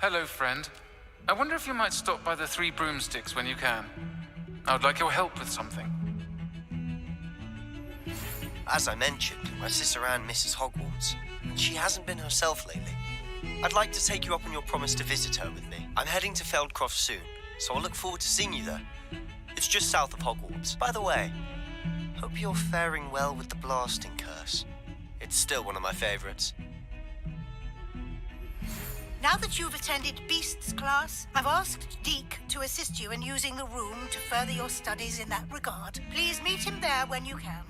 Hello, friend. I wonder if you might stop by the Three Broomsticks when you can. I would like your help with something. As I mentioned, my sister Anne misses Hogwarts, and she hasn't been herself lately. I'd like to take you up on your promise to visit her with me. I'm heading to Feldcroft soon, so I'll look forward to seeing you there. It's just south of Hogwarts. By the way, hope you're faring well with the blasting curse. It's still one of my favorites. Now that you've attended Beasts class, I've asked Deke to assist you in using the room to further your studies in that regard. Please meet him there when you can.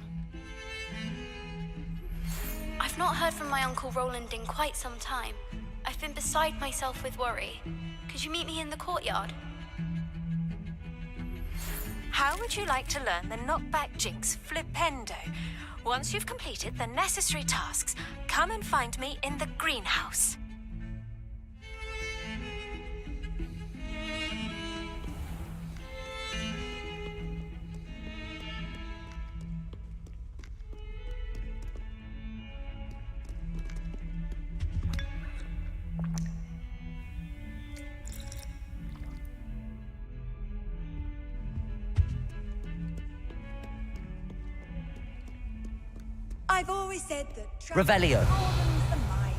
I've not heard from my Uncle Roland in quite some time. I've been beside myself with worry. Could you meet me in the courtyard? How would you like to learn the knockback jinx flipendo? Once you've completed the necessary tasks, come and find me in the greenhouse. I've always said that Revelio. broadens the mind.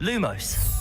Lumos.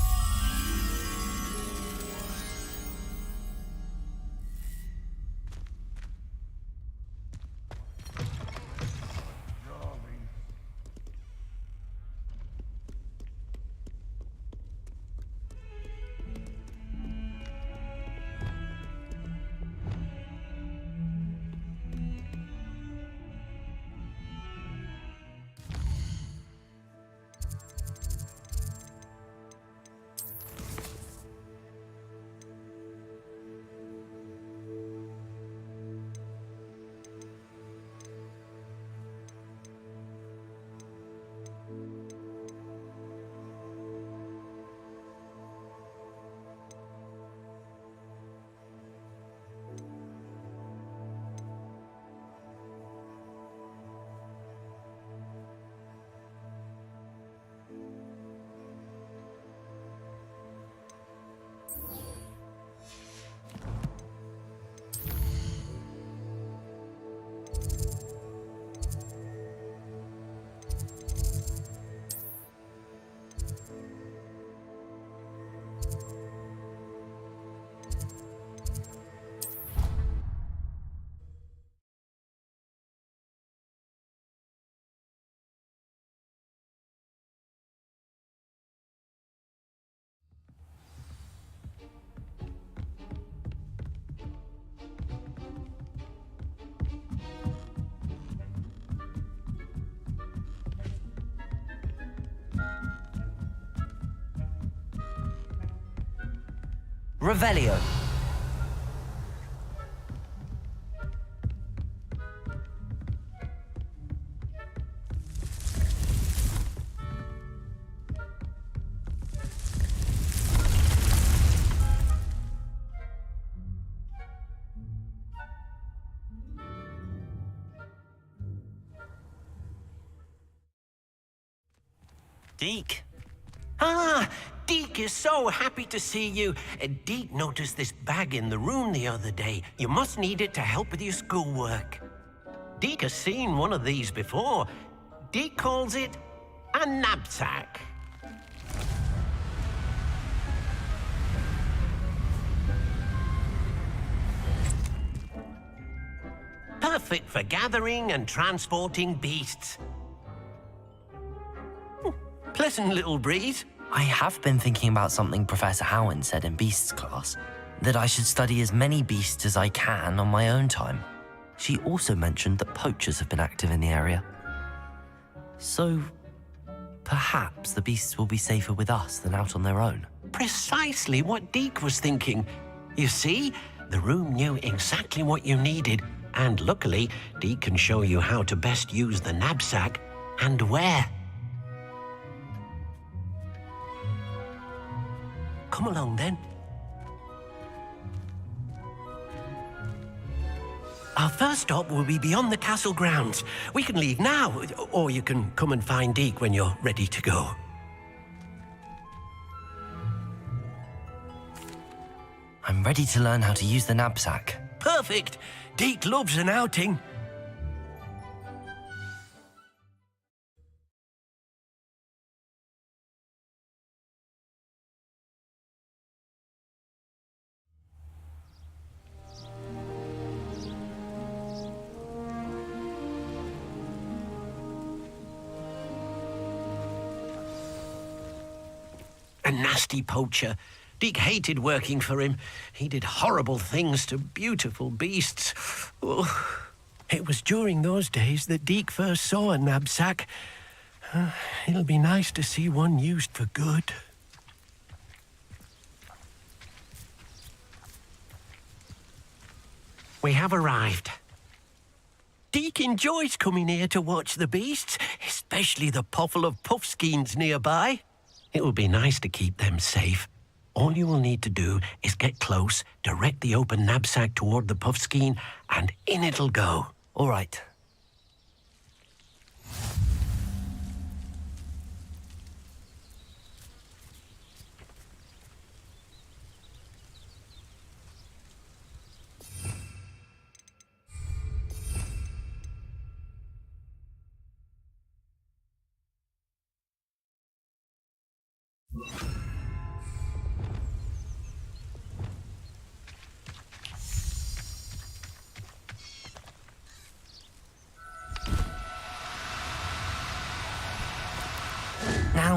Revelio. Deke? Ah, Deke is so happy to see you. Deke noticed this bag in the room the other day. You must need it to help with your schoolwork. Deke has seen one of these before. Deke calls it a knapsack. Perfect for gathering and transporting beasts. Pleasant little breeze. I have been thinking about something Professor Howard said in Beasts class, that I should study as many beasts as I can on my own time. She also mentioned that poachers have been active in the area. So, perhaps the beasts will be safer with us than out on their own. Precisely what Deke was thinking. You see, the room knew exactly what you needed, and luckily, Deke can show you how to best use the knapsack and where. Come along then. Our first stop will be beyond the castle grounds. We can leave now, or you can come and find Deke when you're ready to go. I'm ready to learn how to use the knapsack. Perfect! Deke loves an outing. A nasty poacher. Deke hated working for him. He did horrible things to beautiful beasts. Oh. It was during those days that Deke first saw a knapsack. It'll be nice to see one used for good. We have arrived. Deke enjoys coming here to watch the beasts, especially the poffle of puffskeins nearby. It will be nice to keep them safe. All you will need to do is get close, direct the open knapsack toward the puffskein, and in it'll go. All right.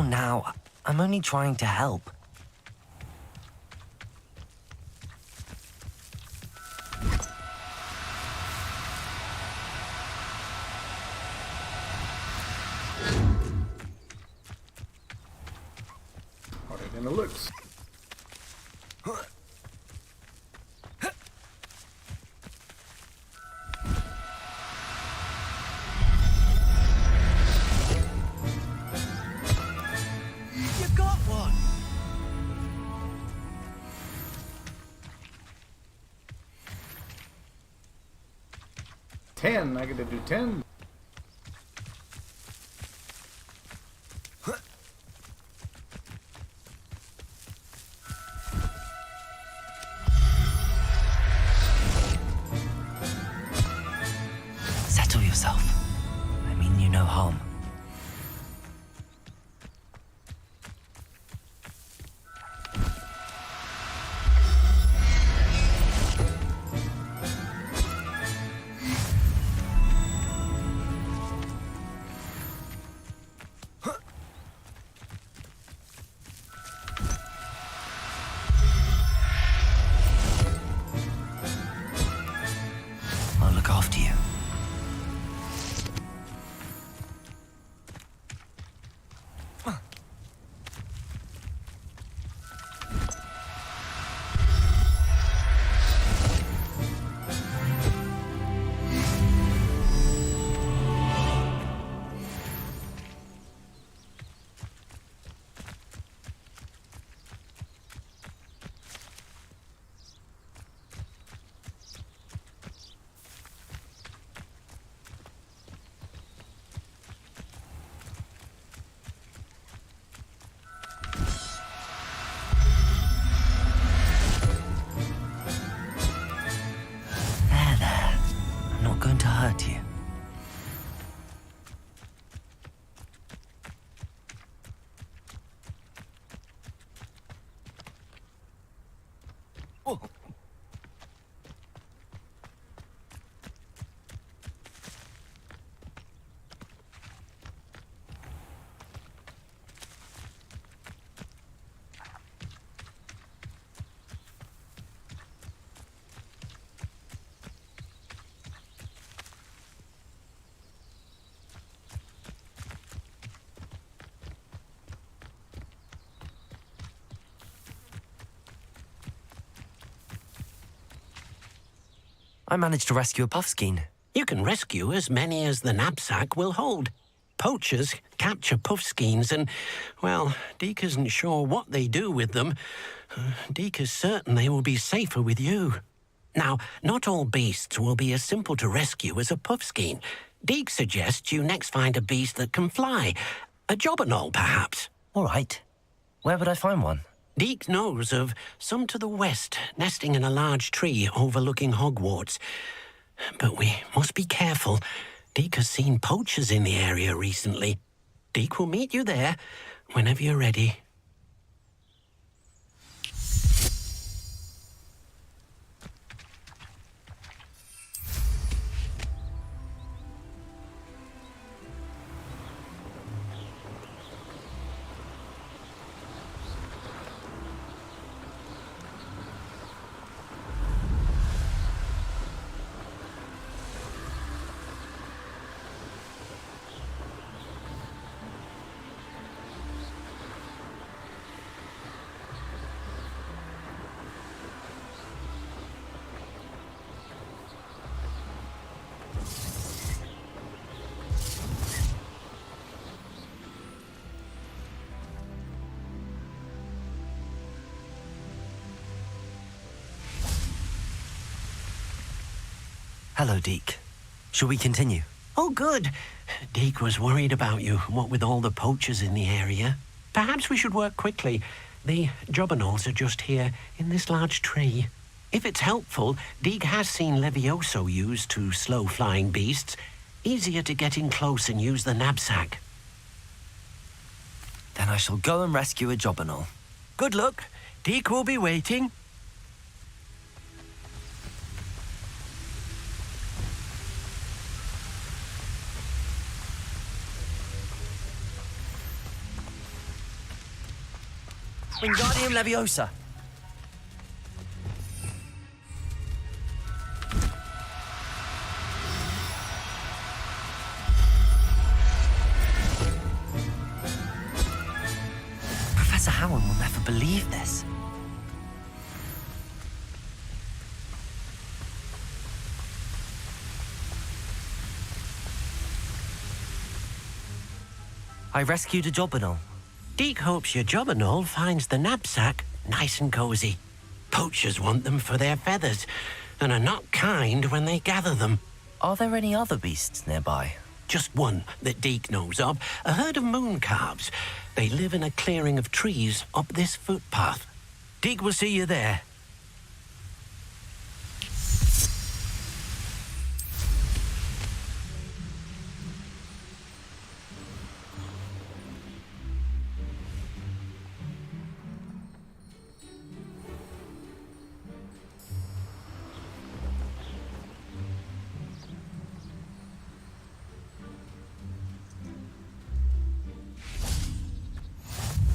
Now, I'm only trying to help. Harder than it looks. You got one! 10. I gotta do 10. Settle yourself. I mean you no harm. I'll look after you. I managed to rescue a puffskein. You can rescue as many as the knapsack will hold. Poachers capture puffskeins and, well, Deke isn't sure what they do with them. Deke is certain they will be safer with you. Now, not all beasts will be as simple to rescue as a puffskein. Deke suggests you next find a beast that can fly. A jobberknoll, perhaps. All right. Where would I find one? Deke knows of some to the west, nesting in a large tree overlooking Hogwarts. But we must be careful. Deke has seen poachers in the area recently. Deke will meet you there whenever you're ready. Hello, Deke. Shall we continue? Oh, good. Deke was worried about you, what with all the poachers in the area. Perhaps we should work quickly. The jobberknolls are just here, in this large tree. If it's helpful, Deke has seen Levioso used to slow flying beasts. Easier to get in close and use the knapsack. Then I shall go and rescue a jobberknoll. Good luck. Deke will be waiting. Wingardium Leviosa. Professor Howard will never believe this. I rescued a jobberknoll. Deke hopes your jobberknoll finds the knapsack nice and cozy. Poachers want them for their feathers and are not kind when they gather them. Are there any other beasts nearby? Just one that Deke knows of, a herd of moon calves. They live in a clearing of trees up this footpath. Deke will see you there.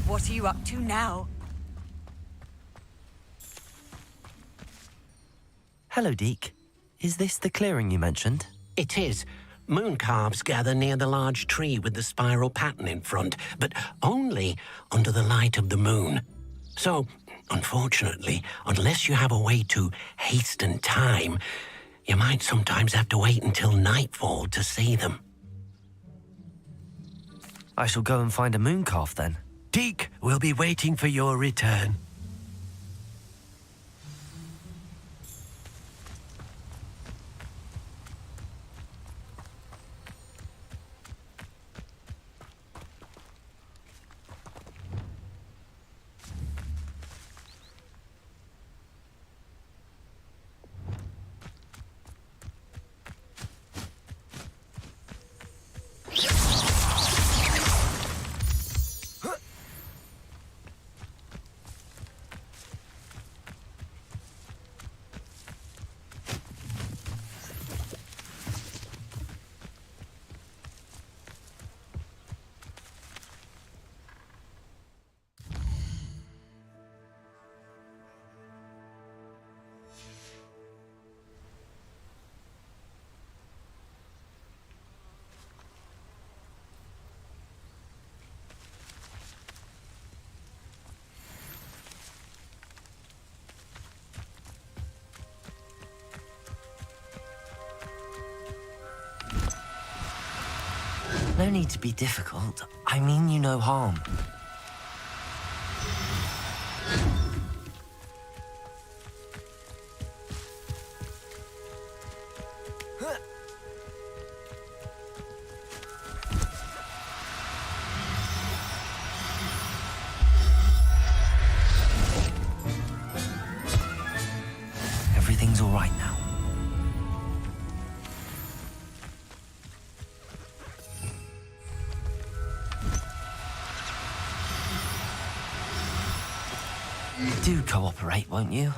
What are you up to now? Hello, Deke. Is this the clearing you mentioned? It is. Moon calves gather near the large tree with the spiral pattern in front, but only under the light of the moon. So, unfortunately, unless you have a way to hasten time, you might sometimes have to wait until nightfall to see them. I shall go and find a moon calf then. Deke will be waiting for your return. No need to be difficult. I mean you no harm. Everything's all right now. Do cooperate, won't you?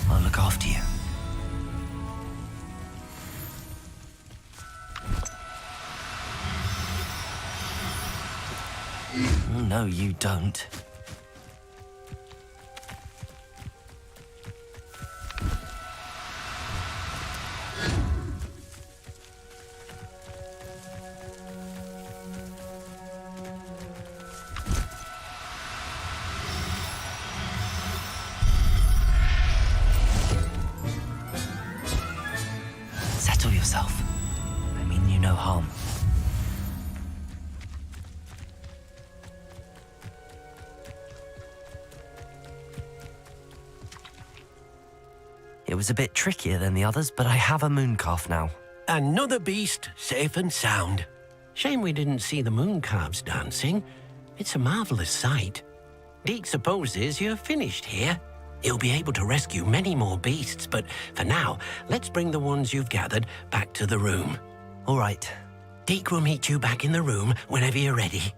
I'll look after you. No, you don't. Settle yourself. I mean you no harm. It was a bit trickier than the others, but I have a mooncalf now. Another beast, safe and sound. Shame we didn't see the mooncalves dancing. It's a marvelous sight. Deke supposes you're finished here. He'll be able to rescue many more beasts, but for now, let's bring the ones you've gathered back to the room. All right. Deke will meet you back in the room whenever you're ready.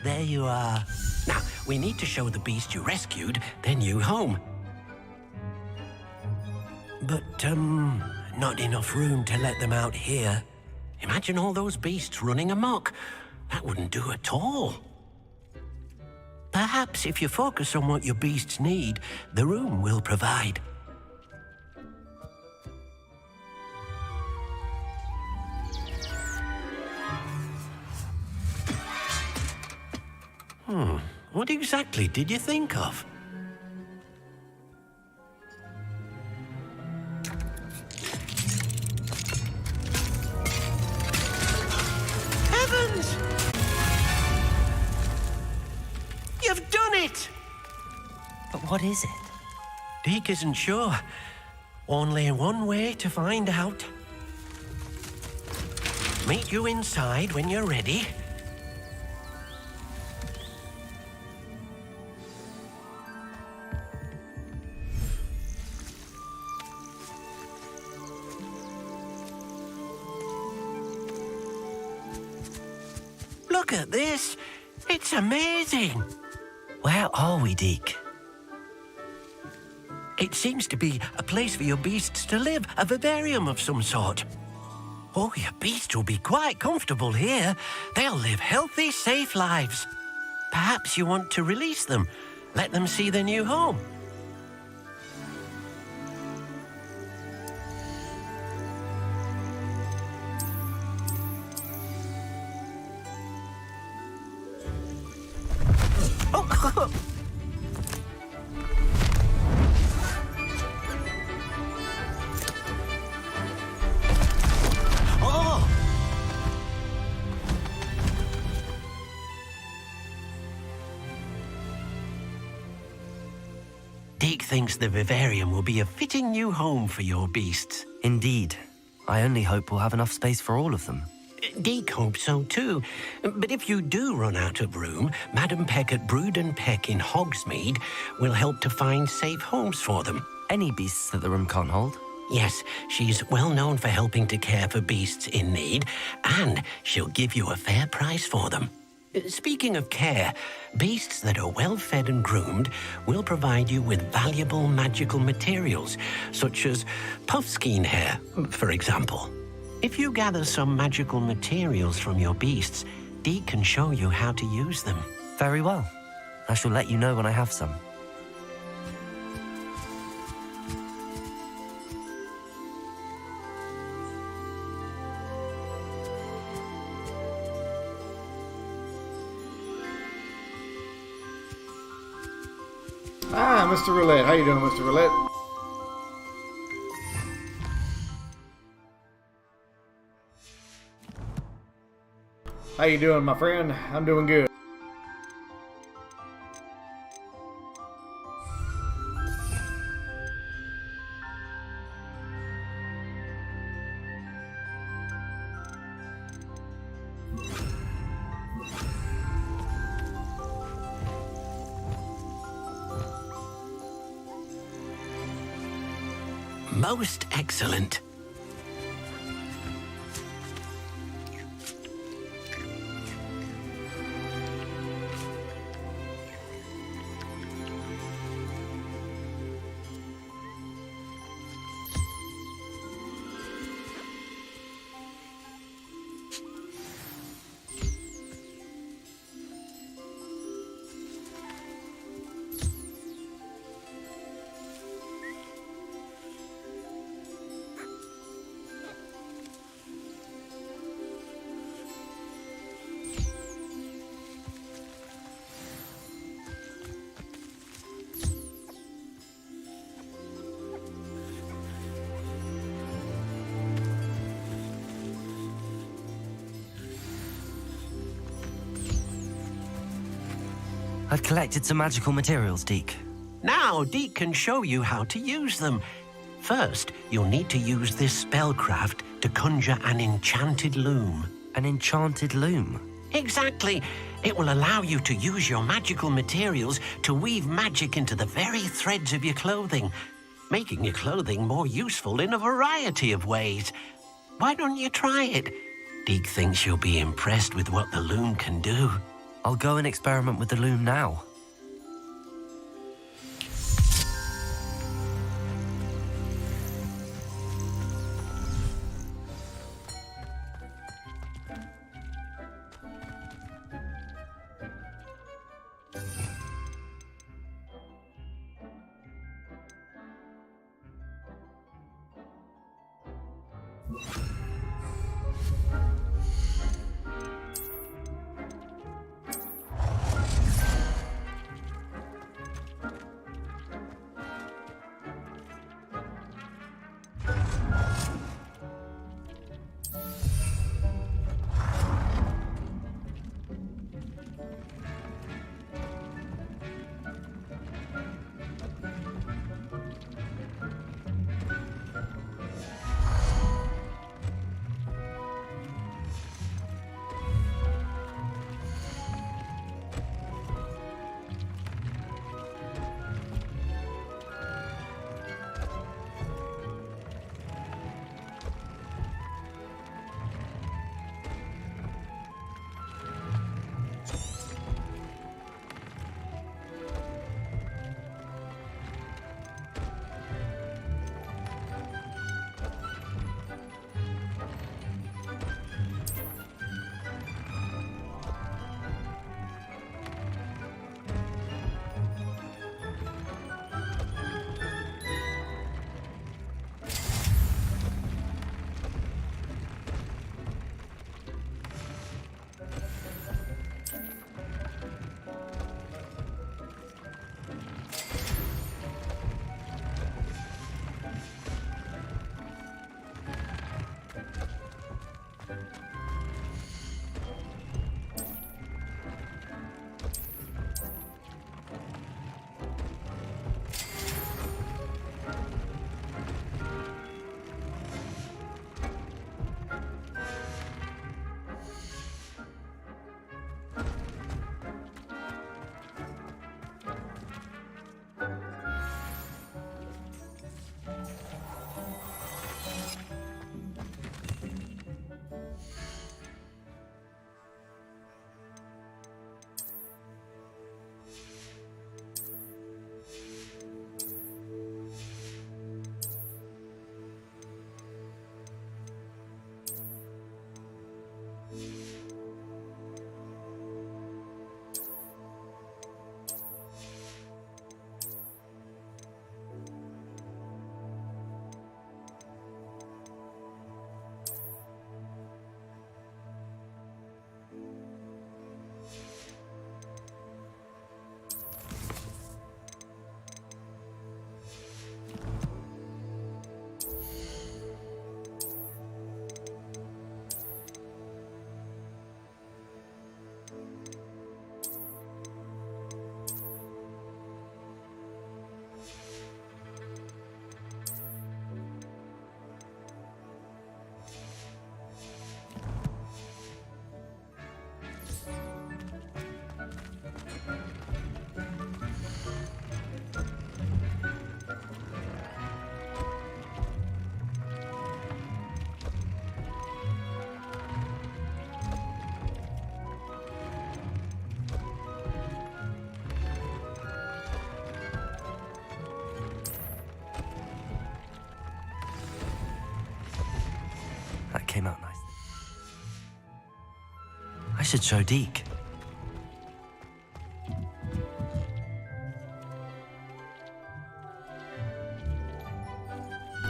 There you are. Now, we need to show the beast you rescued their new home. But, not enough room to let them out here. Imagine all those beasts running amok. That wouldn't do at all. Perhaps if you focus on what your beasts need, the room will provide. What exactly did you think of? Heavens! You've done it! But what is it? Deke isn't sure. Only one way to find out. Meet you inside when you're ready. Look at this. It's amazing. Where are we, Deke? It seems to be a place for your beasts to live, a vivarium of some sort. Oh, your beasts will be quite comfortable here. They'll live healthy, safe lives. Perhaps you want to release them, let them see their new home. Deke thinks the vivarium will be a fitting new home for your beasts. Indeed. I only hope we'll have enough space for all of them. Deke hopes so too. But if you do run out of room, Madam Peck at Brood and Peck in Hogsmeade will help to find safe homes for them. Any beasts that the room can't hold? Yes, she's well known for helping to care for beasts in need, and she'll give you a fair price for them. Speaking of care, beasts that are well fed and groomed will provide you with valuable magical materials, such as puffskein hair, for example. If you gather some magical materials from your beasts, Dee can show you how to use them. Very well. I shall let you know when I have some. Ah, Mr. Roulette. How you doing, Mr. Roulette? How you doing, my friend? I'm doing good. Most excellent. I've collected some magical materials, Deke. Now, Dee can show you how to use them. First, you'll need to use this spellcraft to conjure an enchanted loom. An enchanted loom? Exactly. It will allow you to use your magical materials to weave magic into the very threads of your clothing, making your clothing more useful in a variety of ways. Why don't you try it? Deke thinks you'll be impressed with what the loom can do. I'll go and experiment with the loom now. came out nicely. I should show Deke.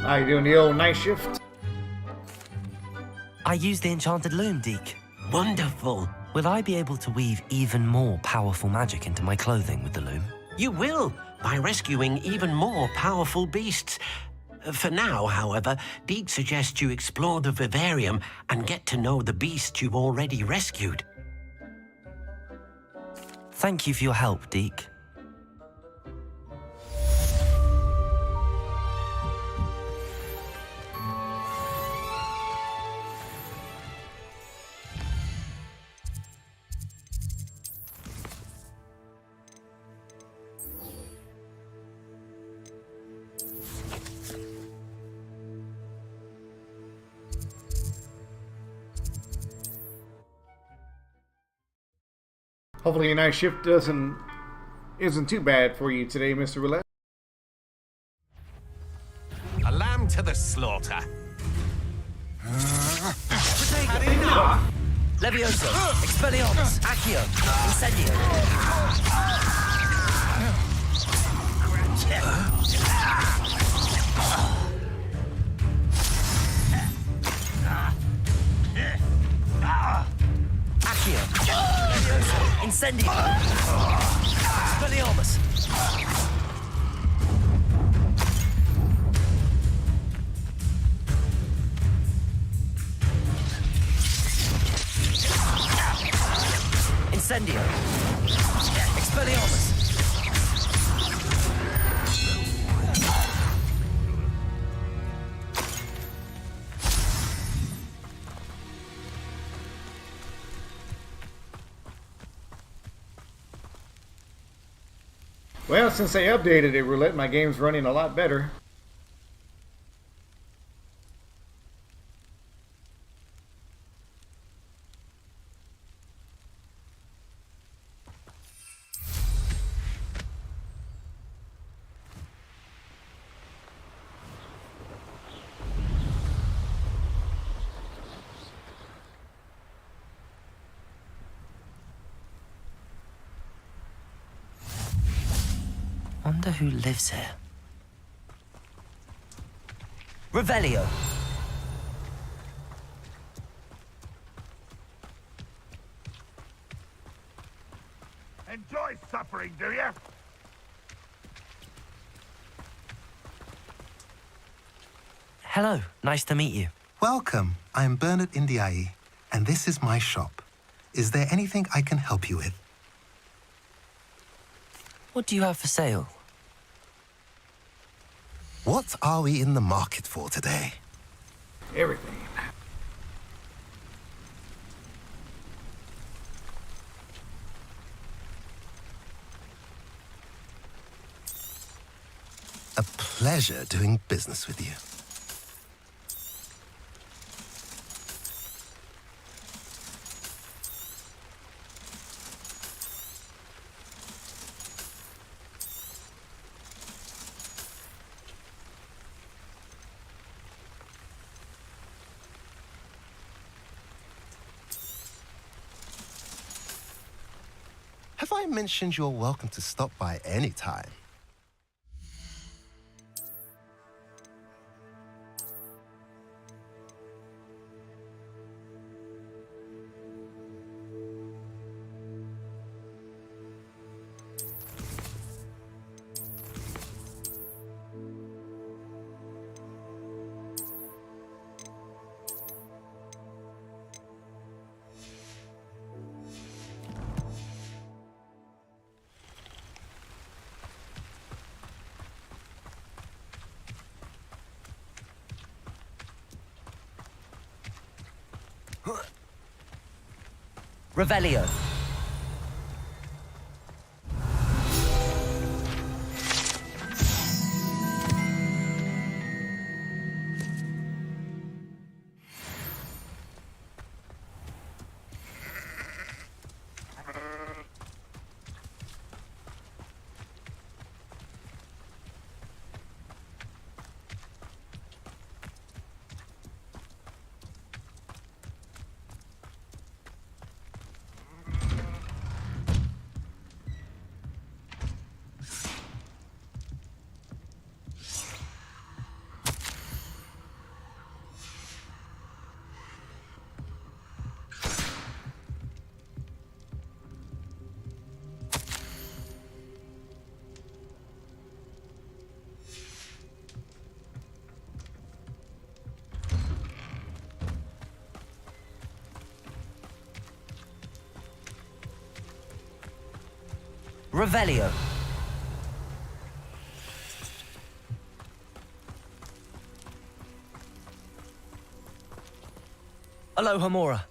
How you doing the old night shift? I used the enchanted loom, Deke. Wonderful. Will I be able to weave even more powerful magic into my clothing with the loom? You will, by rescuing even more powerful beasts. For now, however, Deke suggests you explore the vivarium and get to know the beasts you've already rescued. Thank you for your help, Deke. Hopefully your night shift isn't too bad for you today, Mr. Roulette. A lamb to the slaughter. Levioso, Expelliarmus, Accio, Incendio. Accio, Levioso, Incendio. Expelliarmus. Incendio. Expelliarmus. Well, since they updated it, Roulette, my game's running a lot better. Wonder who lives here. Revelio. Enjoy suffering, do you? Hello, nice to meet you. Welcome. I'm Bernard Indiai, and this is my shop. Is there anything I can help you with? What do you have for sale? What are we in the market for today? Everything. A pleasure doing business with you. Have I mentioned you're welcome to stop by any time? Revelio. Revelio. Aloha Mora.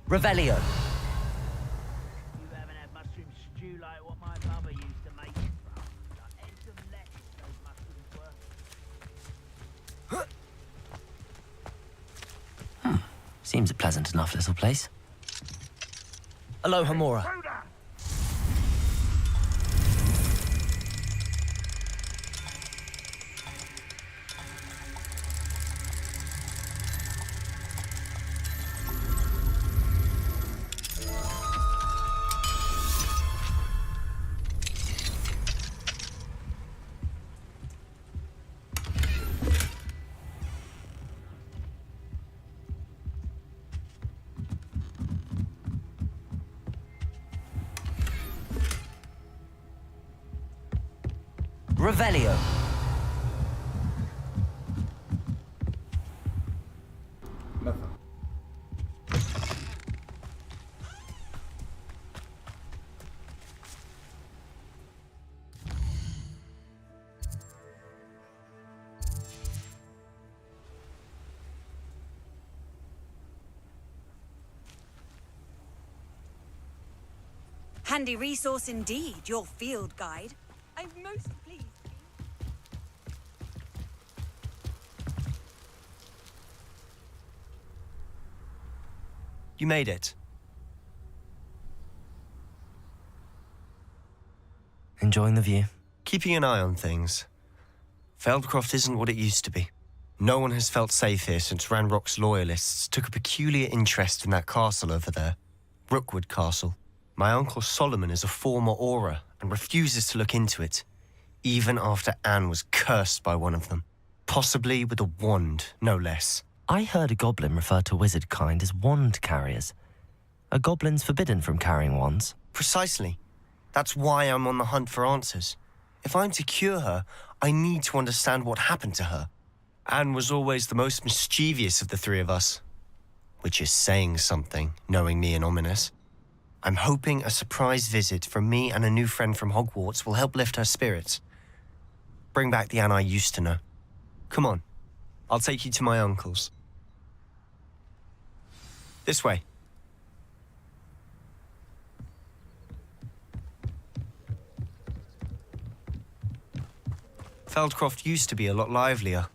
Revelio. You haven't had mushroom stew like what my mother used to make it from. Like eggs and lettuce, those mushrooms were. Seems a pleasant enough little place. Aloha Mora. Revelio. Nothing. Handy resource indeed, your field guide. I'm most pleased. You made it. Enjoying the view. Keeping an eye on things. Feldcroft isn't what it used to be. No one has felt safe here since Ranrock's loyalists took a peculiar interest in that castle over there. Rookwood Castle. My uncle Solomon is a former Auror and refuses to look into it, even after Anne was cursed by one of them. Possibly with a wand, no less. I heard a goblin refer to wizard kind as wand carriers. Are goblins forbidden from carrying wands? Precisely. That's why I'm on the hunt for answers. If I'm to cure her, I need to understand what happened to her. Anne was always the most mischievous of the three of us. Which is saying something, knowing me and ominous. I'm hoping a surprise visit from me and a new friend from Hogwarts will help lift her spirits. Bring back the Anne I used to know. Come on. I'll take you to my uncle's. This way. Feldcroft used to be a lot livelier.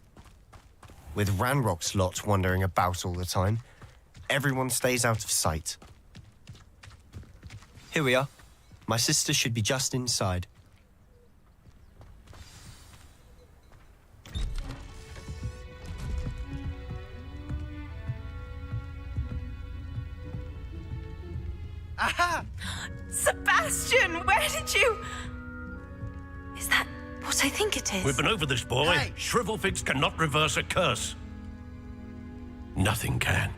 With Ranrock's lot wandering about all the time, everyone stays out of sight. Here we are. My sister should be just inside. Aha! Sebastian, where did you... Is that what I think it is? We've been over this, boy. Hey. Shrivelfigs cannot reverse a curse. Nothing can.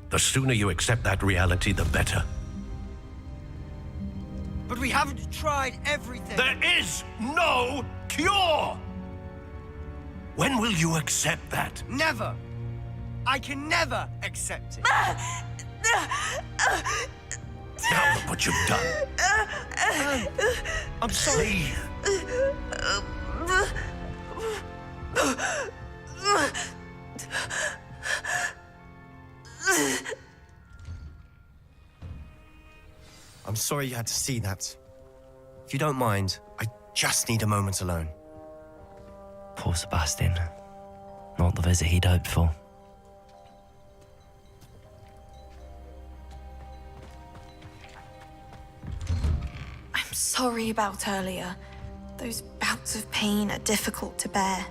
The sooner you accept that reality, the better. But we haven't tried everything. There is no cure! When will you accept that? Never. I can never accept it. Now look what you've done. I'm sorry. I'm sorry you had to see that. If you don't mind, I just need a moment alone. Poor Sebastian. Not the visit he'd hoped for. I'm sorry about earlier. Those bouts of pain are difficult to bear.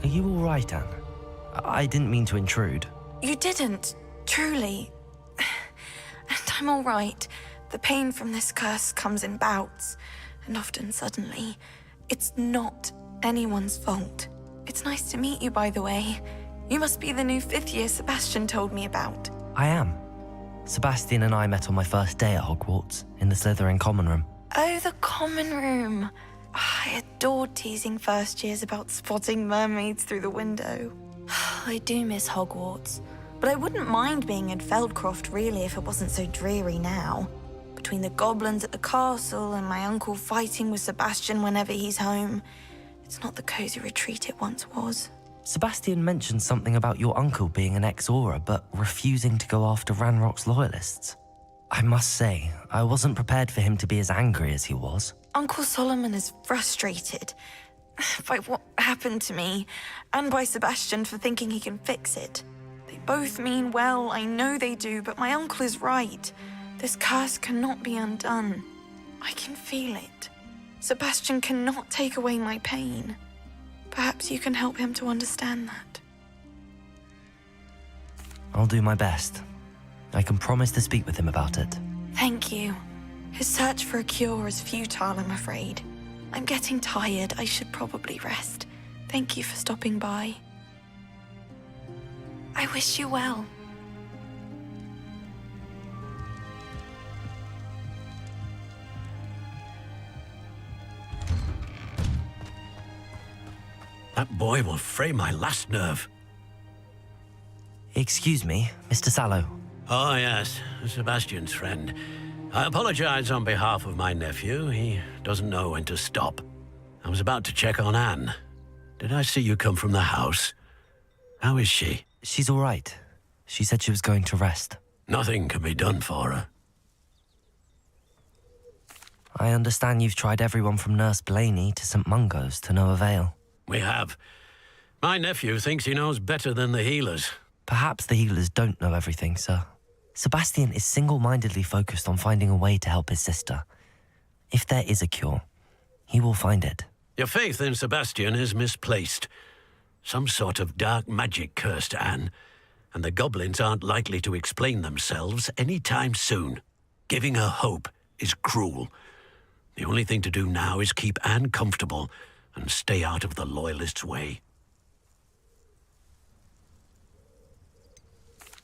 Are you all right, Anne? I didn't mean to intrude. You didn't, truly. And I'm all right. The pain from this curse comes in bouts, and often suddenly. It's not anyone's fault. It's nice to meet you, by the way. You must be the new 5th year Sebastian told me about. I am. Sebastian and I met on my first day at Hogwarts, in the Slytherin common room. Oh, the common room. I adored teasing first years about spotting mermaids through the window. I do miss Hogwarts, but I wouldn't mind being in Feldcroft really if it wasn't so dreary now. Between the goblins at the castle and my uncle fighting with Sebastian whenever he's home, it's not the cozy retreat it once was. Sebastian mentioned something about your uncle being an ex-Auror, but refusing to go after Ranrock's loyalists. I must say, I wasn't prepared for him to be as angry as he was. Uncle Solomon is frustrated by what happened to me, and by Sebastian for thinking he can fix it. They both mean well, I know they do, but my uncle is right. This curse cannot be undone. I can feel it. Sebastian cannot take away my pain. Perhaps you can help him to understand that. I'll do my best. I can promise to speak with him about it. Thank you. His search for a cure is futile, I'm afraid. I'm getting tired. I should probably rest. Thank you for stopping by. I wish you well. That boy will fray my last nerve. Excuse me, Mr. Sallow. Oh, yes, Sebastian's friend. I apologize on behalf of my nephew. He doesn't know when to stop. I was about to check on Anne. Did I see you come from the house? How is she? She's all right. She said she was going to rest. Nothing can be done for her. I understand you've tried everyone from Nurse Blaney to St. Mungo's to no avail. We have. My nephew thinks he knows better than the healers. Perhaps the healers don't know everything, sir. Sebastian is single-mindedly focused on finding a way to help his sister. If there is a cure, he will find it. Your faith in Sebastian is misplaced. Some sort of dark magic cursed Anne, and the goblins aren't likely to explain themselves any time soon. Giving her hope is cruel. The only thing to do now is keep Anne comfortable and stay out of the Loyalists' way.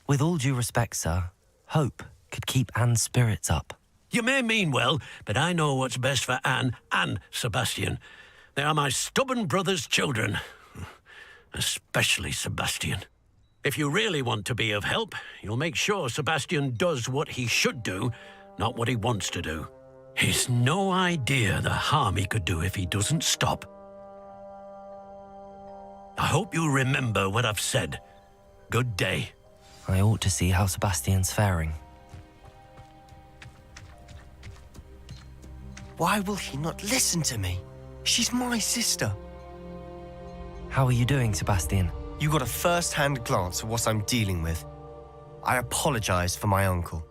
With all due respect, sir, hope could keep Anne's spirits up. You may mean well, but I know what's best for Anne and Sebastian. They are my stubborn brother's children. Especially Sebastian. If you really want to be of help, you'll make sure Sebastian does what he should do, not what he wants to do. He's no idea the harm he could do if he doesn't stop. I hope you'll remember what I've said. Good day. I ought to see how Sebastian's faring. Why will he not listen to me? She's my sister. How are you doing, Sebastian? You got a first-hand glance at what I'm dealing with. I apologize for my uncle.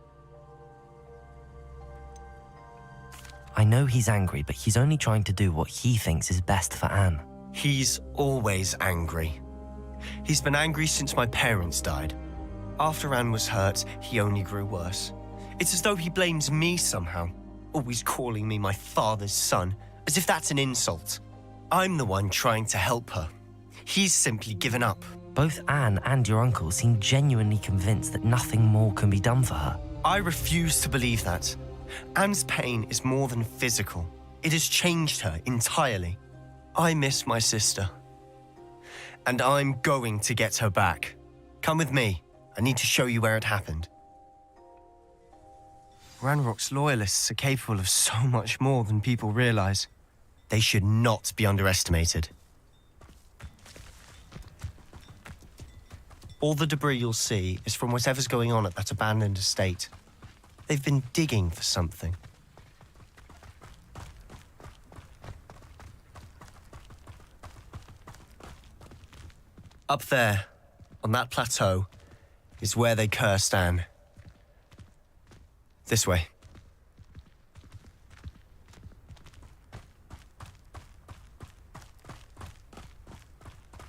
I know he's angry, but he's only trying to do what he thinks is best for Anne. He's always angry. He's been angry since my parents died. After Anne was hurt, he only grew worse. It's as though he blames me somehow, always calling me my father's son, as if that's an insult. I'm the one trying to help her. He's simply given up. Both Anne and your uncle seem genuinely convinced that nothing more can be done for her. I refuse to believe that. Anne's pain is more than physical. It has changed her entirely. I miss my sister. And I'm going to get her back. Come with me. I need to show you where it happened. Ranrock's loyalists are capable of so much more than people realize. They should not be underestimated. All the debris you'll see is from whatever's going on at that abandoned estate. They've been digging for something. Up there, on that plateau, is where they cursed Anne. This way.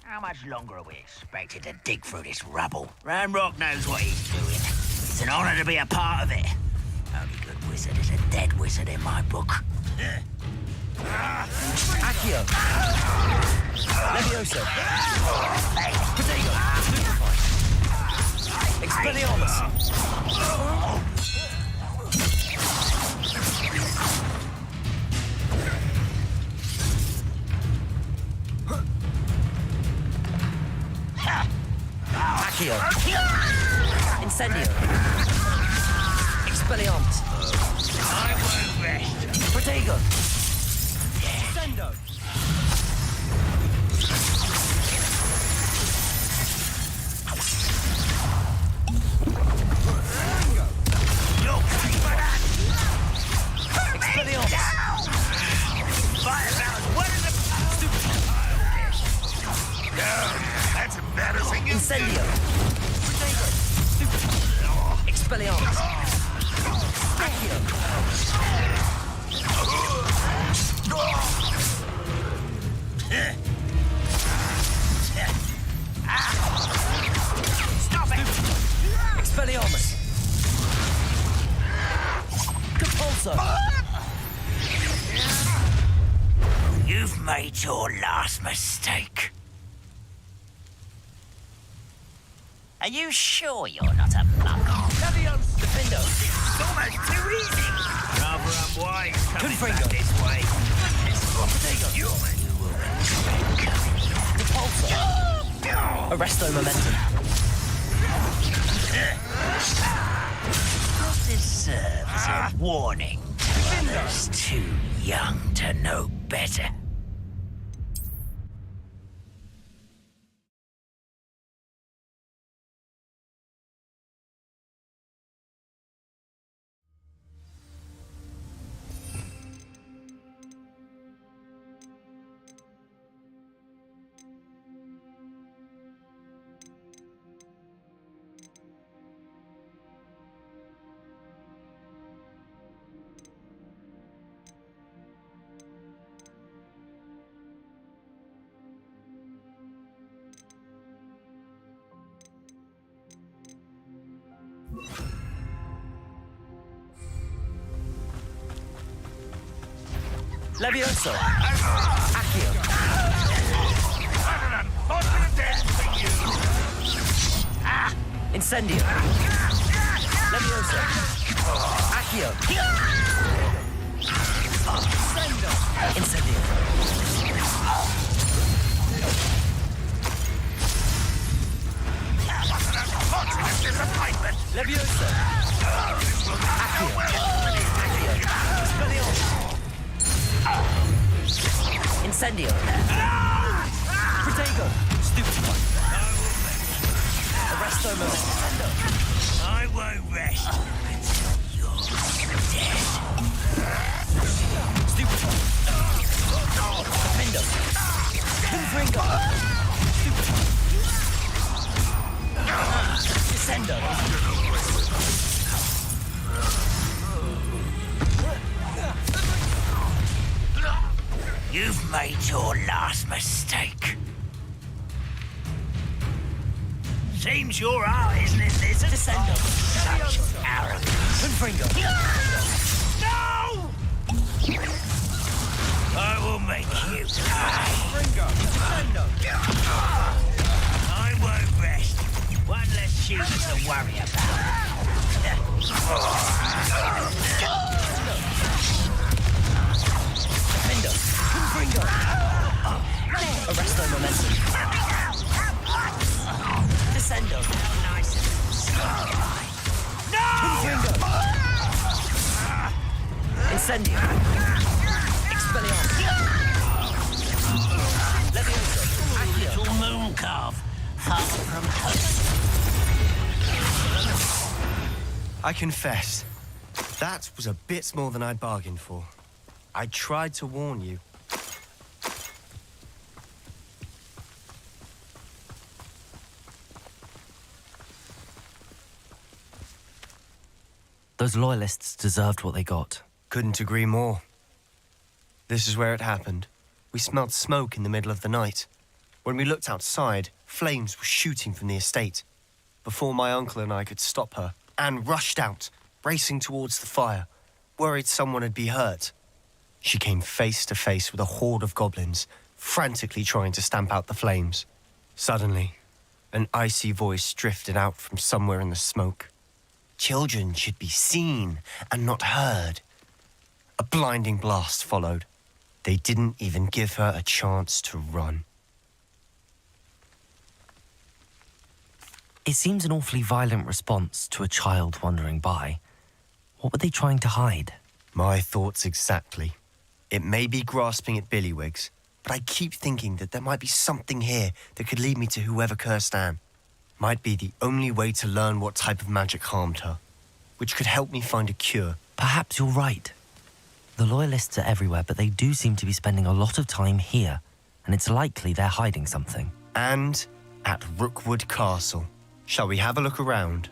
How much longer are we expected to dig through this rubble? Ranrock knows what he's doing. It's an honor to be a part of it. Only good wizard is a dead wizard in my book. Accio. Levioso. Protego. Stupefy. Expelliarmus. Accio. Incendio. Expelliarmus. I won't rest. Protego. Sendo. You're free for that. Expelliarmus. Fire out. What in the... No, that's embarrassing. Incendio. Protego. Expelliarmus. Accio. Stop it. Expelliarmus. Compulso. You've made your last mistake. Are you sure you're not a muggle? Defendo. It's almost too easy. Rather unwise coming Confringo. back this way. Protego. You will regret coming. Repulsor. Arresto momentum. This serves as a warning to others too young to know better. Levioso. Accio. Incendio. Levioso. Accio. Incendio. Levioso. Accio. Expelliarmus. Incendio. Protego. Stupefy. Arresto momentum. I won't rest until you're dead. Stupefy. Defendo. Confringo. Stupefy. Descendo. You've made your last mistake. Seems you're out, isn't it, Lizard? Descendo. Such arrogance. Confringo. No! I will make you pay. I won't rest. One less human to worry about. Defendo. Confringo. Arresto momentum. Descendo. Nice and no! Confringo. Incendio. Expelliarmus. Levioso. Accio. Little moon calf, far from home. I confess, that was a bit more than I'd bargained for. I tried to warn you. Those loyalists deserved what they got. Couldn't agree more. This is where it happened. We smelled smoke in the middle of the night. When we looked outside, flames were shooting from the estate. Before my uncle and I could stop her, Anne rushed out, racing towards the fire, worried someone had been hurt. She came face to face with a horde of goblins, frantically trying to stamp out the flames. Suddenly, an icy voice drifted out from somewhere in the smoke. Children should be seen and not heard. A blinding blast followed. They didn't even give her a chance to run. It seems an awfully violent response to a child wandering by. What were they trying to hide? My thoughts exactly. It may be grasping at Billywigs, but I keep thinking that there might be something here that could lead me to whoever cursed Anne. Might be the only way to learn what type of magic harmed her, which could help me find a cure. Perhaps you're right. The Loyalists are everywhere, but they do seem to be spending a lot of time here, and it's likely they're hiding something. And at Rookwood Castle. Shall we have a look around?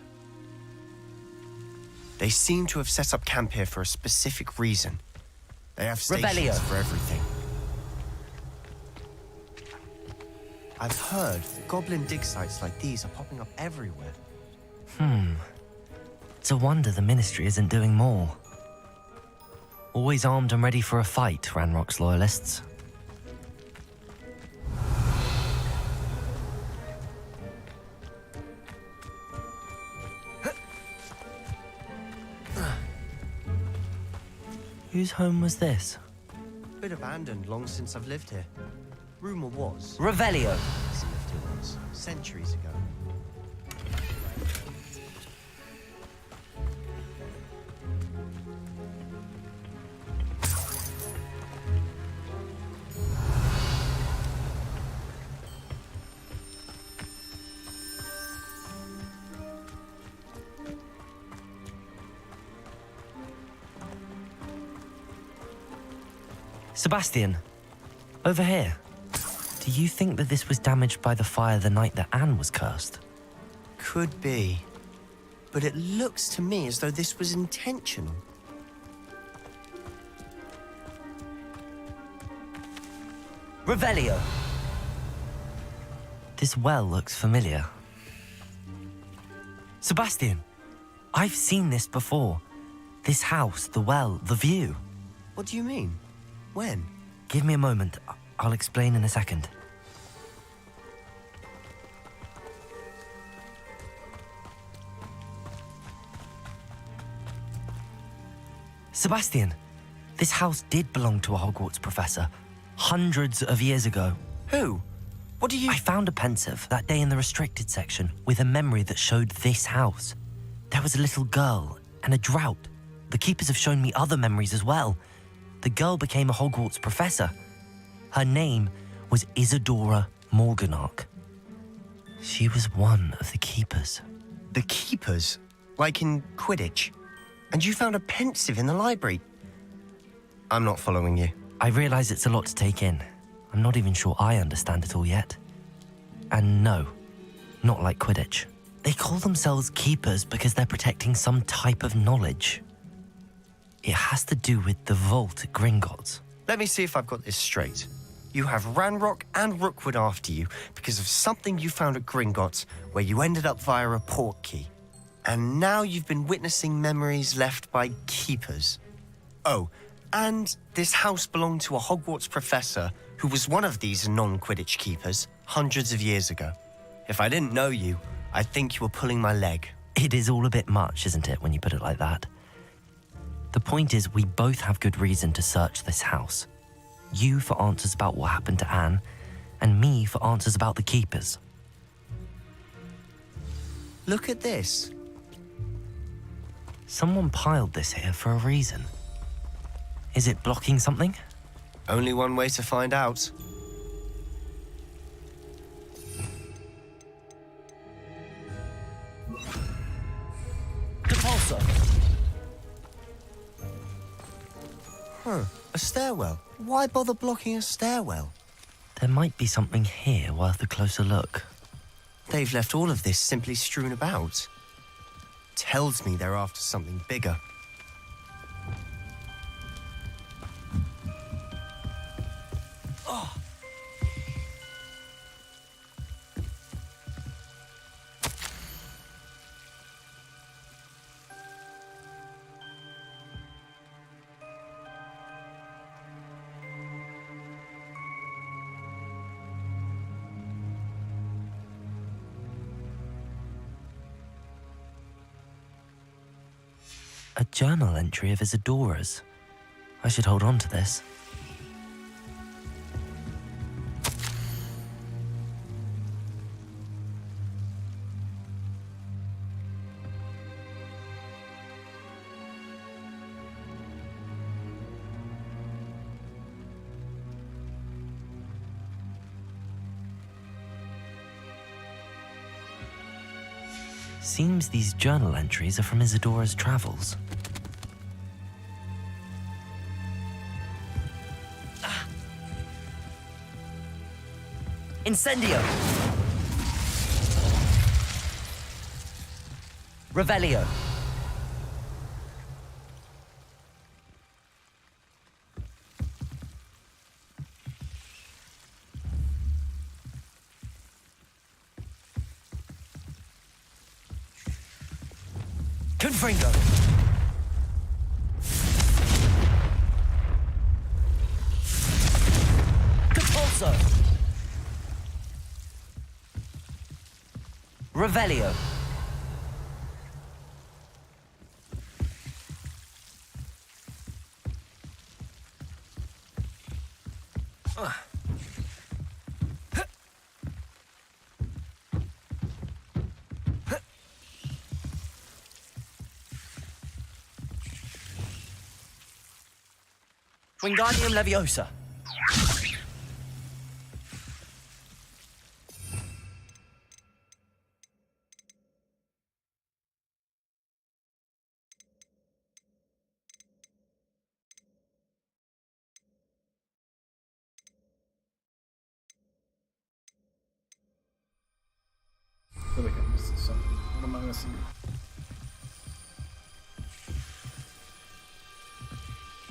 They seem to have set up camp here for a specific reason. They have stations Revelio. for everything. I've heard that goblin dig sites like these are popping up everywhere. It's a wonder the Ministry isn't doing more. Always armed and ready for a fight, Ranrock's Loyalists. Whose home was this? Bit abandoned long since I've lived here. Rumour was. Revelio. She lived here once, centuries ago. Sebastian, over here. Do you think that this was damaged by the fire the night that Anne was cursed? Could be. But it looks to me as though this was intentional. Revelio. This well looks familiar. Sebastian, I've seen this before. This house, the well, the view. What do you mean? When? Give me a moment. I'll explain in a second. Sebastian, this house did belong to a Hogwarts professor hundreds of years ago. Who? What do you... I found a pensive that day in the restricted section with a memory that showed this house. There was a little girl and a drought. The keepers have shown me other memories as well. The girl became a Hogwarts professor. Her name was Isadora Morganach. She was one of the keepers. The keepers? Like in Quidditch? And you found a pensive in the library? I'm not following you. I realize it's a lot to take in. I'm not even sure I understand it all yet. And no, not like Quidditch. They call themselves keepers because they're protecting some type of knowledge. It has to do with the vault at Gringotts. Let me see if I've got this straight. You have Ranrock and Rookwood after you because of something you found at Gringotts where you ended up via a port key. And now you've been witnessing memories left by keepers. Oh, and this house belonged to a Hogwarts professor who was one of these non-Quidditch keepers hundreds of years ago. If I didn't know you, I'd think you were pulling my leg. It is all a bit much, isn't it, when you put it like that? The point is, we both have good reason to search this house. You for answers about what happened to Anne, and me for answers about the keepers. Look at this. Someone piled this here for a reason. Is it blocking something? Only one way to find out. Depulso! Huh, a stairwell. Why bother blocking a stairwell? There might be something here worth a closer look. They've left all of this simply strewn about. Tells me they're after something bigger. Oh. A journal entry of Isadora's. I should hold on to this. Seems these journal entries are from Isadora's travels. Incendio! Revelio! Confringo! Compulso! Revelio! Wingardium Leviosa. I feel like I'm missing something. What am I missing?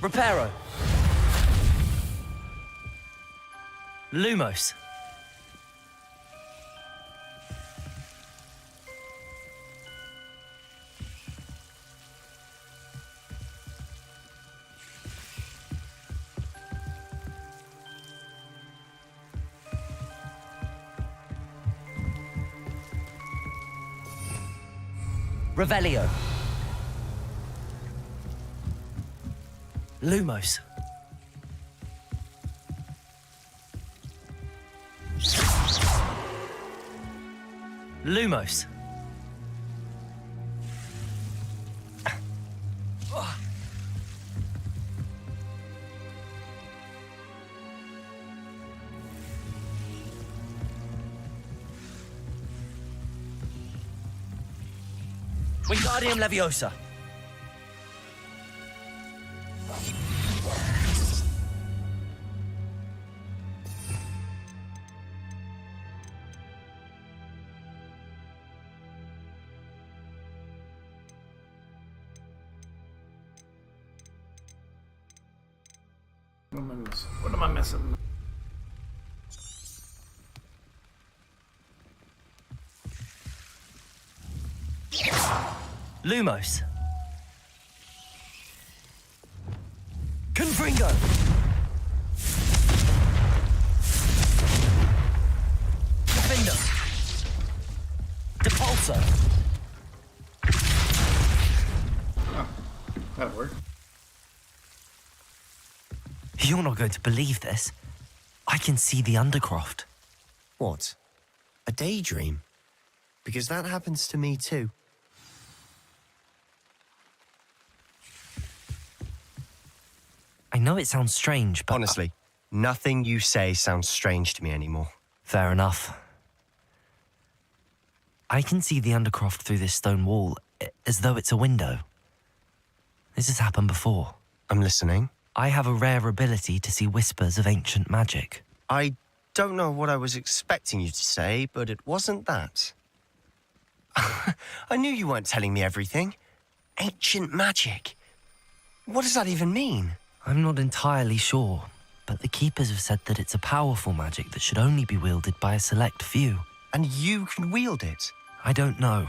Reparo. Lumos. Revelio. Lumos. Lumos. Wingardium Leviosa. What am I missing? What am I missing? Lumos. Confringo. Defender. Depulso. Oh, that'll work. You're not going to believe this. I can see the Undercroft. What? A daydream? Because that happens to me too. I know it sounds strange, but... Honestly, nothing you say sounds strange to me anymore. Fair enough. I can see the Undercroft through this stone wall, as though it's a window. This has happened before. I'm listening. I have a rare ability to see whispers of ancient magic. I don't know what I was expecting you to say, but it wasn't that. I knew you weren't telling me everything. Ancient magic. What does that even mean? I'm not entirely sure, but the Keepers have said that it's a powerful magic that should only be wielded by a select few. And you can wield it? I don't know,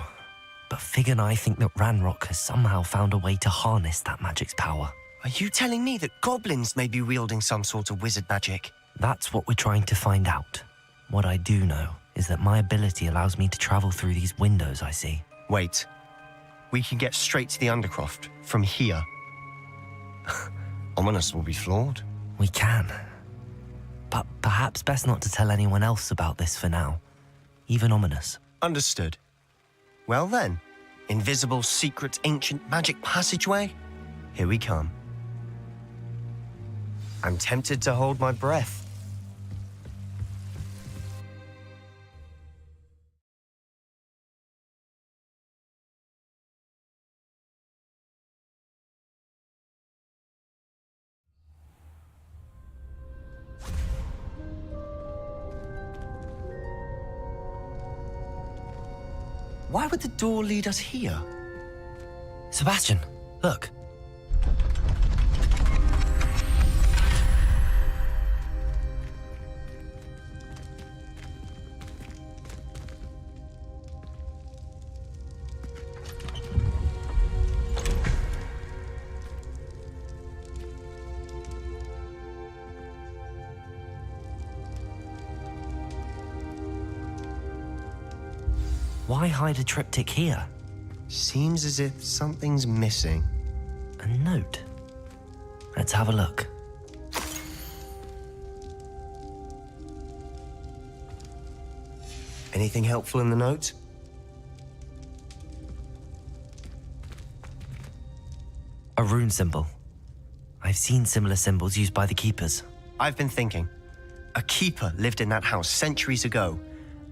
but Fig and I think that Ranrock has somehow found a way to harness that magic's power. Are you telling me that goblins may be wielding some sort of wizard magic? That's what we're trying to find out. What I do know is that my ability allows me to travel through these windows I see. Wait. We can get straight to the Undercroft from here. Ominous will be floored. We can. But perhaps best not to tell anyone else about this for now. Even Ominous. Understood. Well then, invisible, secret, ancient magic passageway? Here we come. I'm tempted to hold my breath. Why would the door lead us here? Sebastian, look. Why hide a triptych here? Seems as if something's missing. A note. Let's have a look. Anything helpful in the note? A rune symbol. I've seen similar symbols used by the keepers. I've been thinking. A keeper lived in that house centuries ago,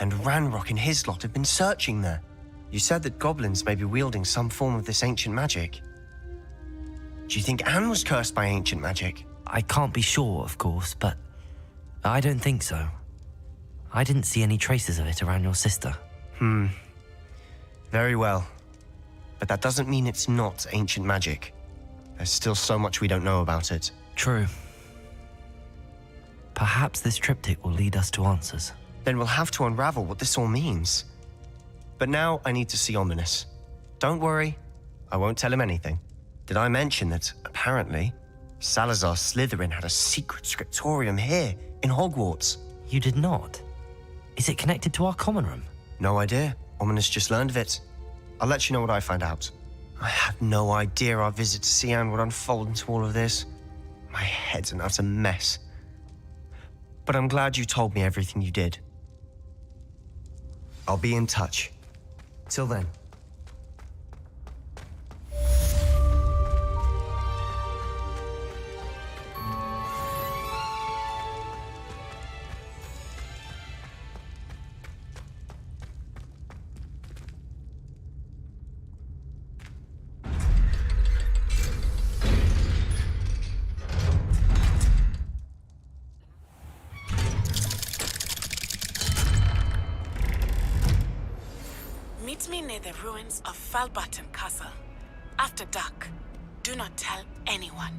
and Ranrock and his lot have been searching there. You said that goblins may be wielding some form of this ancient magic. Do you think Anne was cursed by ancient magic? I can't be sure, of course, but I don't think so. I didn't see any traces of it around your sister. Very well. But that doesn't mean it's not ancient magic. There's still so much we don't know about it. True. Perhaps this triptych will lead us to answers. Then we'll have to unravel what this all means. But now I need to see Ominous. Don't worry, I won't tell him anything. Did I mention that, apparently, Salazar Slytherin had a secret scriptorium here, in Hogwarts? You did not? Is it connected to our common room? No idea. Ominous just learned of it. I'll let you know what I find out. I had no idea our visit to Cian would unfold into all of this. My head's an utter mess. But I'm glad you told me everything you did. I'll be in touch. Till then. Meet me near the ruins of Falbaton Castle. After dark. Do not tell anyone.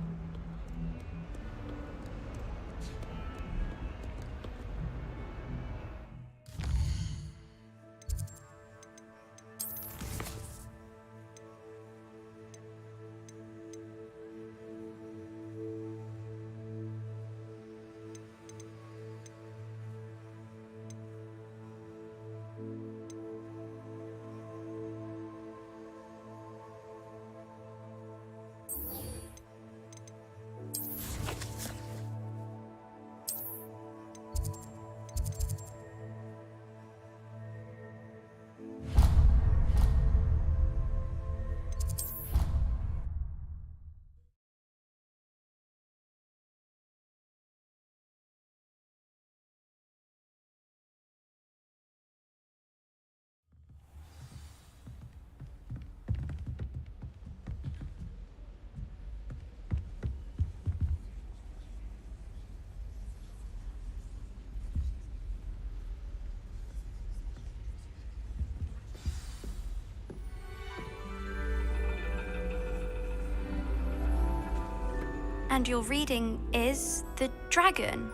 And your reading is the dragon.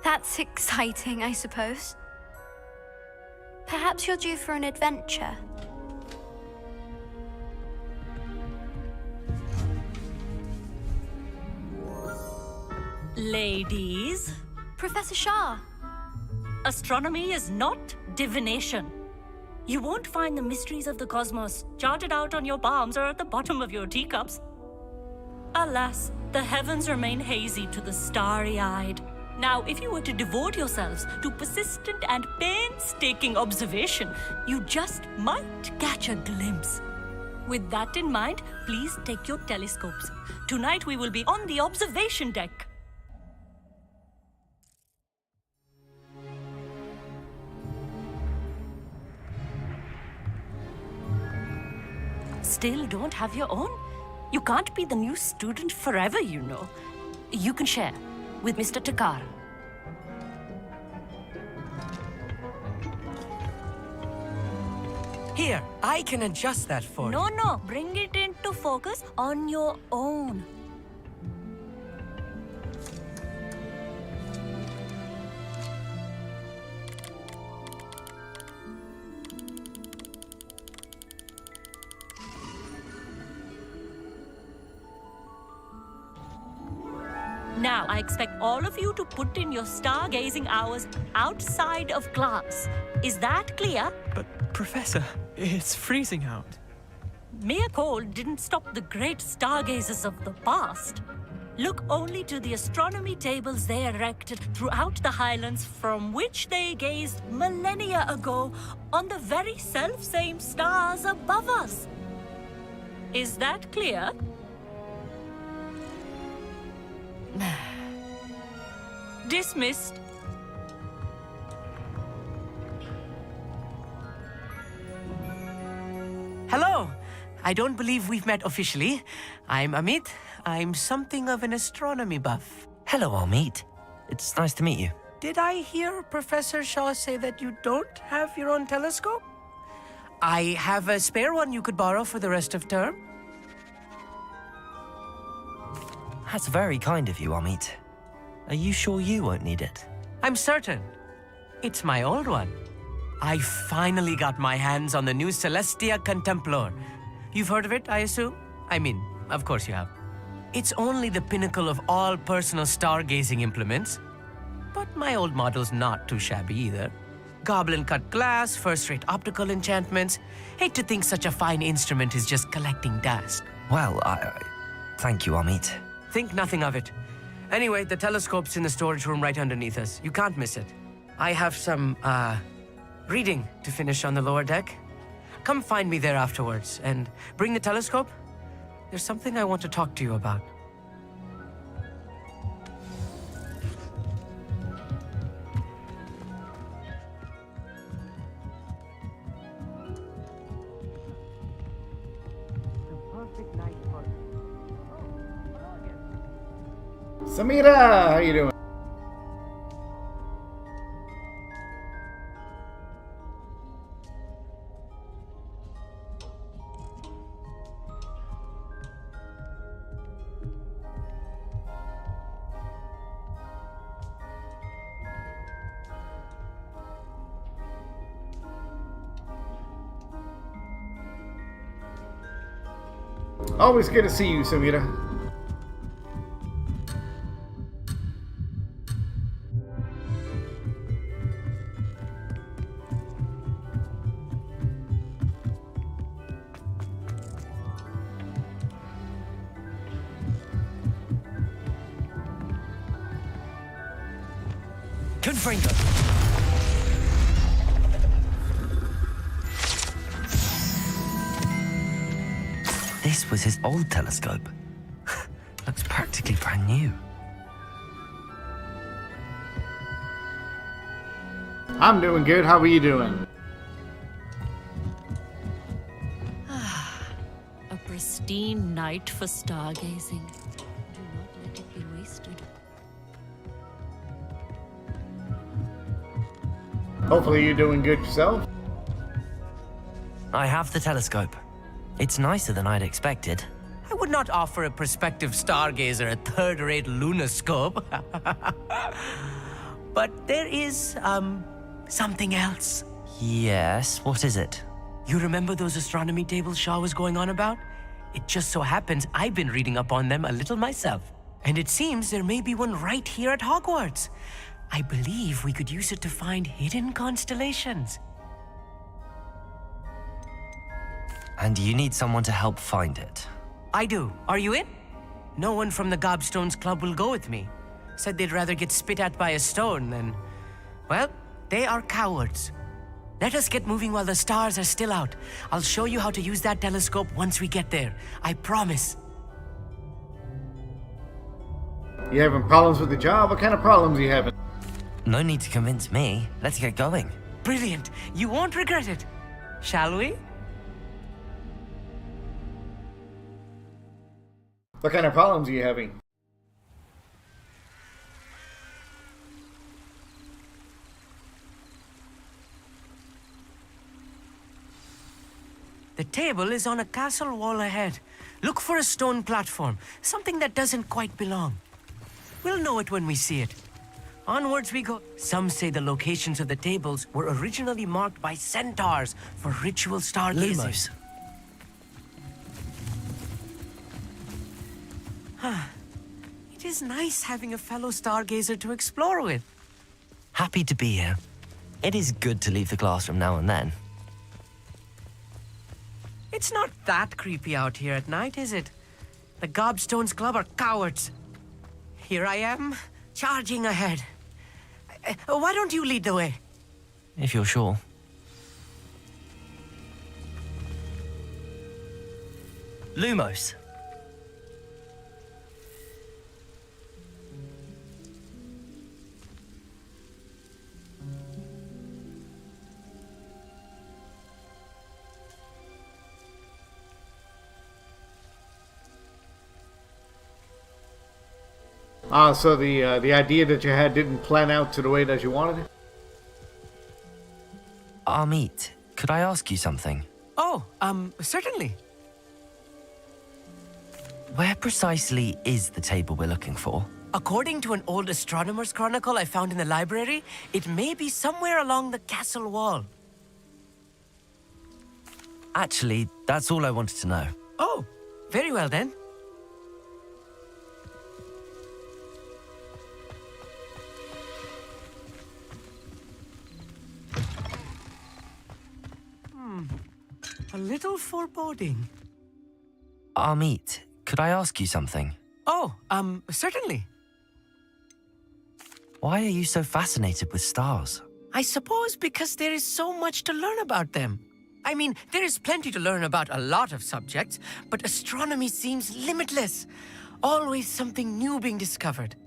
That's exciting, I suppose. Perhaps you're due for an adventure. Ladies, Professor Shah. astronomy is not divination. You won't find the mysteries of the cosmos charted out on your palms or at the bottom of your teacups. Alas, the heavens remain hazy to the starry-eyed. Now, if you were to devote yourselves to persistent and painstaking observation, you just might catch a glimpse. With that in mind, please take your telescopes. Tonight we will be on the observation deck. Still don't have your own? You can't be the new student forever, you know. You can share with Mr. Takar. Here, I can adjust that for you. No, bring it into focus on your own. Now, I expect all of you to put in your stargazing hours outside of class. Is that clear? But, Professor, it's freezing out. Mere cold didn't stop the great stargazers of the past. Look only to the astronomy tables they erected throughout the highlands from which they gazed millennia ago on the very self-same stars above us. Is that clear? Dismissed. Hello. I don't believe we've met officially. I'm Amit. I'm something of an astronomy buff. Hello, Amit. It's nice to meet you. Did I hear Professor Shaw say that you don't have your own telescope? I have a spare one you could borrow for the rest of term. That's very kind of you, Amit. Are you sure you won't need it? I'm certain. It's my old one. I finally got my hands on the new Celestia Contemplor. You've heard of it, I assume? I mean, of course you have. It's only the pinnacle of all personal stargazing implements. But my old model's not too shabby either. Goblin-cut glass, first-rate optical enchantments. Hate to think such a fine instrument is just collecting dust. Well, thank you, Amit. Think nothing of it. Anyway, the telescope's in the storage room right underneath us. You can't miss it. I have some, reading to finish on the lower deck. Come find me there afterwards, and bring the telescope. There's something I want to talk to you about. Samira, how you doing? Always good to see you, Samira. Confringo. This was his old telescope. Looks practically brand new. I'm doing good. How are you doing? A pristine night for stargazing. Do not let it be wasted. Hopefully you're doing good yourself. I have the telescope. It's nicer than I'd expected. I would not offer a prospective stargazer a third-rate lunoscope. But there is, something else. Yes, what is it? You remember those astronomy tables Shaw was going on about? It just so happens I've been reading up on them a little myself. And it seems there may be one right here at Hogwarts. I believe we could use it to find hidden constellations. And you need someone to help find it. I do. Are you in? No one from the Gobstones Club will go with me. Said they'd rather get spit at by a stone than... Well, they are cowards. Let us get moving while the stars are still out. I'll show you how to use that telescope once we get there. I promise. You having problems with the job? What kind of problems are you having? No need to convince me. Let's get going. Brilliant. You won't regret it. Shall we? What kind of problems are you having? The table is on a castle wall ahead. Look for a stone platform, something that doesn't quite belong. We'll know it when we see it. Onwards we go. Some say the locations of the tables were originally marked by centaurs for ritual stargazing. Lumos. It is nice having a fellow stargazer to explore with. Happy to be here. It is good to leave the classroom now and then. It's not that creepy out here at night, is it? The Gobstones Club are cowards. Here I am, charging ahead. Why don't you lead the way? If you're sure. Lumos. So the idea that you had didn't plan out to the way that you wanted it? Amit, could I ask you something? Oh, certainly. Where precisely is the table we're looking for? According to an old astronomer's chronicle I found in the library, it may be somewhere along the castle wall. Actually, that's all I wanted to know. Oh, very well then. A little foreboding. Amit, could I ask you something? Oh, certainly. Why are you so fascinated with stars? I suppose because there is so much to learn about them. I mean, there is plenty to learn about a lot of subjects, but astronomy seems limitless. Always something new being discovered.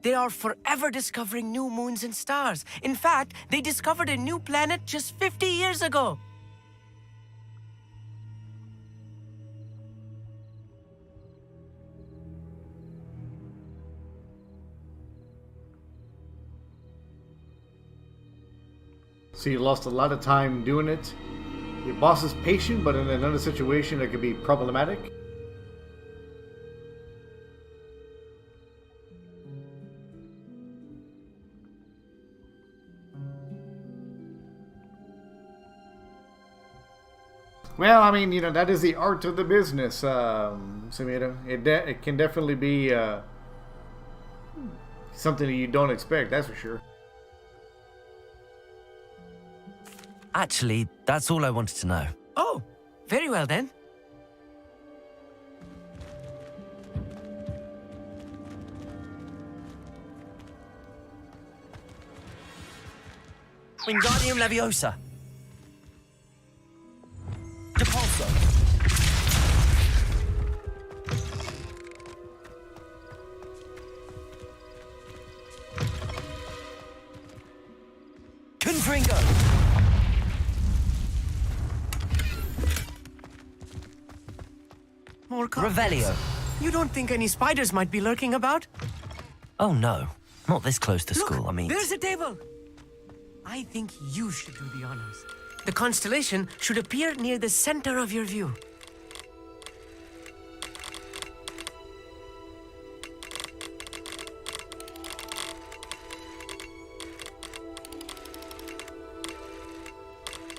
They are forever discovering new moons and stars. In fact, they discovered a new planet just 50 years ago. So you lost a lot of time doing it. Your boss is patient, but in another situation it could be problematic. Well, I mean, that is the art of the business, Samira. It can definitely be something that you don't expect, that's for sure. Actually, that's all I wanted to know. Oh, very well then. Wingardium Leviosa. Depulso. Confringo. More Revelio. You don't think any spiders might be lurking about? Oh no, not this close to Look, school, I mean. There's a table. I think you should do the honors. The constellation should appear near the center of your view.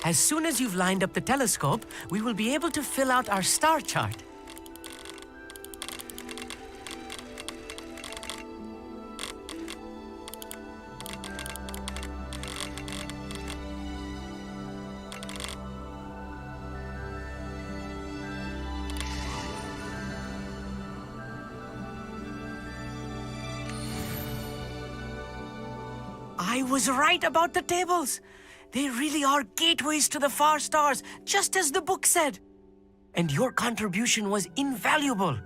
As soon as you've lined up the telescope, we will be able to fill out our star chart. I was right about the tables. They really are gateways to the far stars, just as the book said. And your contribution was invaluable.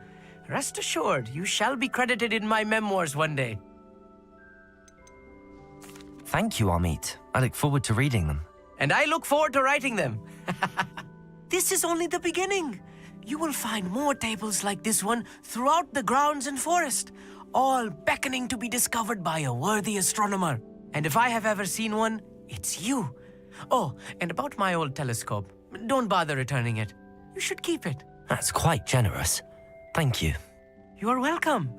Rest assured, you shall be credited in my memoirs one day. Thank you, Amit. I look forward to reading them. And I look forward to writing them. This is only the beginning. You will find more tables like this one throughout the grounds and forest, all beckoning to be discovered by a worthy astronomer. And if I have ever seen one, it's you. Oh, and about my old telescope, don't bother returning it. You should keep it. That's quite generous. Thank you. You are welcome.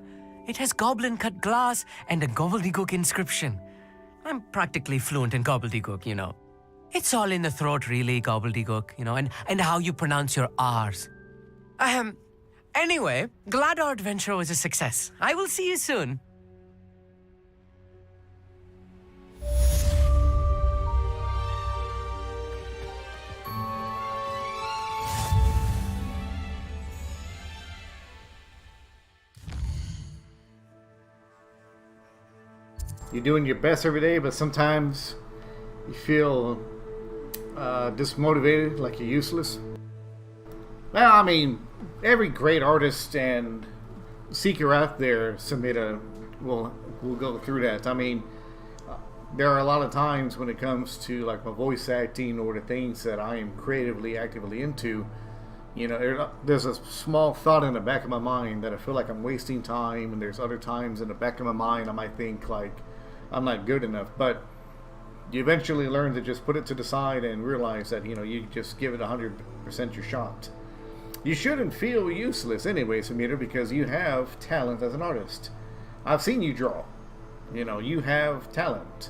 It has goblin-cut glass and a gobbledygook inscription. I'm practically fluent in gobbledygook, you know. It's all in the throat, really, gobbledygook, you know, and how you pronounce your R's. Anyway, glad our adventure was a success. I will see you soon. You're doing your best every day, but sometimes you feel dismotivated, like you're useless. Well, I mean, every great artist and seeker out there, Samita, will go through that. I mean, there are a lot of times when it comes to like my voice acting or the things that I am creatively, actively into, you know, there's a small thought in the back of my mind that I feel like I'm wasting time, and there's other times in the back of my mind I might think like I'm not good enough, but you eventually learn to just put it to the side and realize that, you know, you just give it 100% your shot. You shouldn't feel useless anyway, Samita, because you have talent as an artist. I've seen you draw. You know, you have talent.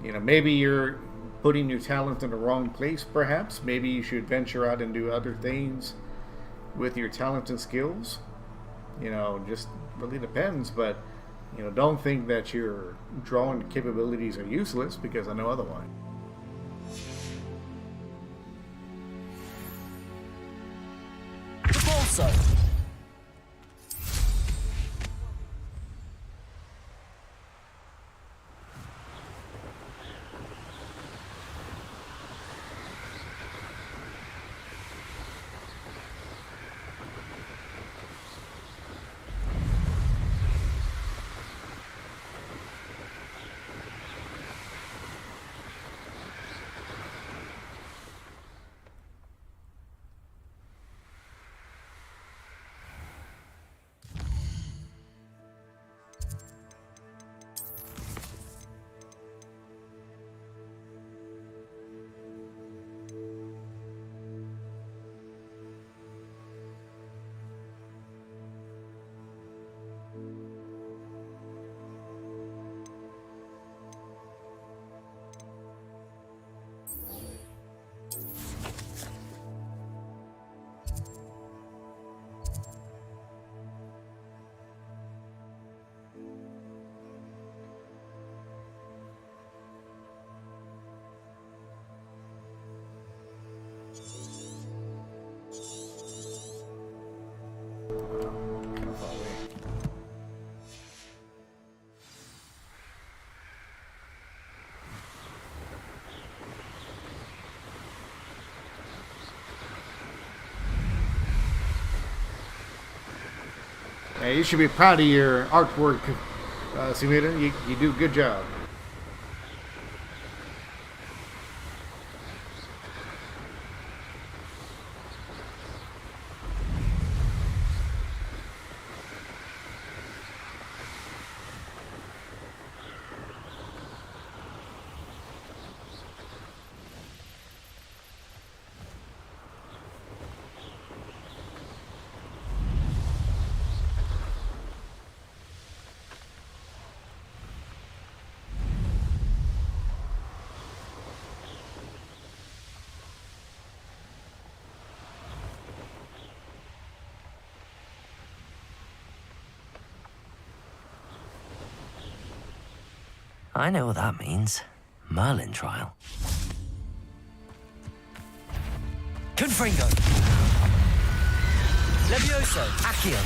You know, maybe you're putting your talent in the wrong place, perhaps. Maybe you should venture out and do other things with your talent and skills. You know, just really depends, but you know, don't think that your drawing capabilities are useless, because I know otherwise. The also. You should be proud of your artwork, Samita. You do a good job. I know what that means. Merlin trial. Confringo. Levioso. Accio.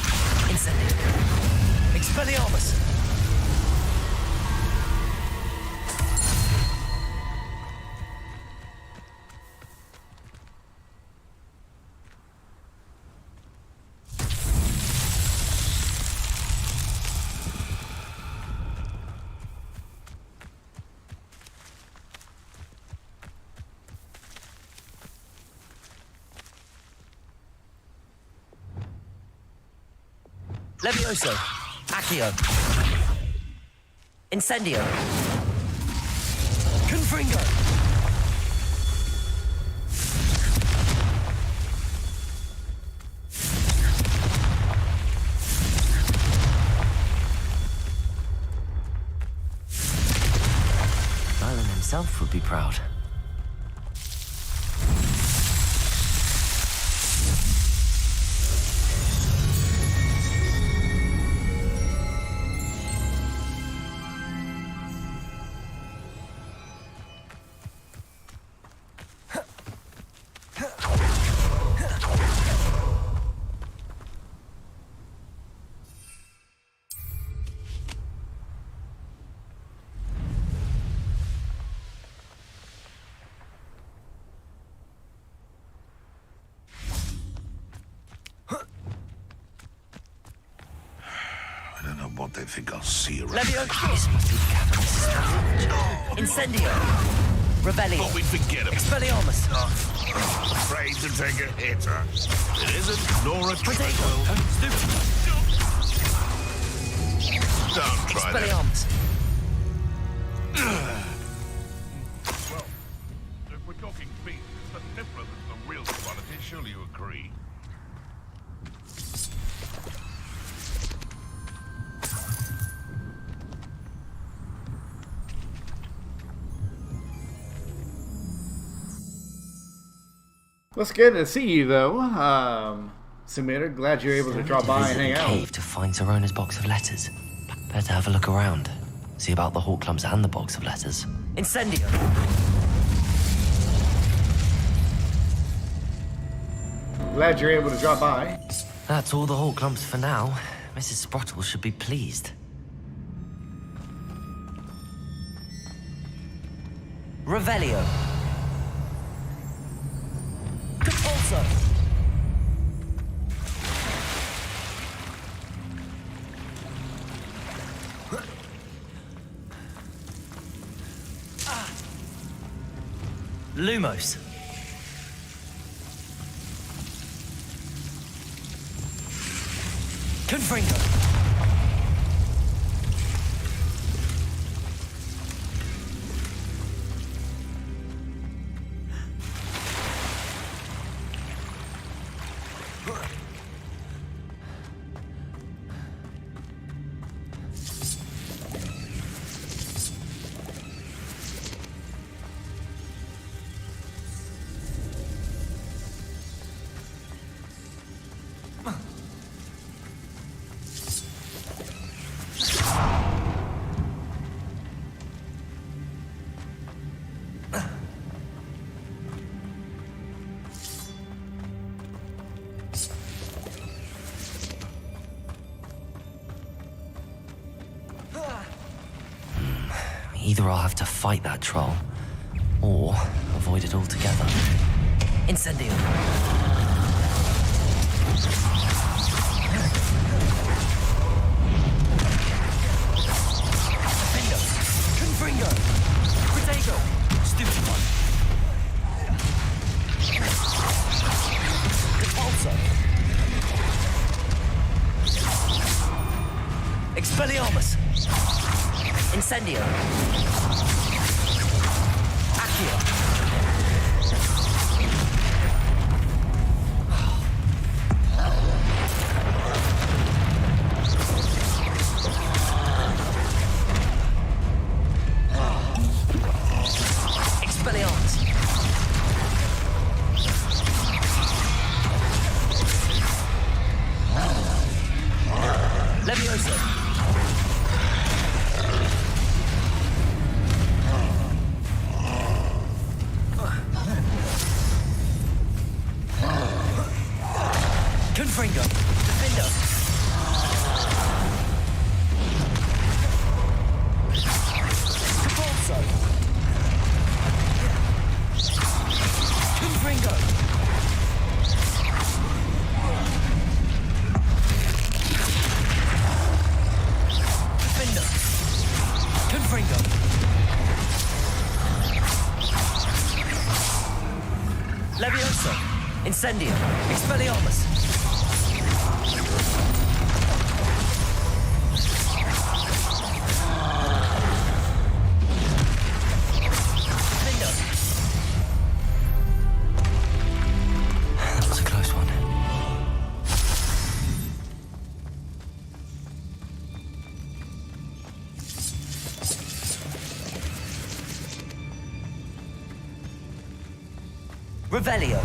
Incendio. Expelliarmus. Levioso. Accio. Incendio. Confringo. Merlin himself would be proud. What they think I'll see around. Levioso. This must be the cavernous passage. Incendio. Rebellion. Thought we'd forget him. Expelliarmus. Afraid to take a hit, huh? It isn't nor a Potato. Don't try that. Expelliarmus. Well, if we're talking beef, it's the Niffler that's the real quality. Surely you agree. Let's get to see you, though. Submitter, glad you're able to drop by and hang out. Cave to find Zerona's box of letters. Better have a look around. See about the Hawk Clumps and the box of letters. Incendio! Glad you're able to drop by. That's all the Hawk Clumps for now. Mrs. Sprottle should be pleased. Revelio. Capulso. Lumos. Confringo. Either I'll have to fight that troll, or avoid it altogether. Incendio. Defendo. Confringo. Potato. Stupid one. Repulsor. Expelliarmus. Incendio. Accio. Expelliarmus. Levioso. Confringo. Defendo. Capulso. Confringo. Defendo. Confringo. Levioso. Incendio. Expelliarmus. Revelio.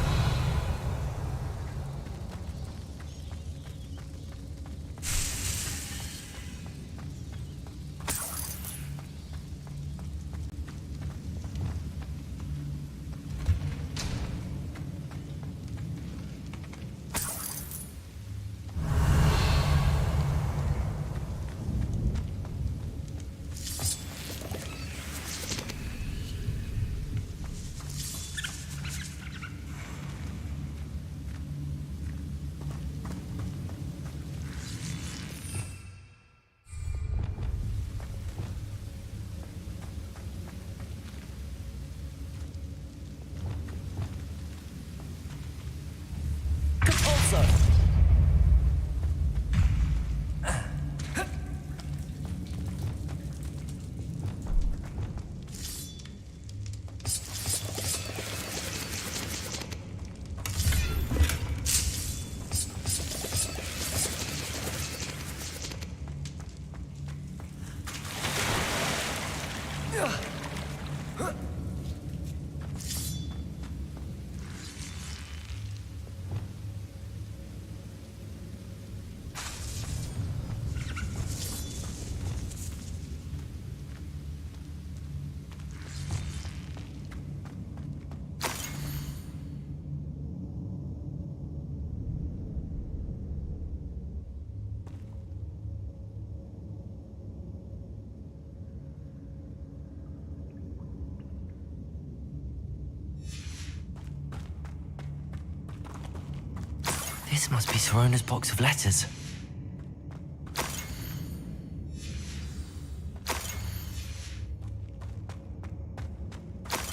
This must be Sirona's box of letters.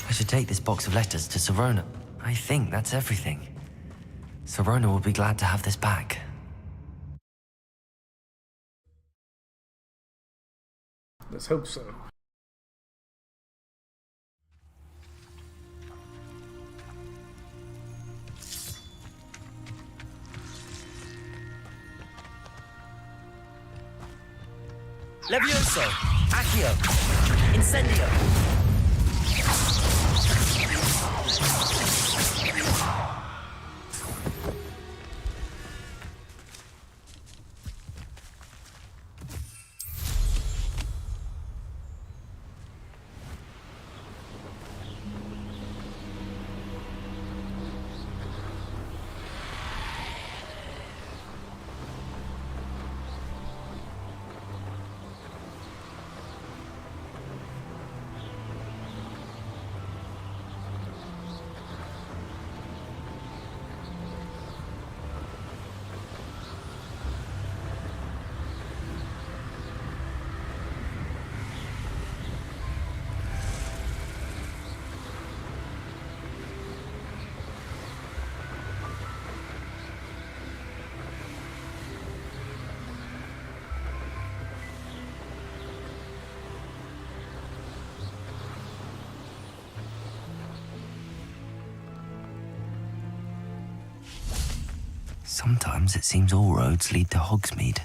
I should take this box of letters to Sirona. I think that's everything. Sirona will be glad to have this back. Let's hope so. Levioso! Accio! Incendio! Sometimes it seems all roads lead to Hogsmeade.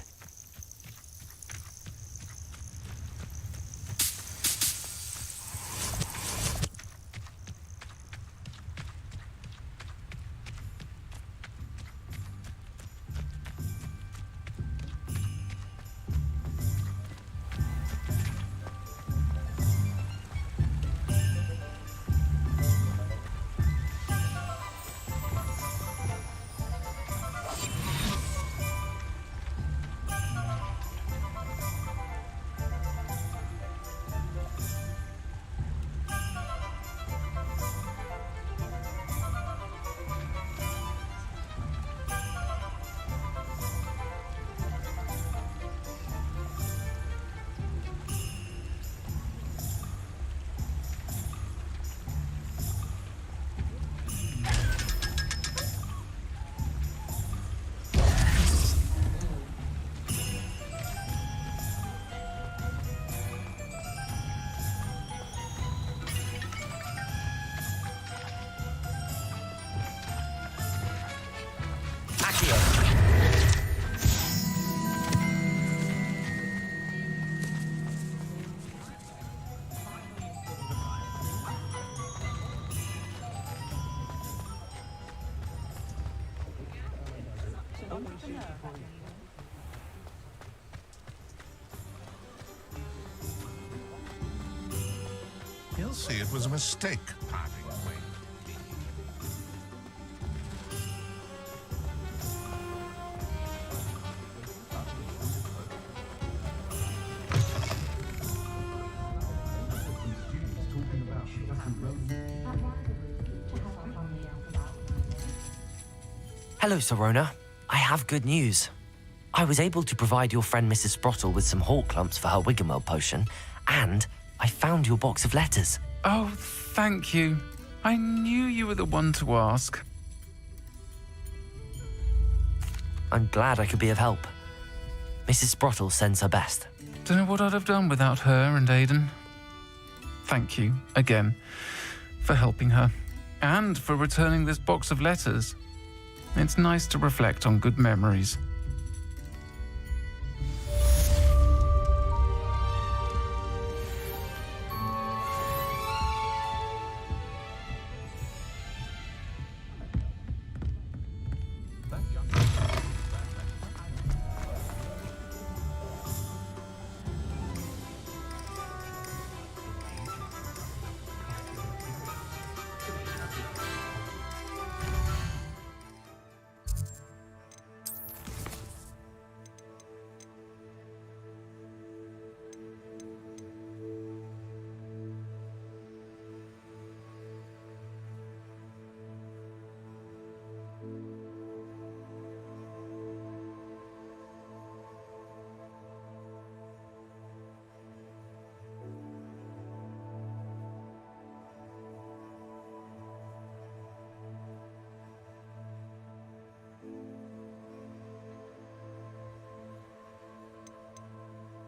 He'll see it was a mistake parting ways. Hello, Sorona. I have good news. I was able to provide your friend Mrs. Sprottle with some hawk clumps for her Wiggenweld potion, and I found your box of letters. Oh, thank you. I knew you were the one to ask. I'm glad I could be of help. Mrs. Sprottle sends her best. Don't know what I'd have done without her and Aidan. Thank you, again, for helping her, and for returning this box of letters. It's nice to reflect on good memories.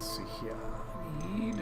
Let's see here. I need...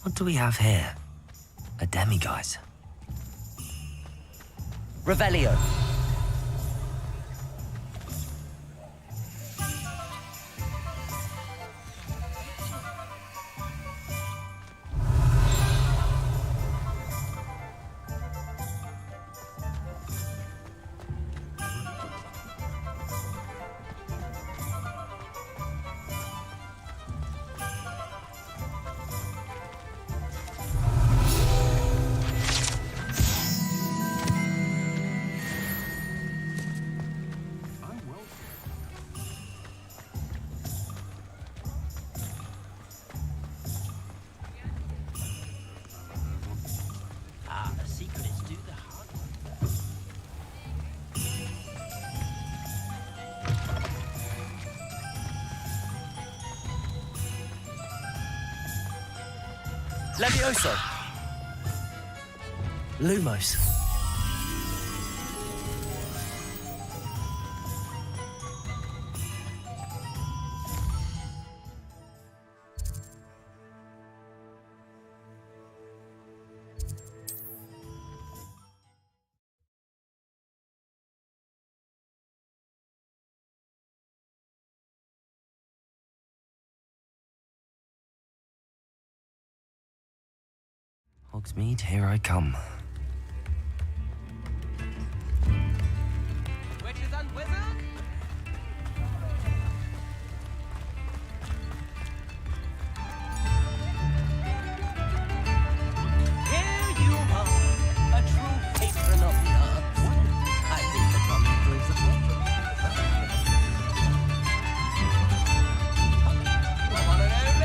What do we have here? A demiguise. Revelio. Levioso. Lumos. Hogsmeade, here I come. Witches and wizards? Here you are, a true patron of the arts. I think the comic proves the point. Come on and only,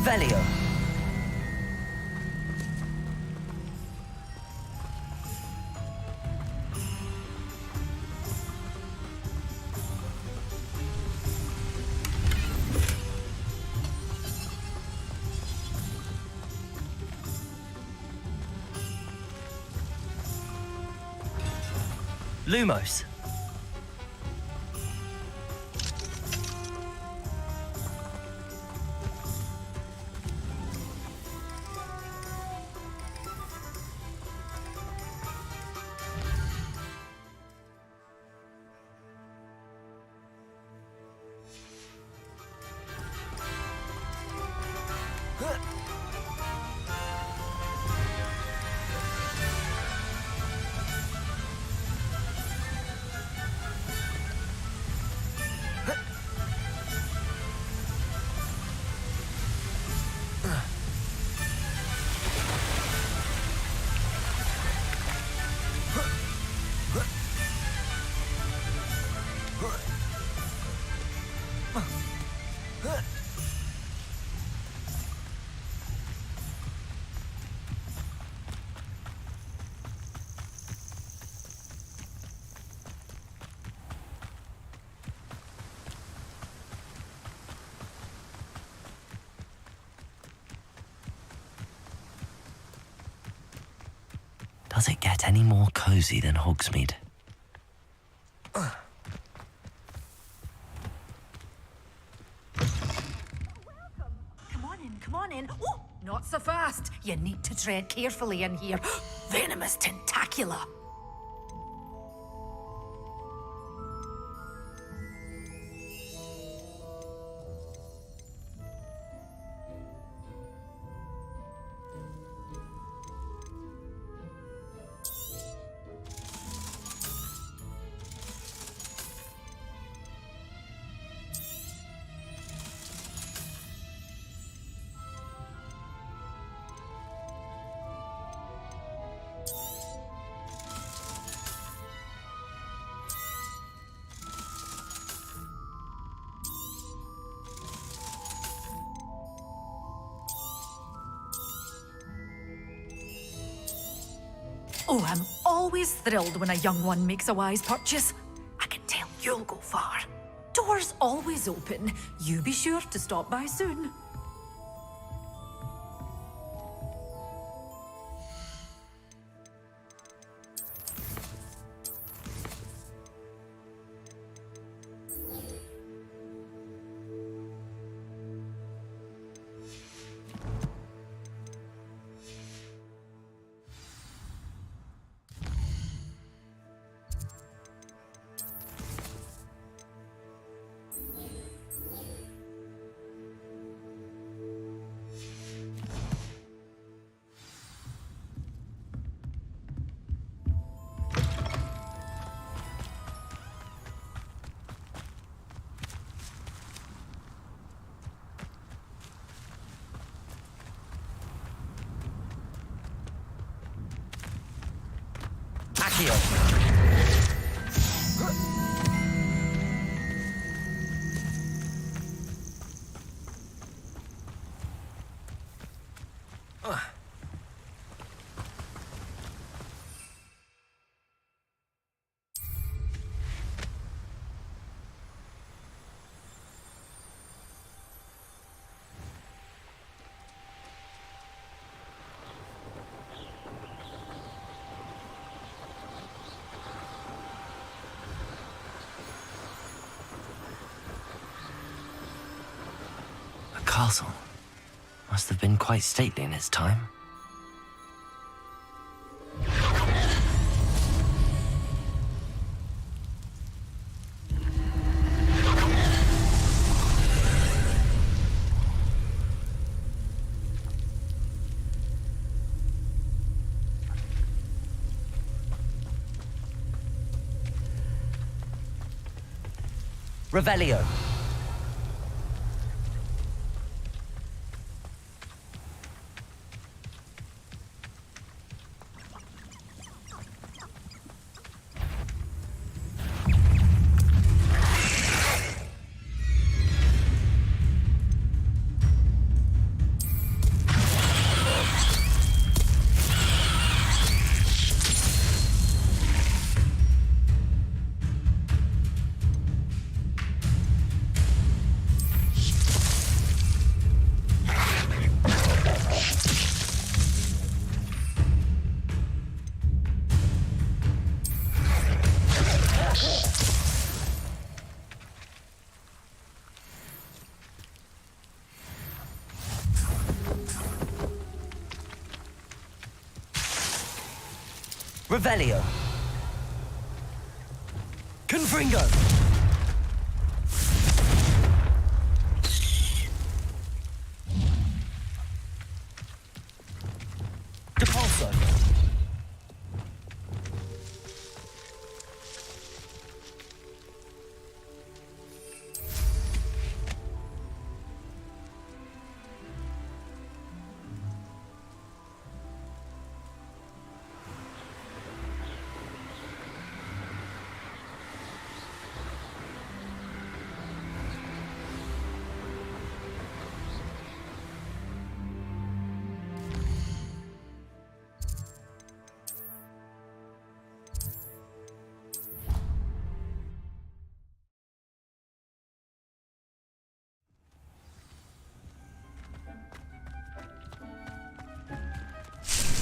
Revelio. Lumos. Does it get any more cozy than Hogsmeade? Come on in. Oh, not so fast. You need to tread carefully in here. Venomous tentacula. Oh, I'm always thrilled when a young one makes a wise purchase. I can tell you'll go far. Doors always open. You be sure to stop by soon. Castle. Must have been quite stately in its time. Revelio. Revelio. Confringo. Depulso.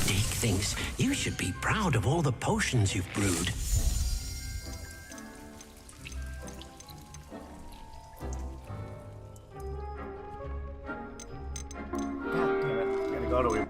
Deke thinks you should be proud of all the potions you've brewed. God damn it. Gotta go to him.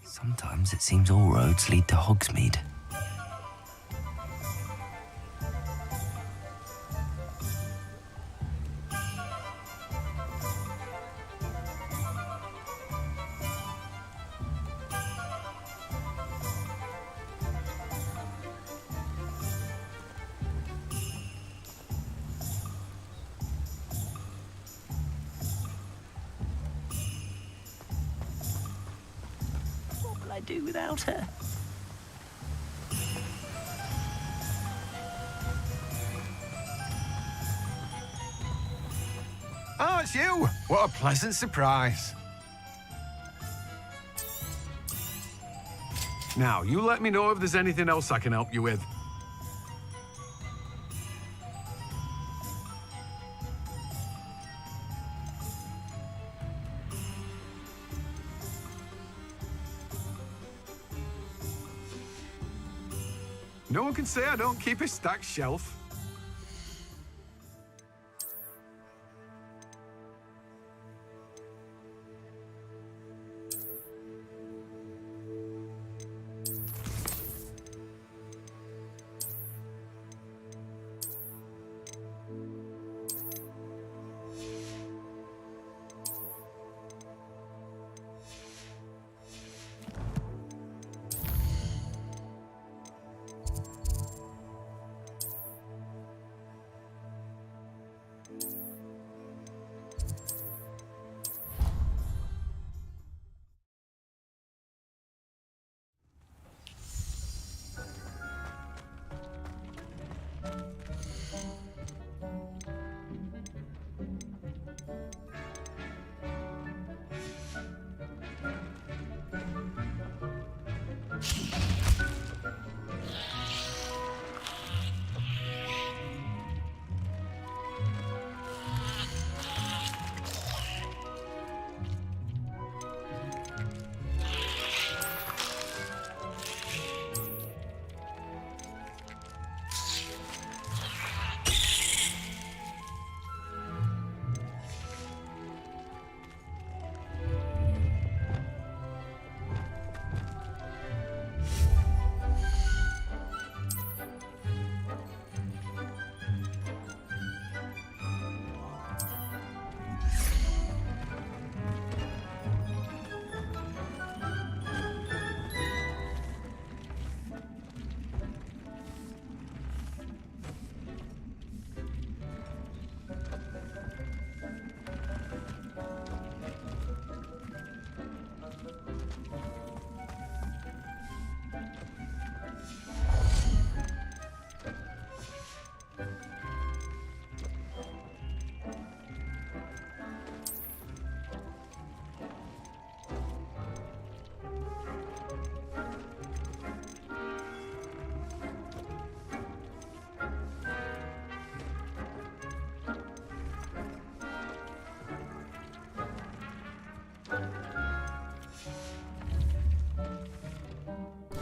Sometimes it seems all roads lead to Hogsmeade. What will I do without her? Oh, it's you! What a pleasant surprise. Now, you let me know if there's anything else I can help you with. No one can say I don't keep a stacked shelf.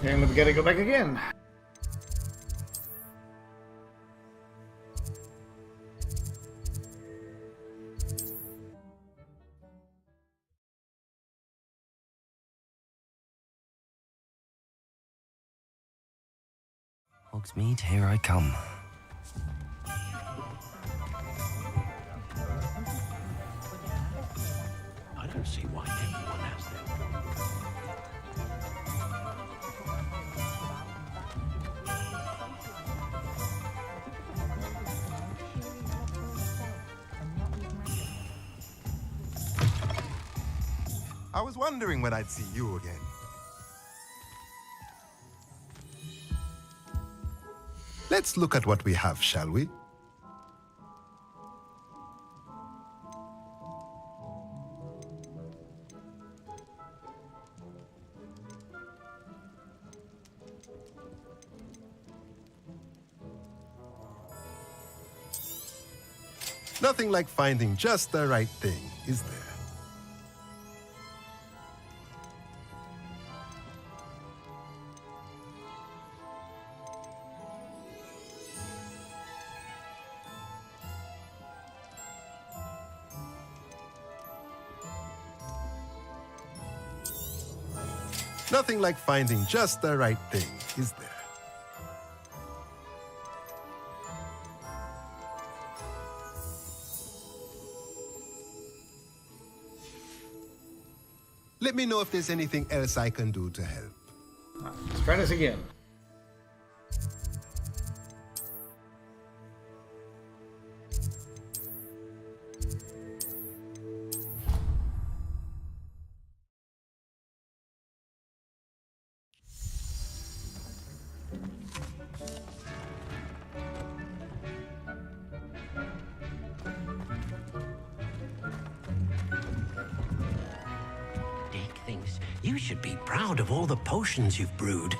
And we gotta go back again. Hogsmeade, here I come. I don't see why everyone has them. I was wondering when I'd see you again. Let's look at what we have, shall we? Nothing like finding just the right thing, is there? Nothing like finding just the right thing, is there? Let me know if there's anything else I can do to help. Let's try this again. Dick thinks you should be proud of all the potions you've brewed.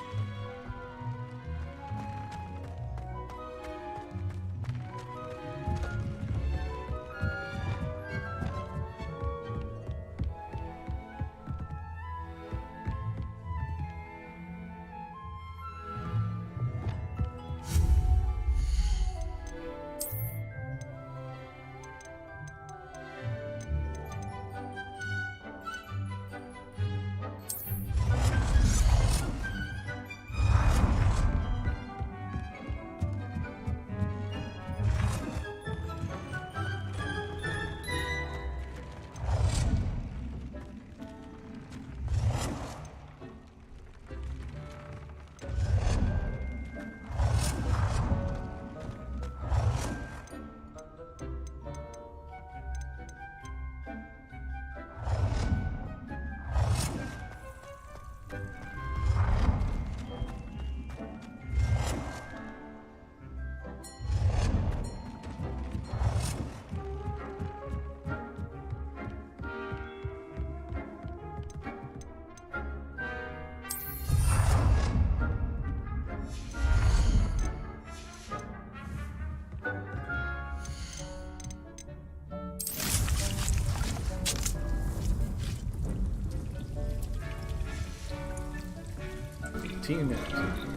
Minutes.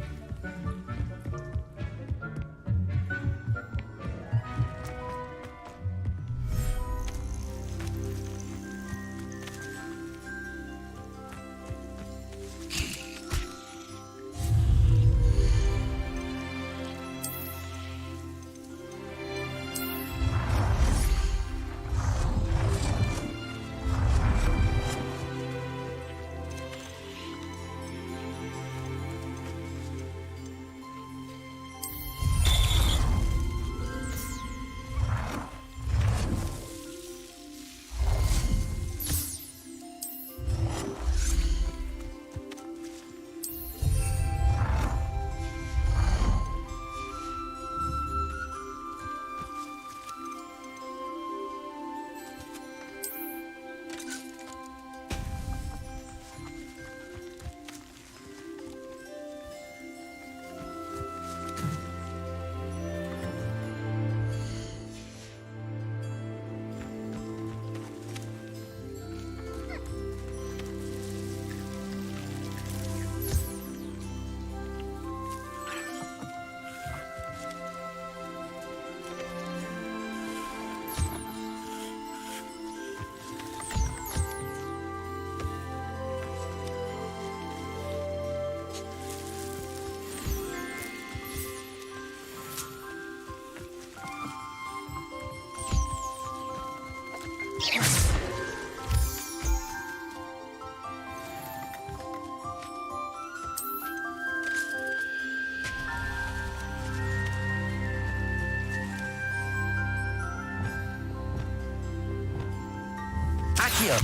Accio,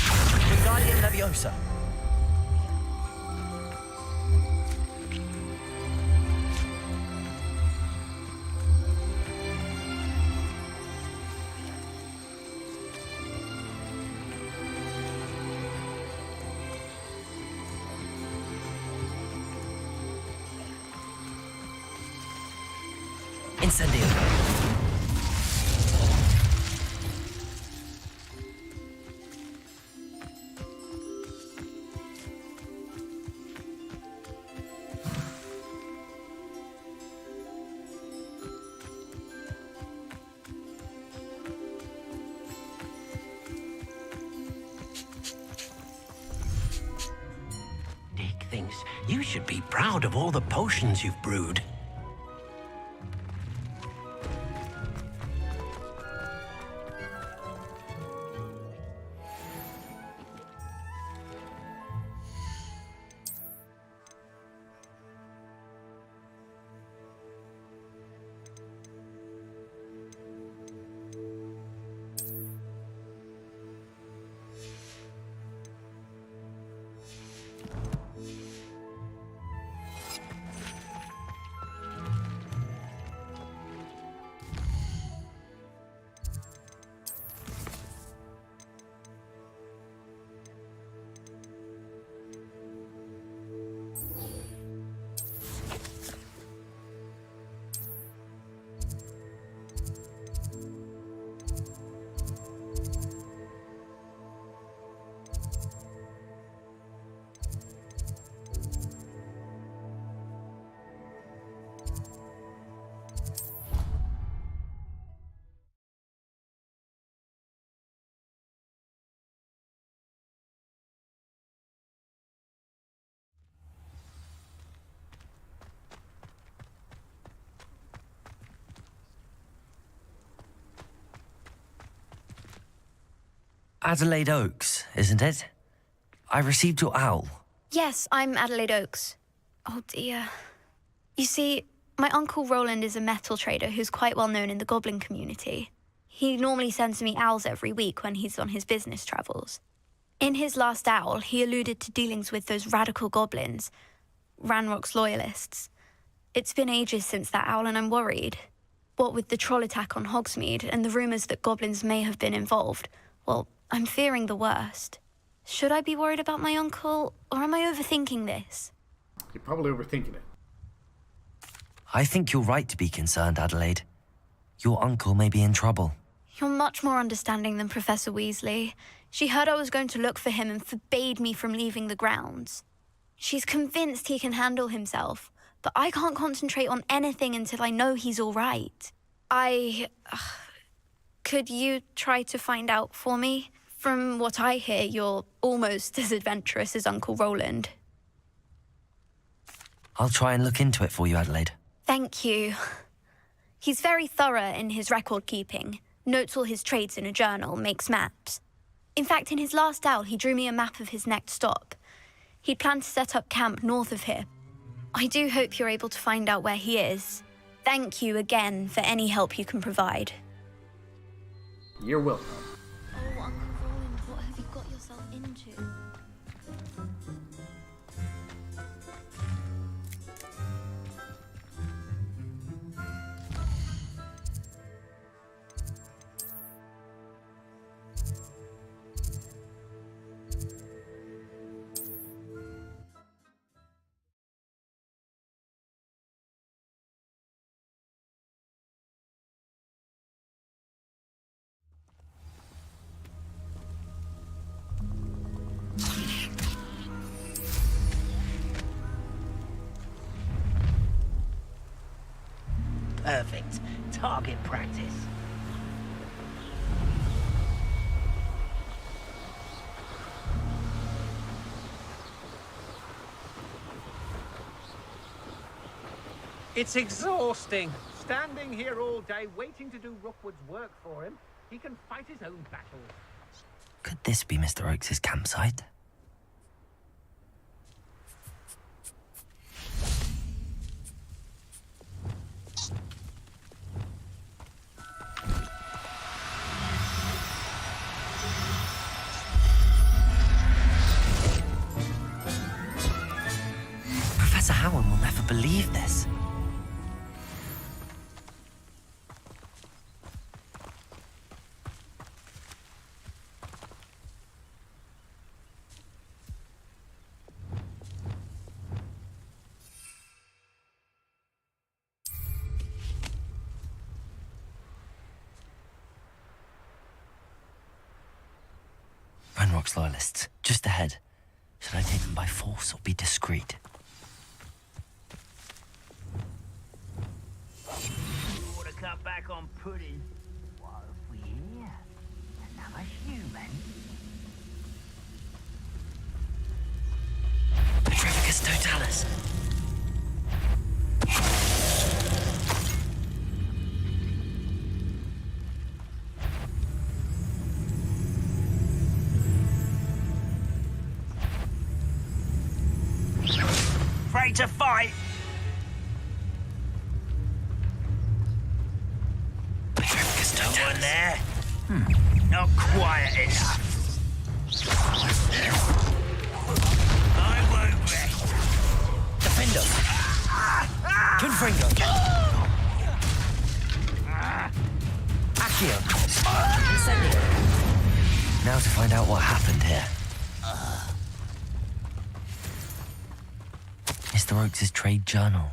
Wingardium Leviosa. Incendio. Dick thinks you should be proud of all the potions you've brewed. Adelaide Oaks, isn't it? I received your owl. Yes, I'm Adelaide Oaks. Oh dear. You see, my Uncle Roland is a metal trader who's quite well known in the goblin community. He normally sends me owls every week when he's on his business travels. In his last owl, he alluded to dealings with those radical goblins, Ranrock's loyalists. It's been ages since that owl and I'm worried. What with the troll attack on Hogsmeade and the rumours that goblins may have been involved, well, I'm fearing the worst. Should I be worried about my uncle, or am I overthinking this? You're probably overthinking it. I think you're right to be concerned, Adelaide. Your uncle may be in trouble. You're much more understanding than Professor Weasley. She heard I was going to look for him and forbade me from leaving the grounds. She's convinced he can handle himself, but I can't concentrate on anything until I know he's all right. Could you try to find out for me? From what I hear, you're almost as adventurous as Uncle Roland. I'll try and look into it for you, Adelaide. Thank you. He's very thorough in his record keeping, notes all his trades in a journal, makes maps. In fact, in his last owl, he drew me a map of his next stop. He planned to set up camp north of here. I do hope you're able to find out where he is. Thank you again for any help you can provide. You're welcome. Oh, Uncle Roland, what have you got yourself into? Perfect. Target practice. It's exhausting. Standing here all day waiting to do Rookwood's work for him. He can fight his own battles. Could this be Mr. Oakes' campsite? Professor Howard will never believe this. Ranrock's loyalists, just ahead. Should I take them by force or be discreet? You ought to cut back on pudding. What if we hear another human? Petrificus totalis. Afraid to fight? No one there? Not quiet enough. I won't rest. Defendo. Confringo. Accio. Incendio. Now to find out what happened here. Mr. Oakes' trade journal.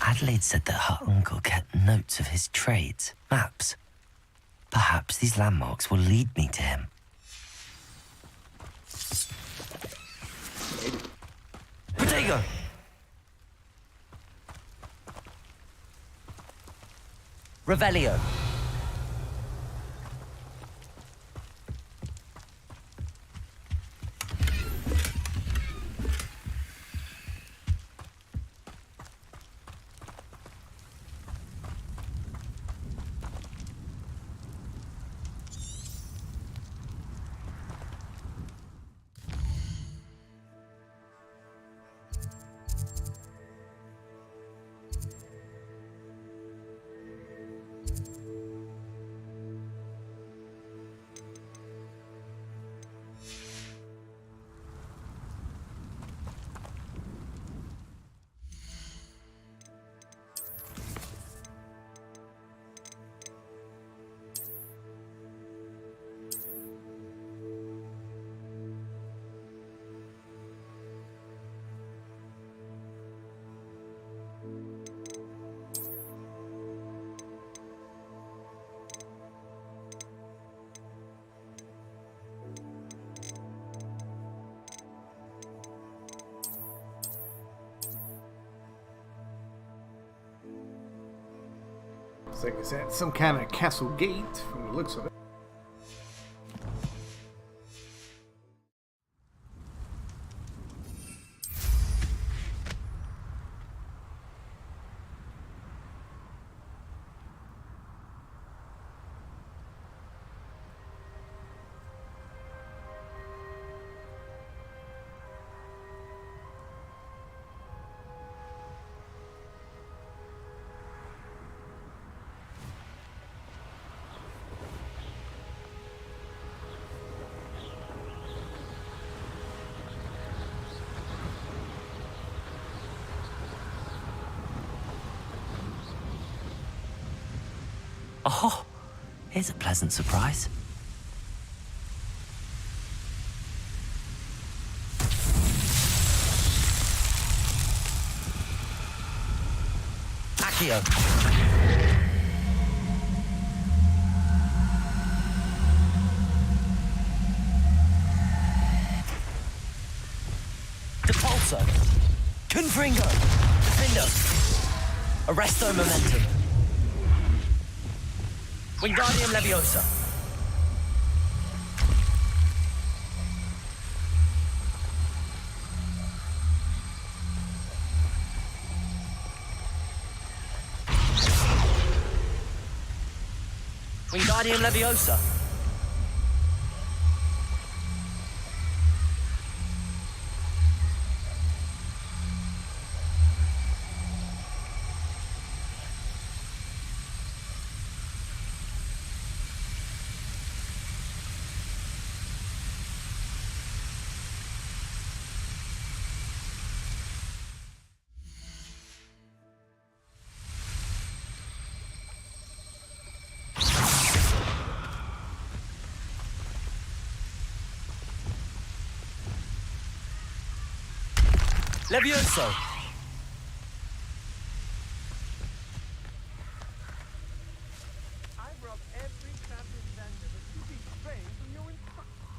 Adelaide said that her uncle kept notes of his trades, maps. Perhaps these landmarks will lead me to him. Protego! Revelio. It's like it's at some kind of castle gate from the looks of it. Oh, here's a pleasant surprise. Accio. Depulso. Confringo. Defendo. Arresto momentum. Wingardium Leviosa. Wingardium Leviosa. Levioso. I brought every crafted vendor that you can train from your instructions.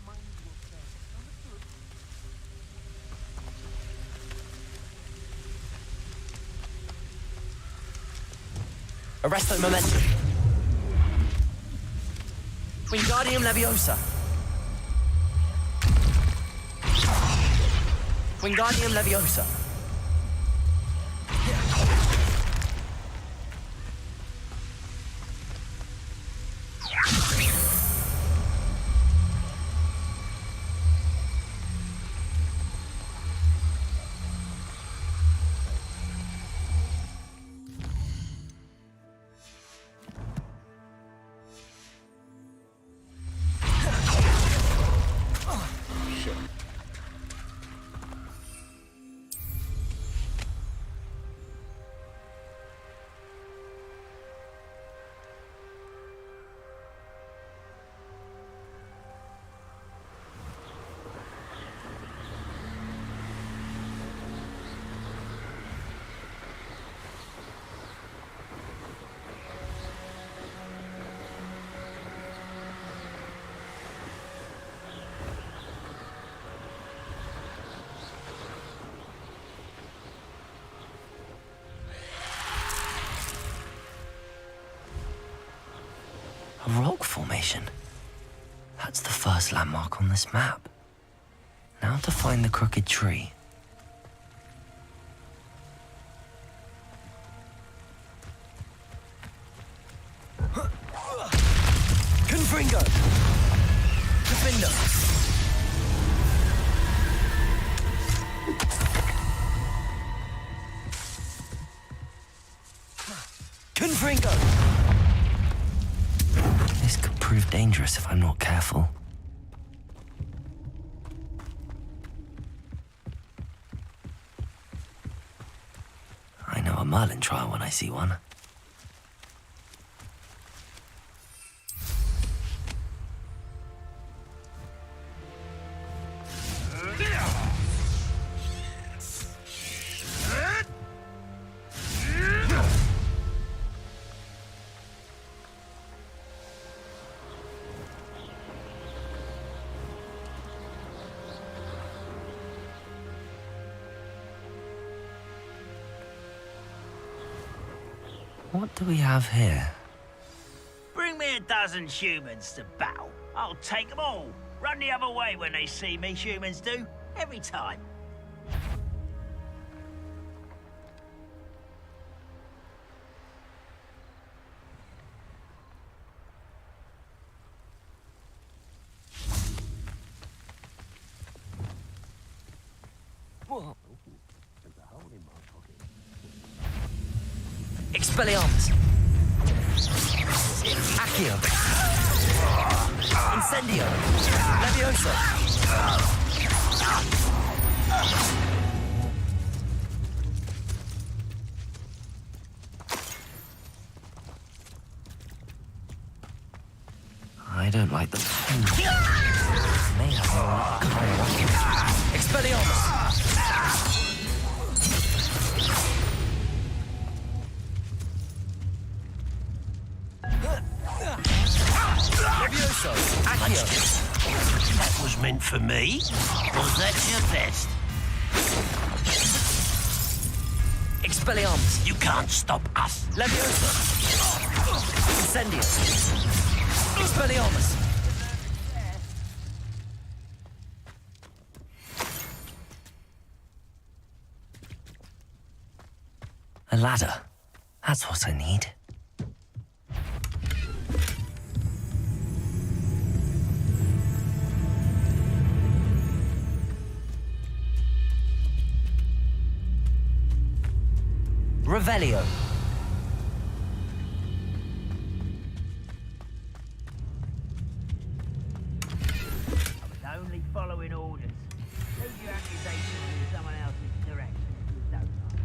Mind yourself. Understood? Arresto Momentum. Wingardium Leviosa. Wingardium Leviosa. A rock formation. That's the first landmark on this map. Now to find the crooked tree. Confringo! Defender! Confringo! This could prove dangerous if I'm not careful. I know a Merlin trial when I see one. What do we have here? Bring me a dozen humans to battle. I'll take them all. Run the other way when they see me, humans do. Every time. Whoa. There's a hole in my pocket. Expelliarmus. Accio. Incendio. Levioso. I don't like them. May have more chiropractic. Expelliarmus. That was meant for me. Was that your best? Expelliarmus. You can't stop us. Leviosa. Incendio. Expelliarmus. A ladder. That's what I need. Revelio. I was only following orders. Leave your accusations in someone else's direction. You don't like.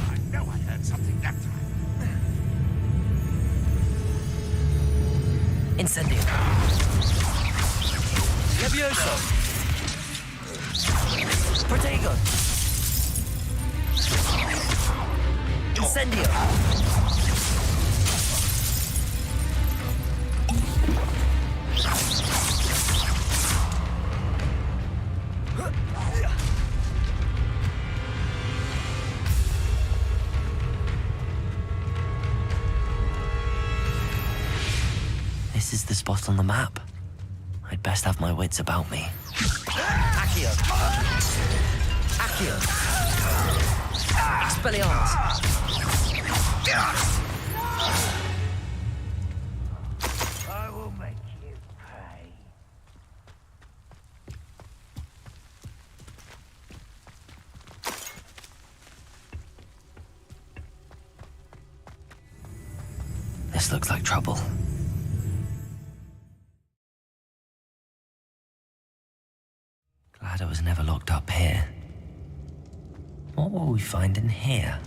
I know I heard something that time. Incendio. Levioso. Protego. Incendio. This is the spot on the map. I'd best have my wits about me. Accio. Accio. Expelliarmus. I will make you pay. This looks like trouble. Glad I was never locked up here. What will we find in here?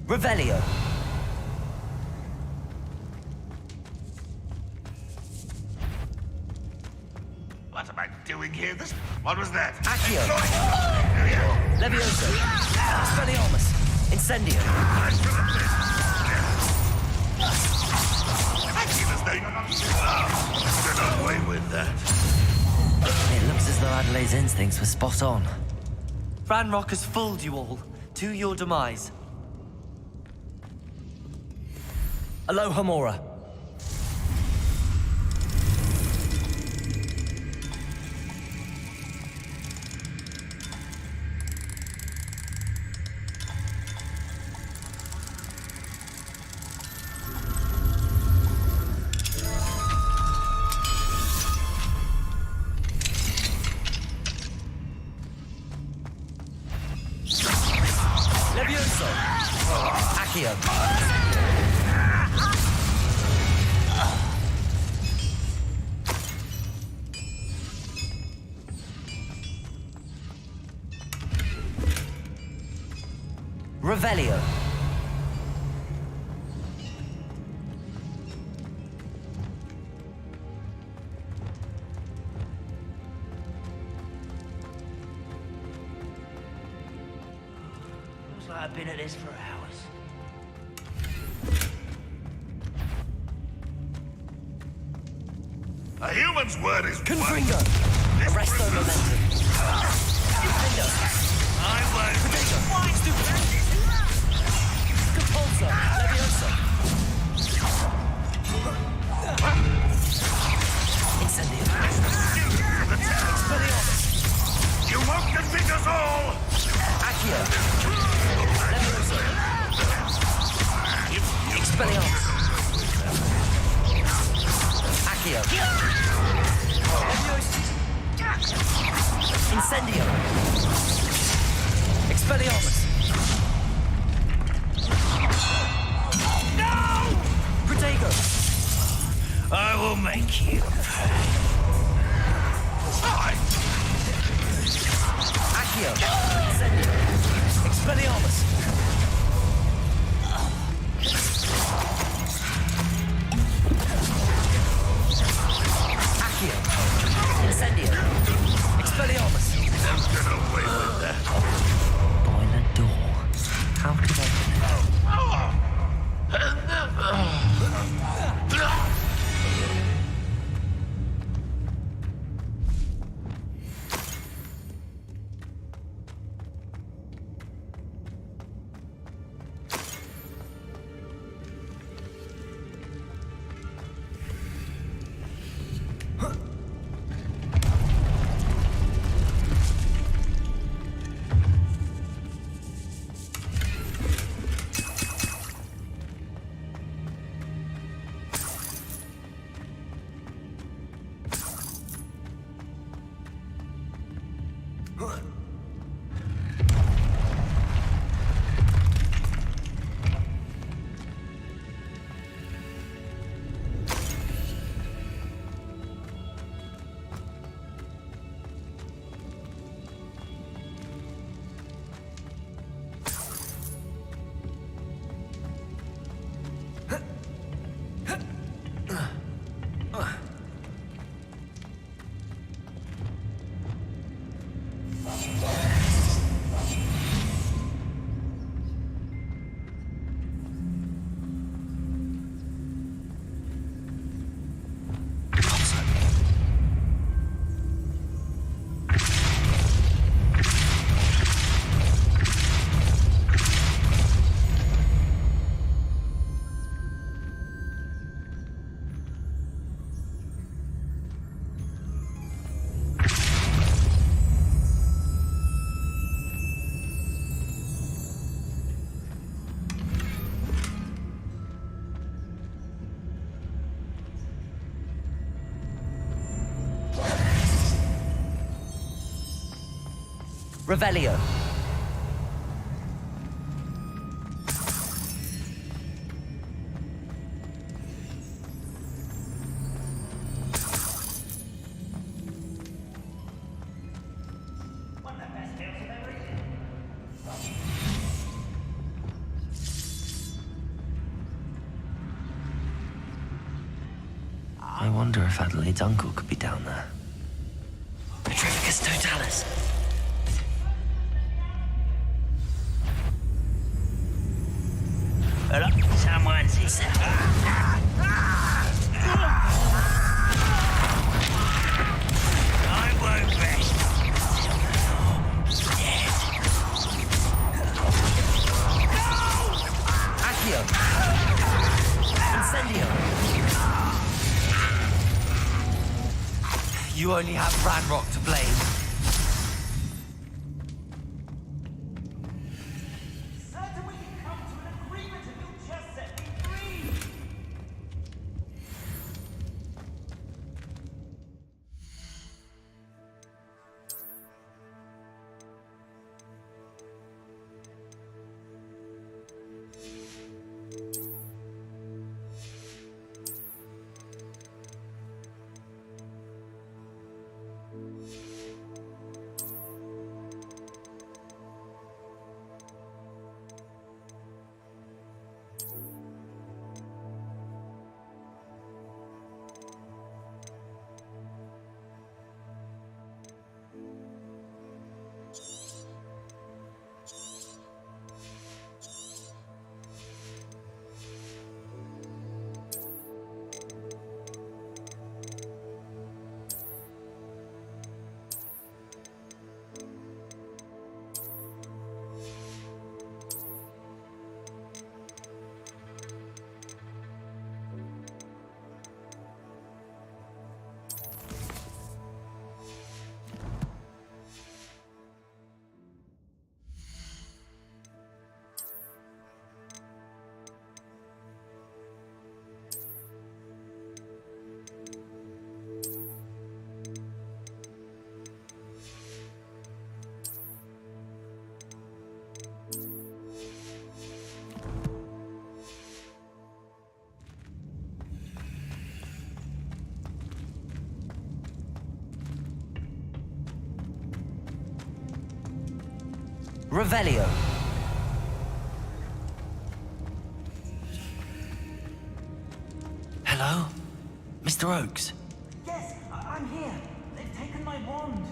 Revelio. What am I doing here? What was that? Accio. Levioso. Expelliarmus. Incendio. Get away with that. It looks as though Adelaide's instincts were spot on. Ranrock has fooled you all, to your demise. Aloha Mora. Levioso. Accio. Revelio. Looks like I've been at this for hours. A human's word is Confringo. Arresto momentum. Defender. I was. Compulso. Levioso. Incendio. Expelliarmus. You won't defeat us all! Accio. Levioso. Expelliarmus. Accio. Levioso. Incendio. Expelliarmus. No! Protego. I will make you pay. Accio. Incendio. Expelliarmus. Accio. Incendio. Expelliarmus. Don't get away with that. Boiler door. How did I open it? Revelio. I wonder if Adelaide's uncle could be down there. Petrificus Totalis. Someone's here. I won't rest till you're dead. Accio. Incendio. You only have Ranrock to blame. Revelio. Hello? Mr. Oakes? Yes, I'm here. They've taken my wand.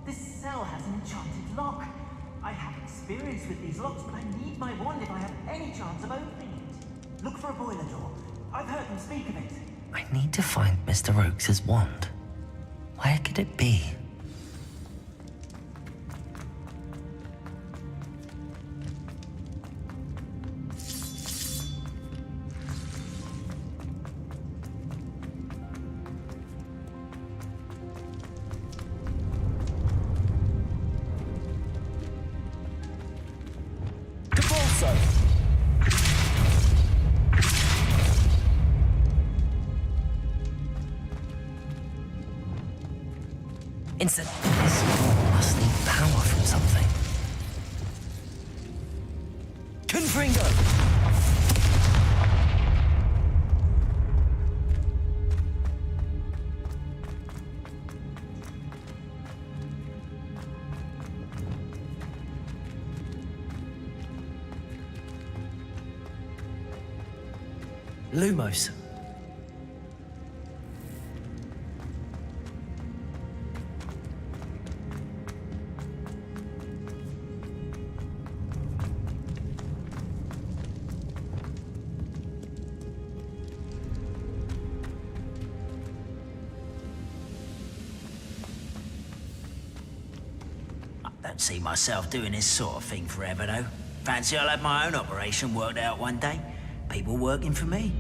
This cell has an enchanted lock. I have experience with these locks, but I need my wand if I have any chance of opening it. Look for a boiler door. I've heard them speak of it. I need to find Mr. Oakes' wand. Where could it be? Instant. must need power from something. Confringo! Lumos. Don't see myself doing this sort of thing forever, though. Fancy I'll have my own operation worked out one day. People working for me.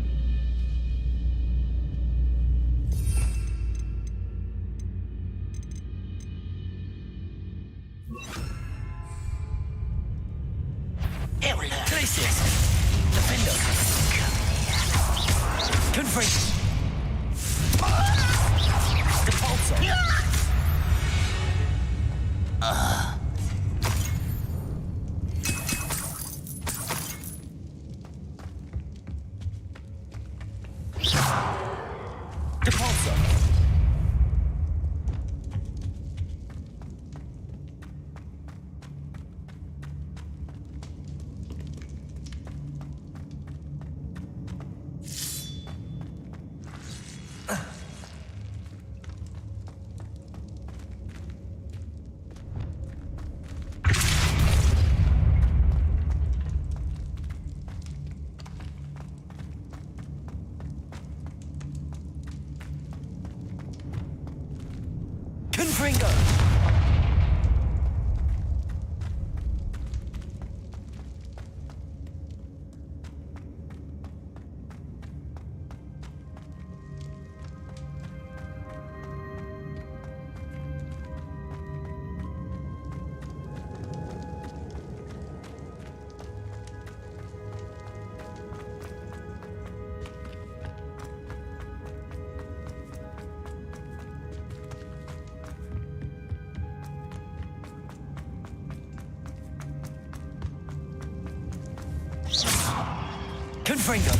Confringo! Confringo!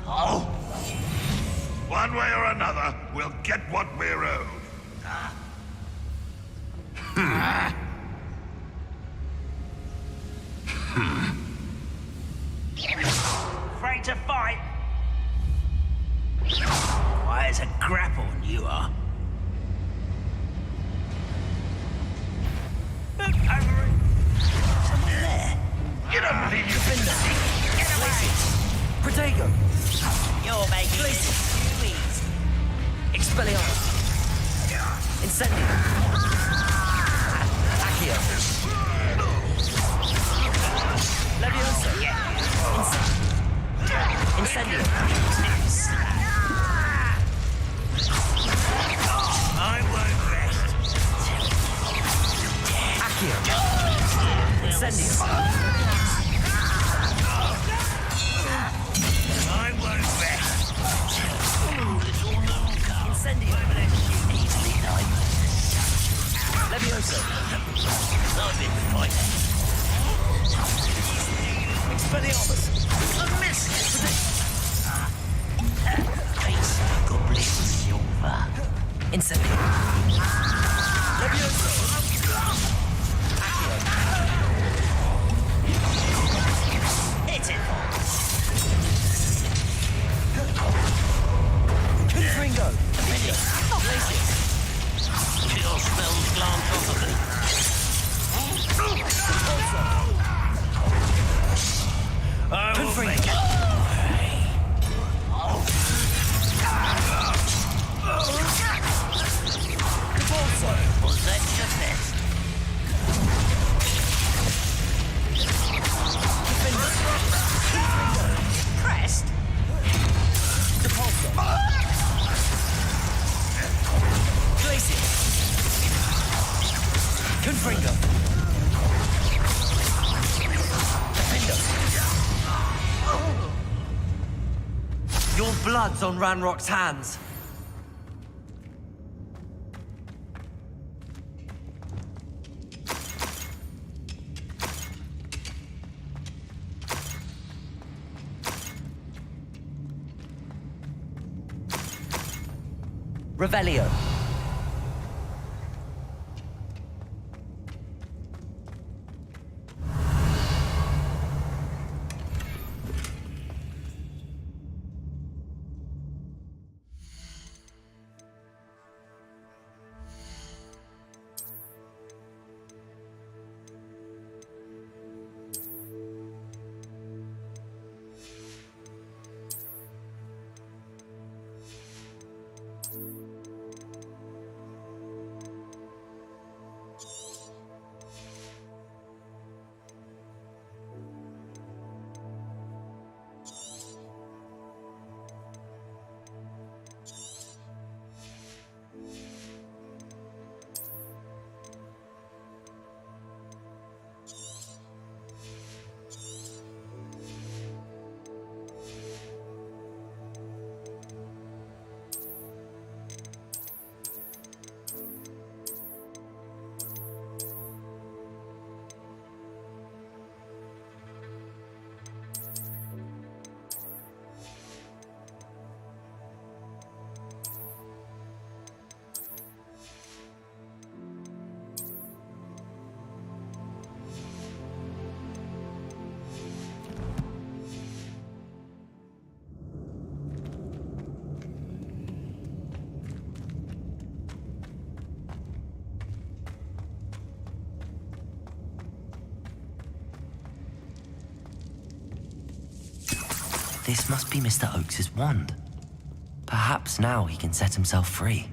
Oh! One way or another, we'll get what we're owed. Afraid to fight? Why, it's a grapple, you are. Look over it. Someone there. You don't believe you've been there. Get away! Protego! You're making this too easy. Expelliarmus! Incendio! Accio! Leviosa! Incendio! I won't rest. Accio! Incendio! I won't rest. Incendio! Leviosa! I've been fighting. Expelliarmus! A miss! Case goblin silver. Incendio! Leviosa! Hit it! Confringo! Finish! Glacius! Chill spells glance off of me. I will make it. Was that just there? Confringo. Defendo. Your blood's on Ranrock's hands. Revelio. This must be Mr. Oakes' wand. Perhaps now he can set himself free.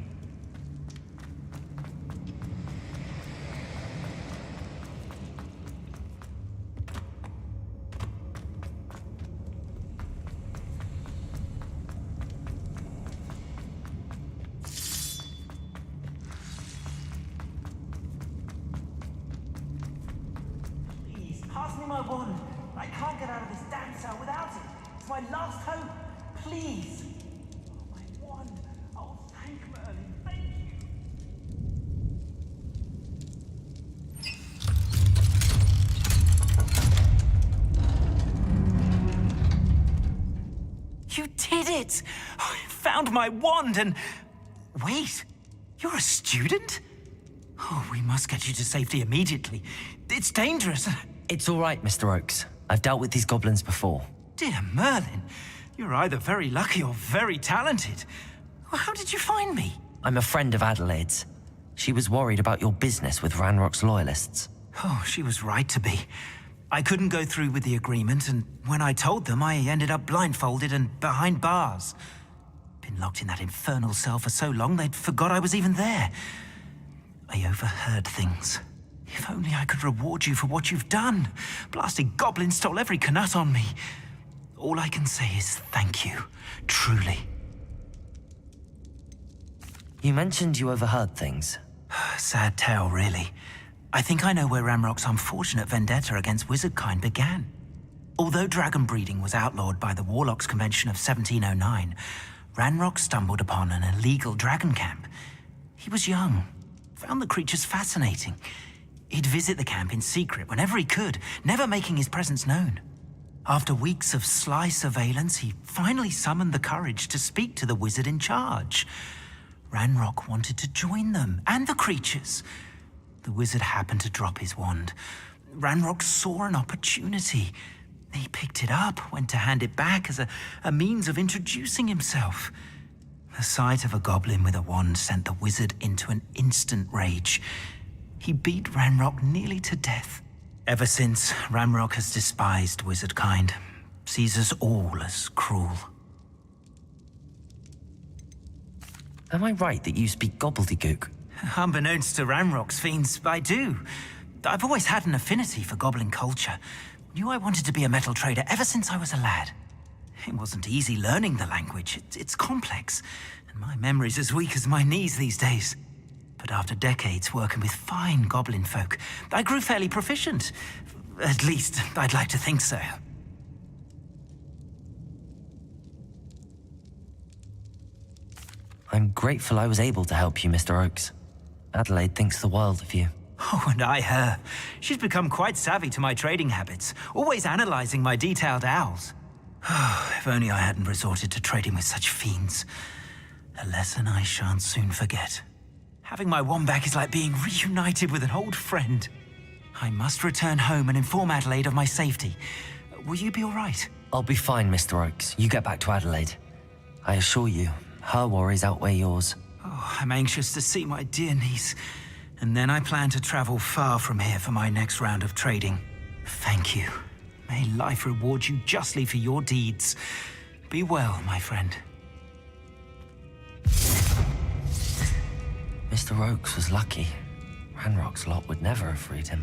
Please, pass me my wand. I can't get out of this damn cell without it. It's my last hope. Please. Oh, my wand. Oh, thank Merlin. Thank you. You did it! I found my wand and... Wait, you're a student? Oh, we must get you to safety immediately. It's dangerous. It's all right, Mr. Oakes. I've dealt with these goblins before. Dear Merlin, you're either very lucky or very talented. How did you find me? I'm a friend of Adelaide's. She was worried about your business with Ranrock's loyalists. Oh, she was right to be. I couldn't go through with the agreement, and when I told them, I ended up blindfolded and behind bars. Been locked in that infernal cell for so long, they'd forgot I was even there. I overheard things. If only I could reward you for what you've done. Blasted goblin stole every canut on me. All I can say is thank you, truly. You mentioned you overheard things. Sad tale, really. I think I know where Ranrock's unfortunate vendetta against wizardkind began. Although dragon breeding was outlawed by the Warlocks Convention of 1709, Ranrock stumbled upon an illegal dragon camp. He was young, found the creatures fascinating. He'd visit the camp in secret whenever he could, never making his presence known. After weeks of sly surveillance, he finally summoned the courage to speak to the wizard in charge. Ranrock wanted to join them, and the creatures. The wizard happened to drop his wand. Ranrock saw an opportunity. He picked it up, went to hand it back as a means of introducing himself. The sight of a goblin with a wand sent the wizard into an instant rage. He beat Ranrock nearly to death. Ever since, Ranrock has despised wizardkind, sees us all as cruel. Am I right that you speak gobbledygook? Unbeknownst to Ranrock's fiends, I do. I've always had an affinity for goblin culture. Knew I wanted to be a metal trader ever since I was a lad. It wasn't easy learning the language. It's complex, and my memory's as weak as my knees these days. But after decades working with fine goblin folk, I grew fairly proficient. At least, I'd like to think so. I'm grateful I was able to help you, Mr. Oakes. Adelaide thinks the world of you. Oh, and I her. She's become quite savvy to my trading habits, always analyzing my detailed owls. If only I hadn't resorted to trading with such fiends. A lesson I shan't soon forget. Having my wand back is like being reunited with an old friend. I must return home and inform Adelaide of my safety. Will you be all right? I'll be fine, Mr. Oakes. You get back to Adelaide. I assure you, her worries outweigh yours. Oh, I'm anxious to see my dear niece. And then I plan to travel far from here for my next round of trading. Thank you. May life reward you justly for your deeds. Be well, my friend. Mr. Oakes was lucky. Ranrock's lot would never have freed him.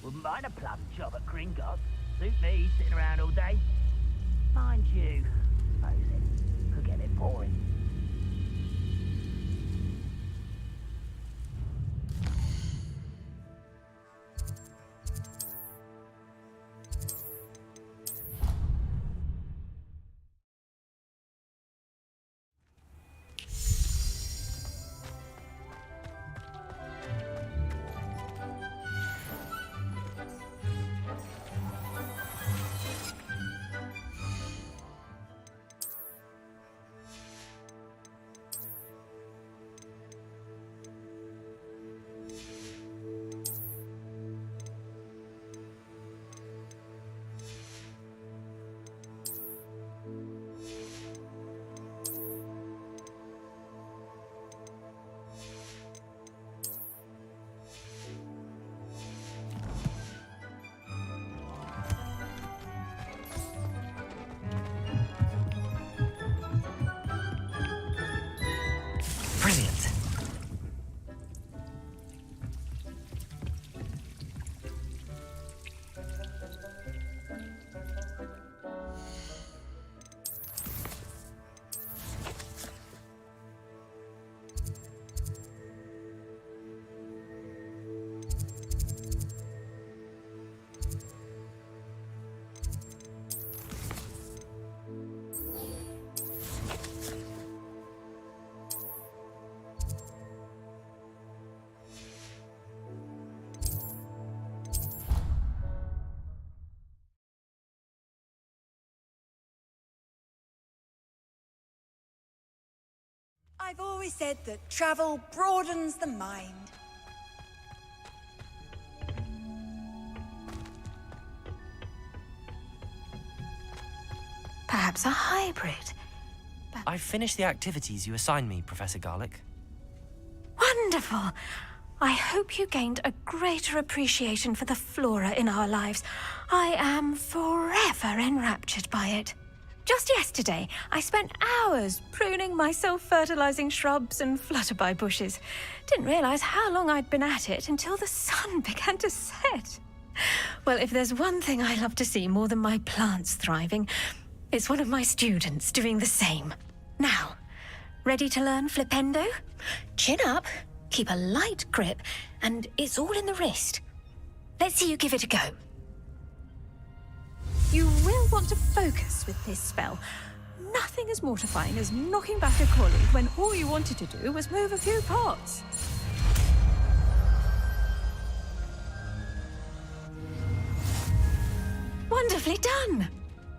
Wouldn't mind a plum job at Gringotts. Suit me, sitting around all day. Mind you, suppose it could get a bit boring. Brilliant. I've always said that travel broadens the mind. Perhaps a hybrid. I've finished the activities you assigned me, Professor Garlick. Wonderful! I hope you gained a greater appreciation for the flora in our lives. I am forever enraptured by it. Just yesterday, I spent hours pruning my self-fertilizing shrubs and flutterby bushes. Didn't realize how long I'd been at it until the sun began to set. Well, if there's one thing I love to see more than my plants thriving, it's one of my students doing the same. Now, ready to learn Flipendo? Chin up, keep a light grip, and it's all in the wrist. Let's see you give it a go. You will want to focus with this spell. Nothing as mortifying as knocking back a colleague when all you wanted to do was move a few pots. Wonderfully done!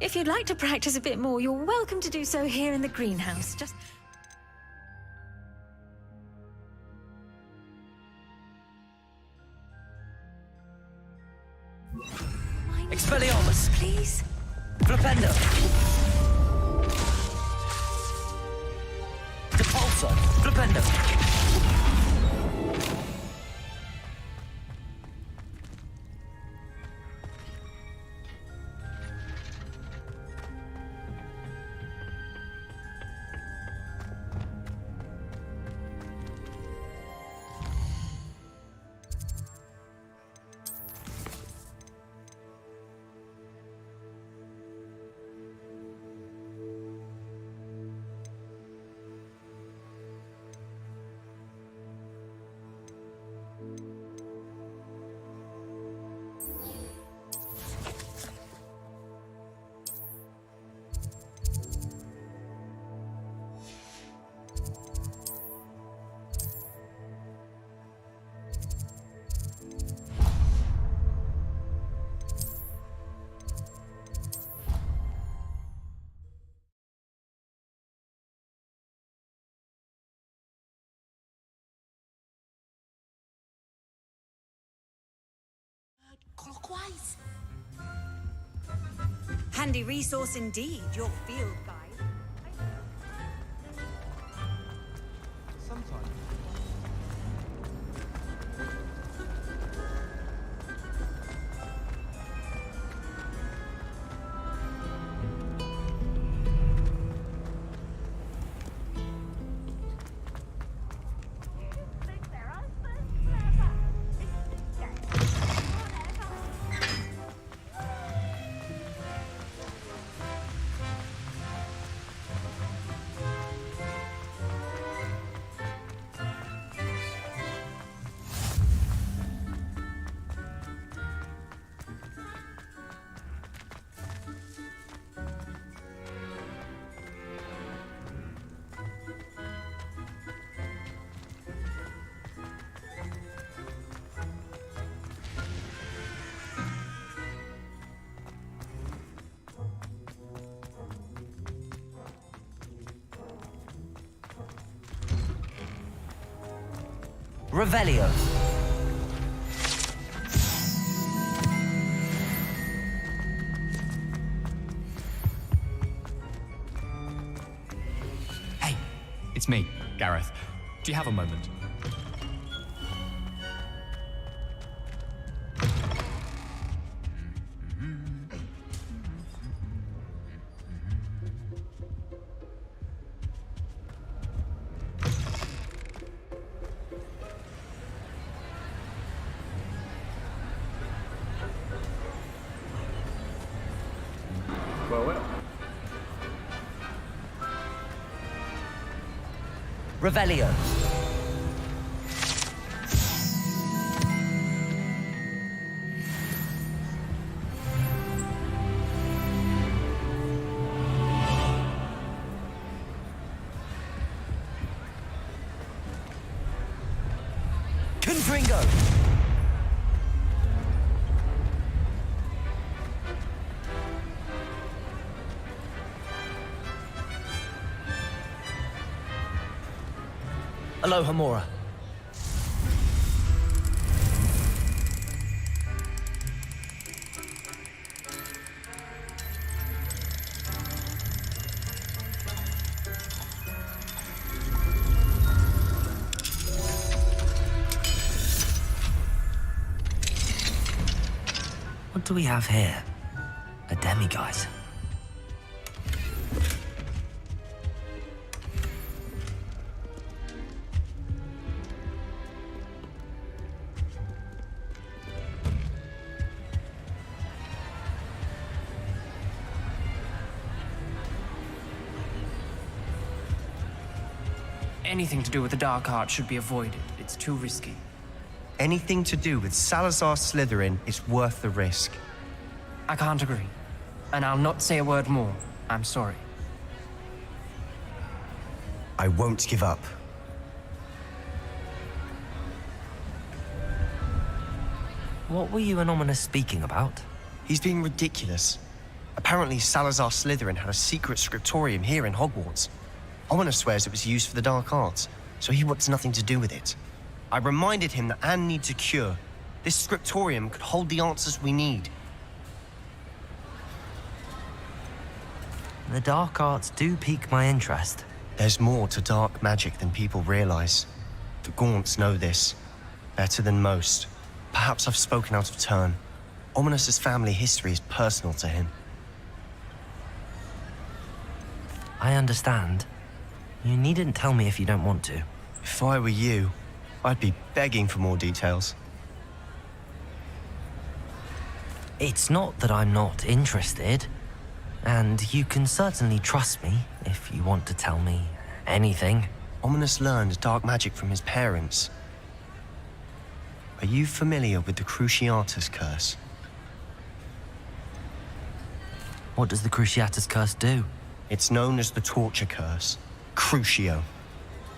If you'd like to practice a bit more, you're welcome to do so here in the greenhouse. Just... Expelliarmus! Please? Flipendo! Depulso! Flipendo! Clockwise. Handy resource indeed, your field guide. Sometimes. Revelio. Hey, it's me, Gareth. Do you have a moment? Revelio. Confringo. Aloha, Mora. What do we have here? A demiguise. Anything to do with the dark art should be avoided. It's too risky. Anything to do with Salazar Slytherin is worth the risk. I can't agree. And I'll not say a word more. I'm sorry. I won't give up. What were you and Ominous speaking about? He's being ridiculous. Apparently, Salazar Slytherin had a secret scriptorium here in Hogwarts. Ominous swears it was used for the dark arts, so he wants nothing to do with it. I reminded him that Anne needs a cure. This scriptorium could hold the answers we need. The dark arts do pique my interest. There's more to dark magic than people realize. The Gaunts know this better than most. Perhaps I've spoken out of turn. Ominous's family history is personal to him. I understand. You needn't tell me if you don't want to. If I were you, I'd be begging for more details. It's not that I'm not interested. And you can certainly trust me if you want to tell me anything. Ominous learned dark magic from his parents. Are you familiar with the Cruciatus Curse? What does the Cruciatus Curse do? It's known as the Torture Curse. Crucio.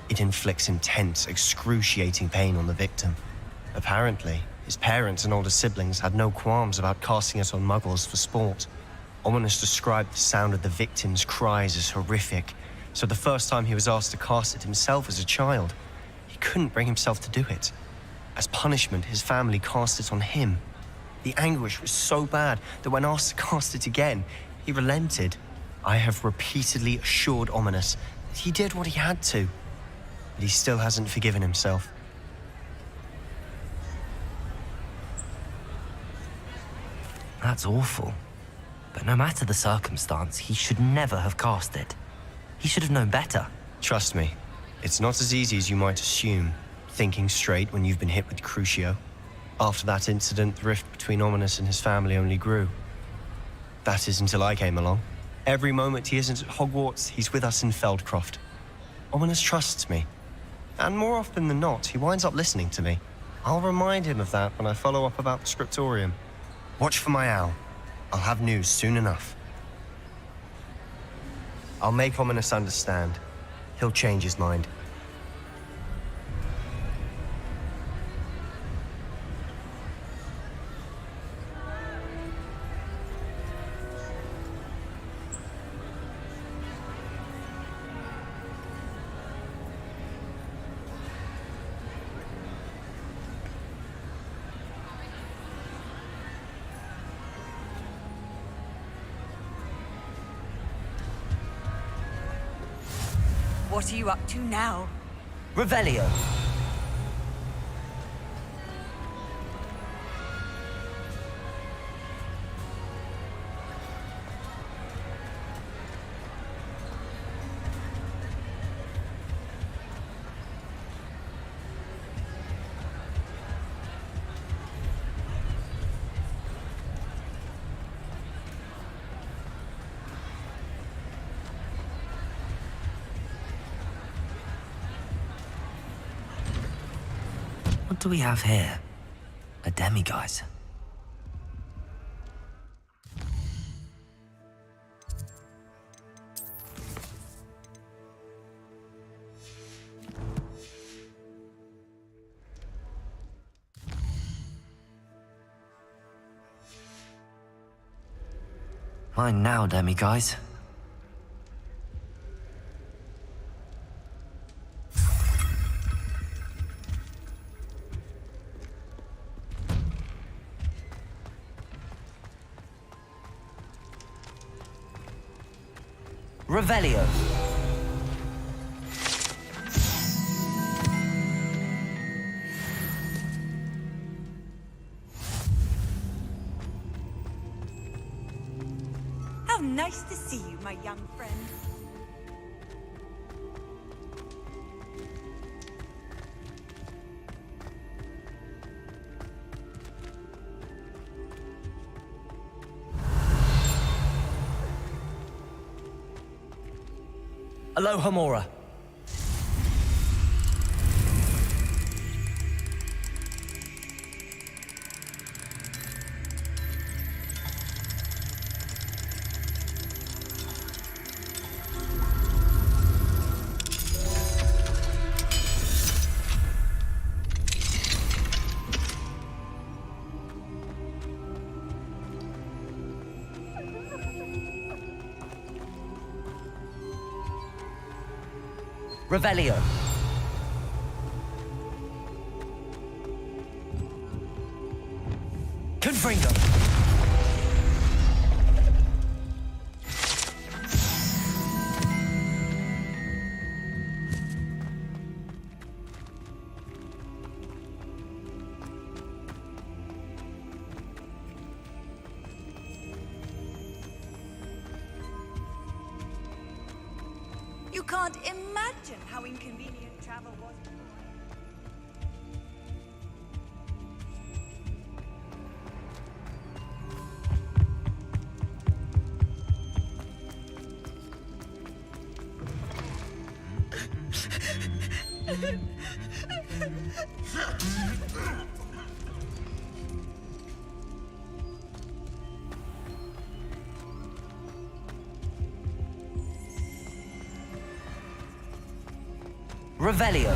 It inflicts intense, excruciating pain on the victim. Apparently, his parents and older siblings had no qualms about casting it on muggles for sport. Ominous described the sound of the victim's cries as horrific, so the first time he was asked to cast it himself as a child, he couldn't bring himself to do it. As punishment, his family cast it on him. The anguish was so bad that when asked to cast it again, he relented. I have repeatedly assured Ominous that he did what he had to, but he still hasn't forgiven himself. That's awful. But no matter the circumstance, he should never have cast it. He should have known better. Trust me, it's not as easy as you might assume, thinking straight when you've been hit with Crucio. After that incident, the rift between Ominous and his family only grew. That is until I came along. Every moment he isn't at Hogwarts, he's with us in Feldcroft. Ominous trusts me. And more often than not, he winds up listening to me. I'll remind him of that when I follow up about the scriptorium. Watch for my owl. I'll have news soon enough. I'll make Ominous understand. He'll change his mind. What are you up to now? Revelio. What do we have here? A demiguise. Mine now, demiguise. Revelio. How nice to see you, my young friend. Aloha Mora. Revelio. Confringo. You can't imagine how inconvenient travel was. Revelio.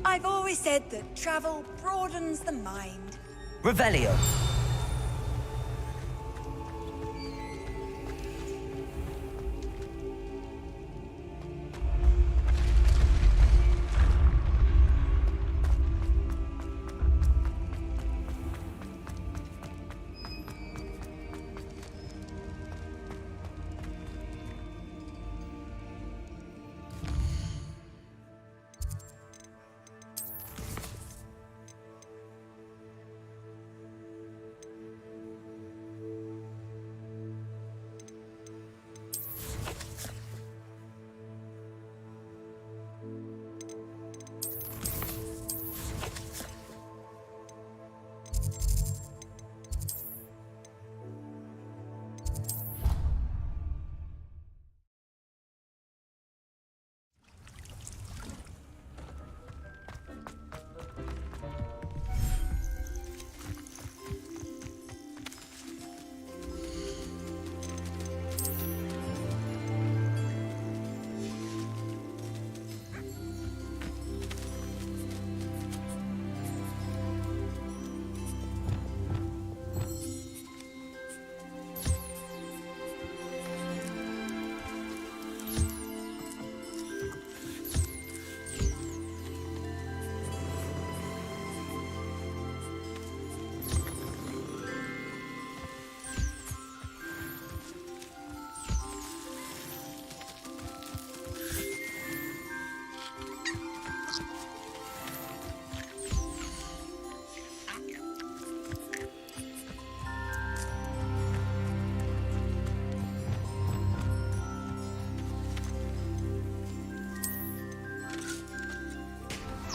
I've always said that travel broadens the mind. Revelio.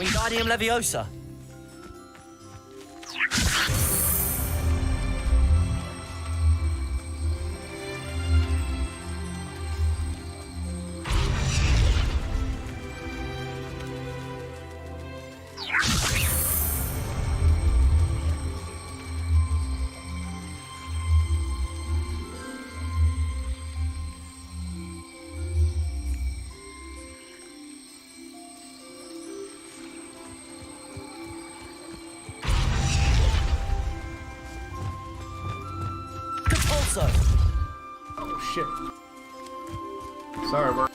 Wingardium Leviosa. Oh shit. Sorry, bro.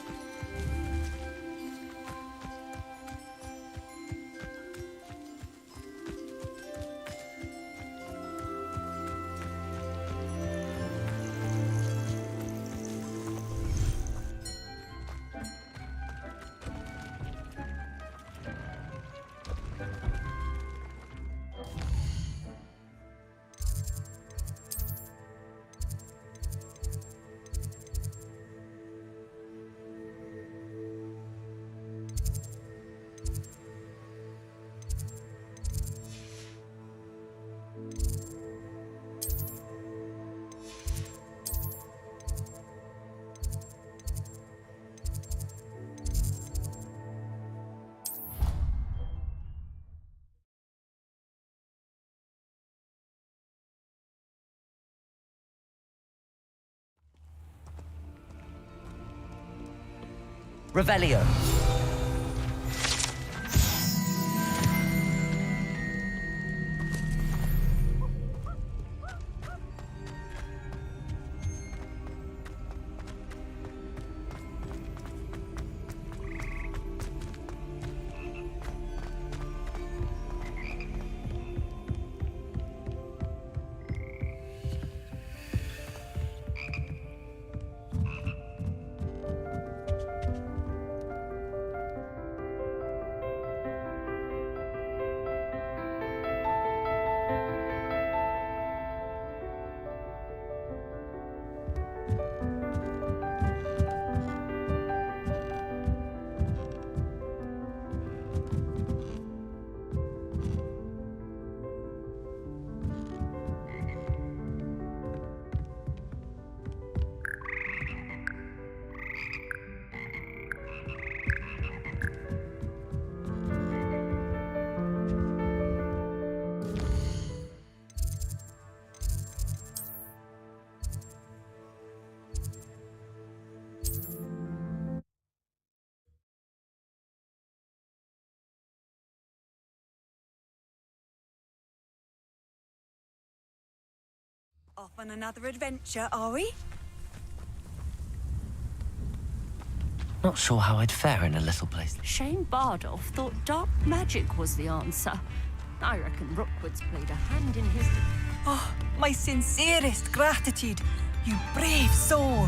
Revelio. Off on another adventure, are we? Not sure how I'd fare in a little place. Shane Bardolph thought dark magic was the answer. I reckon Rookwood's played a hand in his... Oh, my sincerest gratitude, you brave soul.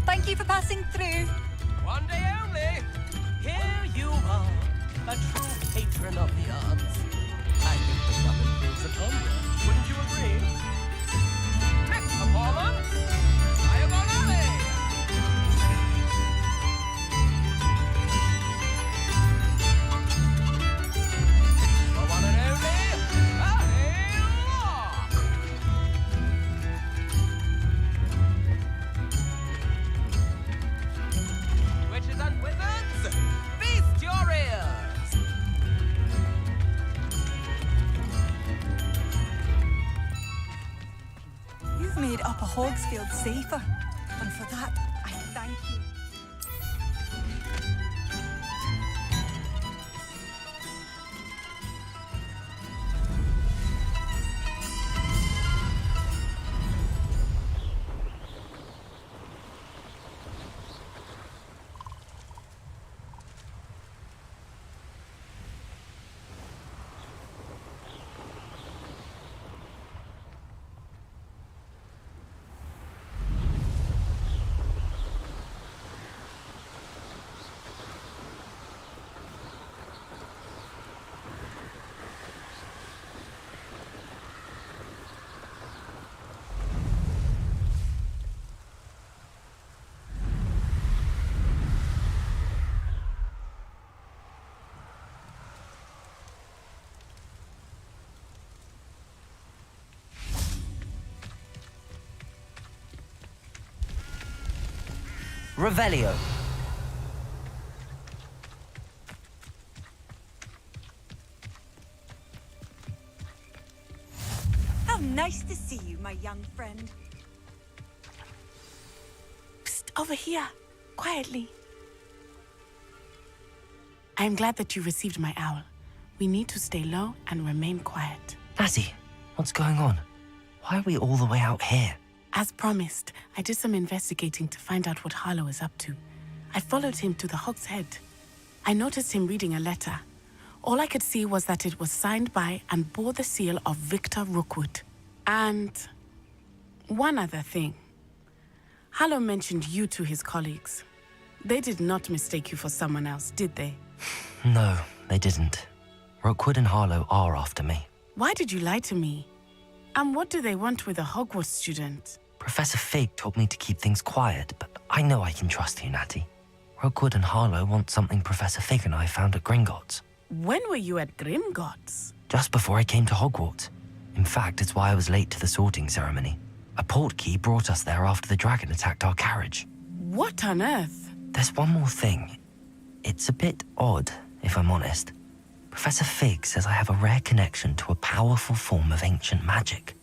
Thank you for passing through. One day only. Here you are, a true patron of the arts. I think the summon proves upon you. Wouldn't you agree? Next performance, Diagon Alley. The one and only Alley Locke. Witches and wizards, feast your ears! You've made Upper Hogsfield safer, and for that, I thank you. Revelio. How nice to see you, my young friend. Psst, over here. Quietly. I am glad that you received my owl. We need to stay low and remain quiet. Natty, what's going on? Why are we all the way out here? As promised, I did some investigating to find out what Harlow is up to. I followed him to the Hog's Head. I noticed him reading a letter. All I could see was that it was signed by and bore the seal of Victor Rookwood. And one other thing. Harlow mentioned you to his colleagues. They did not mistake you for someone else, did they? No, they didn't. Rookwood and Harlow are after me. Why did you lie to me? And what do they want with a Hogwarts student? Professor Fig told me to keep things quiet, but I know I can trust you, Natty. Rookwood and Harlow want something Professor Fig and I found at Gringotts. When were you at Gringotts? Just before I came to Hogwarts. In fact, it's why I was late to the sorting ceremony. A portkey brought us there after the dragon attacked our carriage. What on earth? There's one more thing. It's a bit odd, if I'm honest. Professor Fig says I have a rare connection to a powerful form of ancient magic.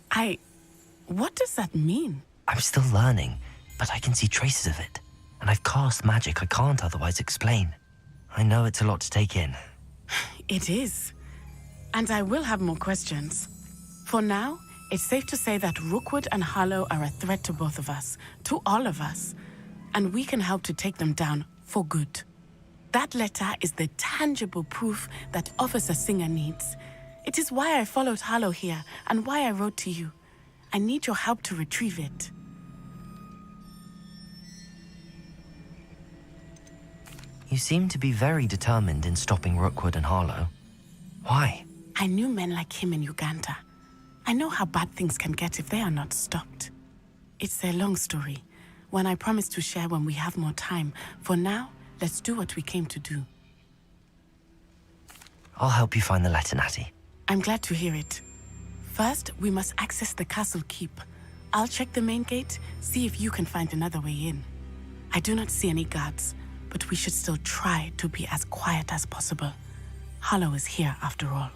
What does that mean? I'm still learning, but I can see traces of it. And I've cast magic I can't otherwise explain. I know it's a lot to take in. It is. And I will have more questions. For now, it's safe to say that Rookwood and Harlow are a threat to both of us, to all of us. And we can help to take them down for good. That letter is the tangible proof that Officer Singer needs. It is why I followed Harlow here and why I wrote to you. I need your help to retrieve it. You seem to be very determined in stopping Rookwood and Harlow. Why? I knew men like him in Uganda. I know how bad things can get if they are not stopped. It's a long story, one I promise to share when we have more time. For now, let's do what we came to do. I'll help you find the letter, Natty. I'm glad to hear it. First, we must access the castle keep. I'll check the main gate, see if you can find another way in. I do not see any guards, but we should still try to be as quiet as possible. Harlow is here after all.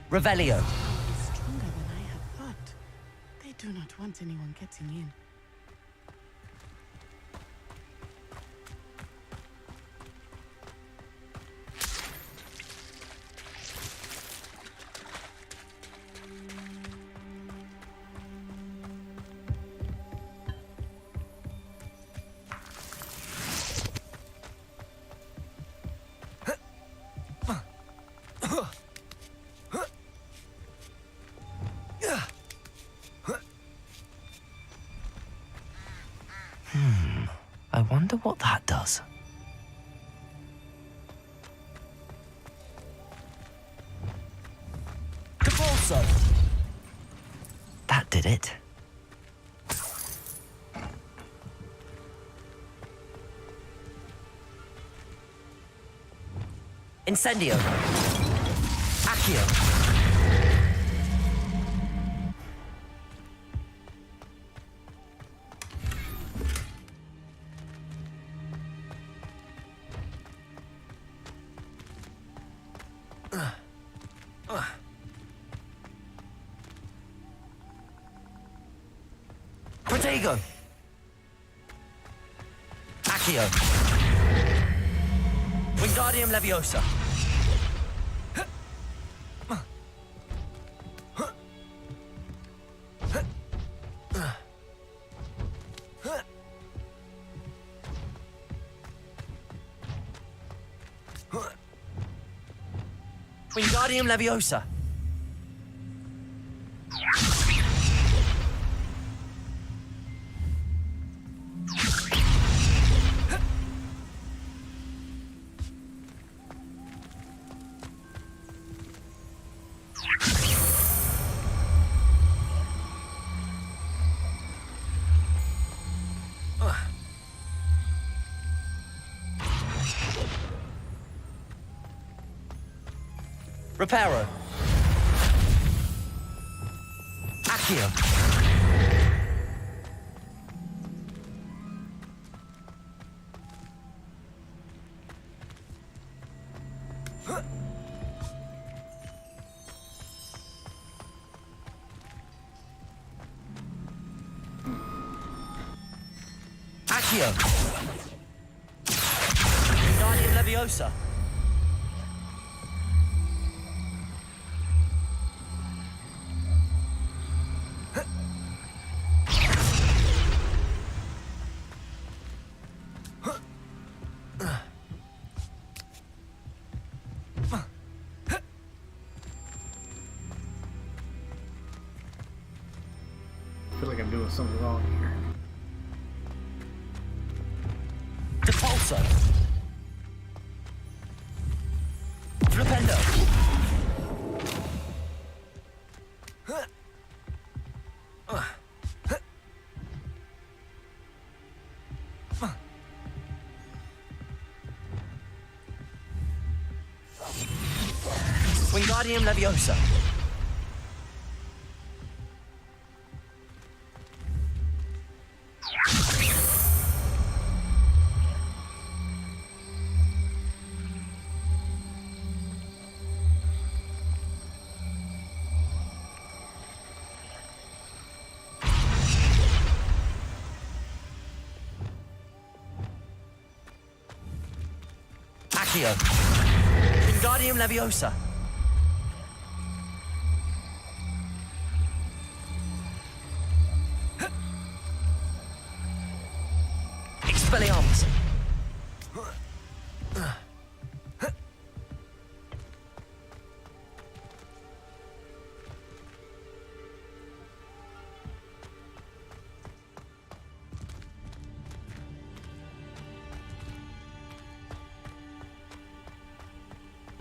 Revelio. Stronger than I had thought. They do not want anyone getting in. I wonder what that does. Capulso! That did it. Incendio. Accio. Protego. Accio. Wingardium Leviosa. Wingardium Leviosa. Reparo. Accio. Accio. Wingardium Leviosa. I feel like I'm doing something wrong here. Depulso. Flipendo. Wingardium Leviosa. Accio. Wingardium Leviosa. Expelliarmus.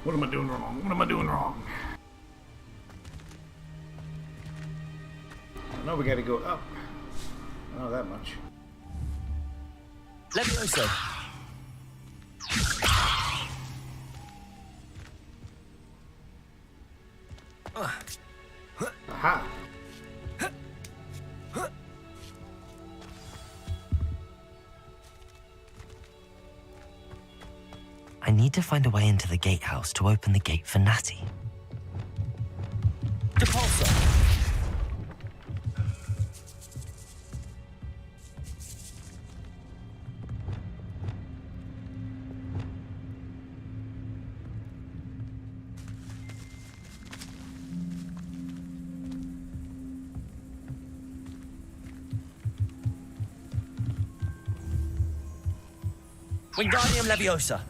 What am I doing wrong? What am I doing wrong? I know we gotta go up. Not that much. Leviosa. Aha! I need to find a way into the gatehouse to open the gate for Natty. Depulso. Wingardium Leviosa.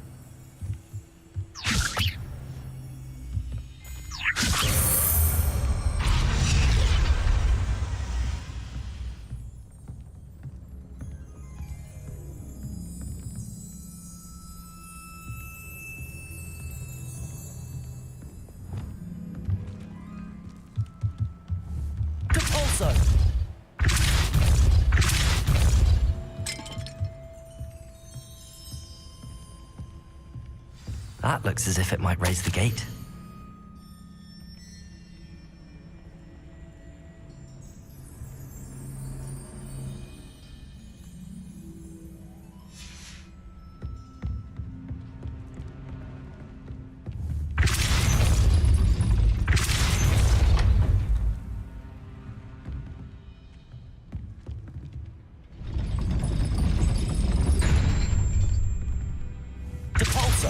Depulso. That looks as if it might raise the gate. Depulso.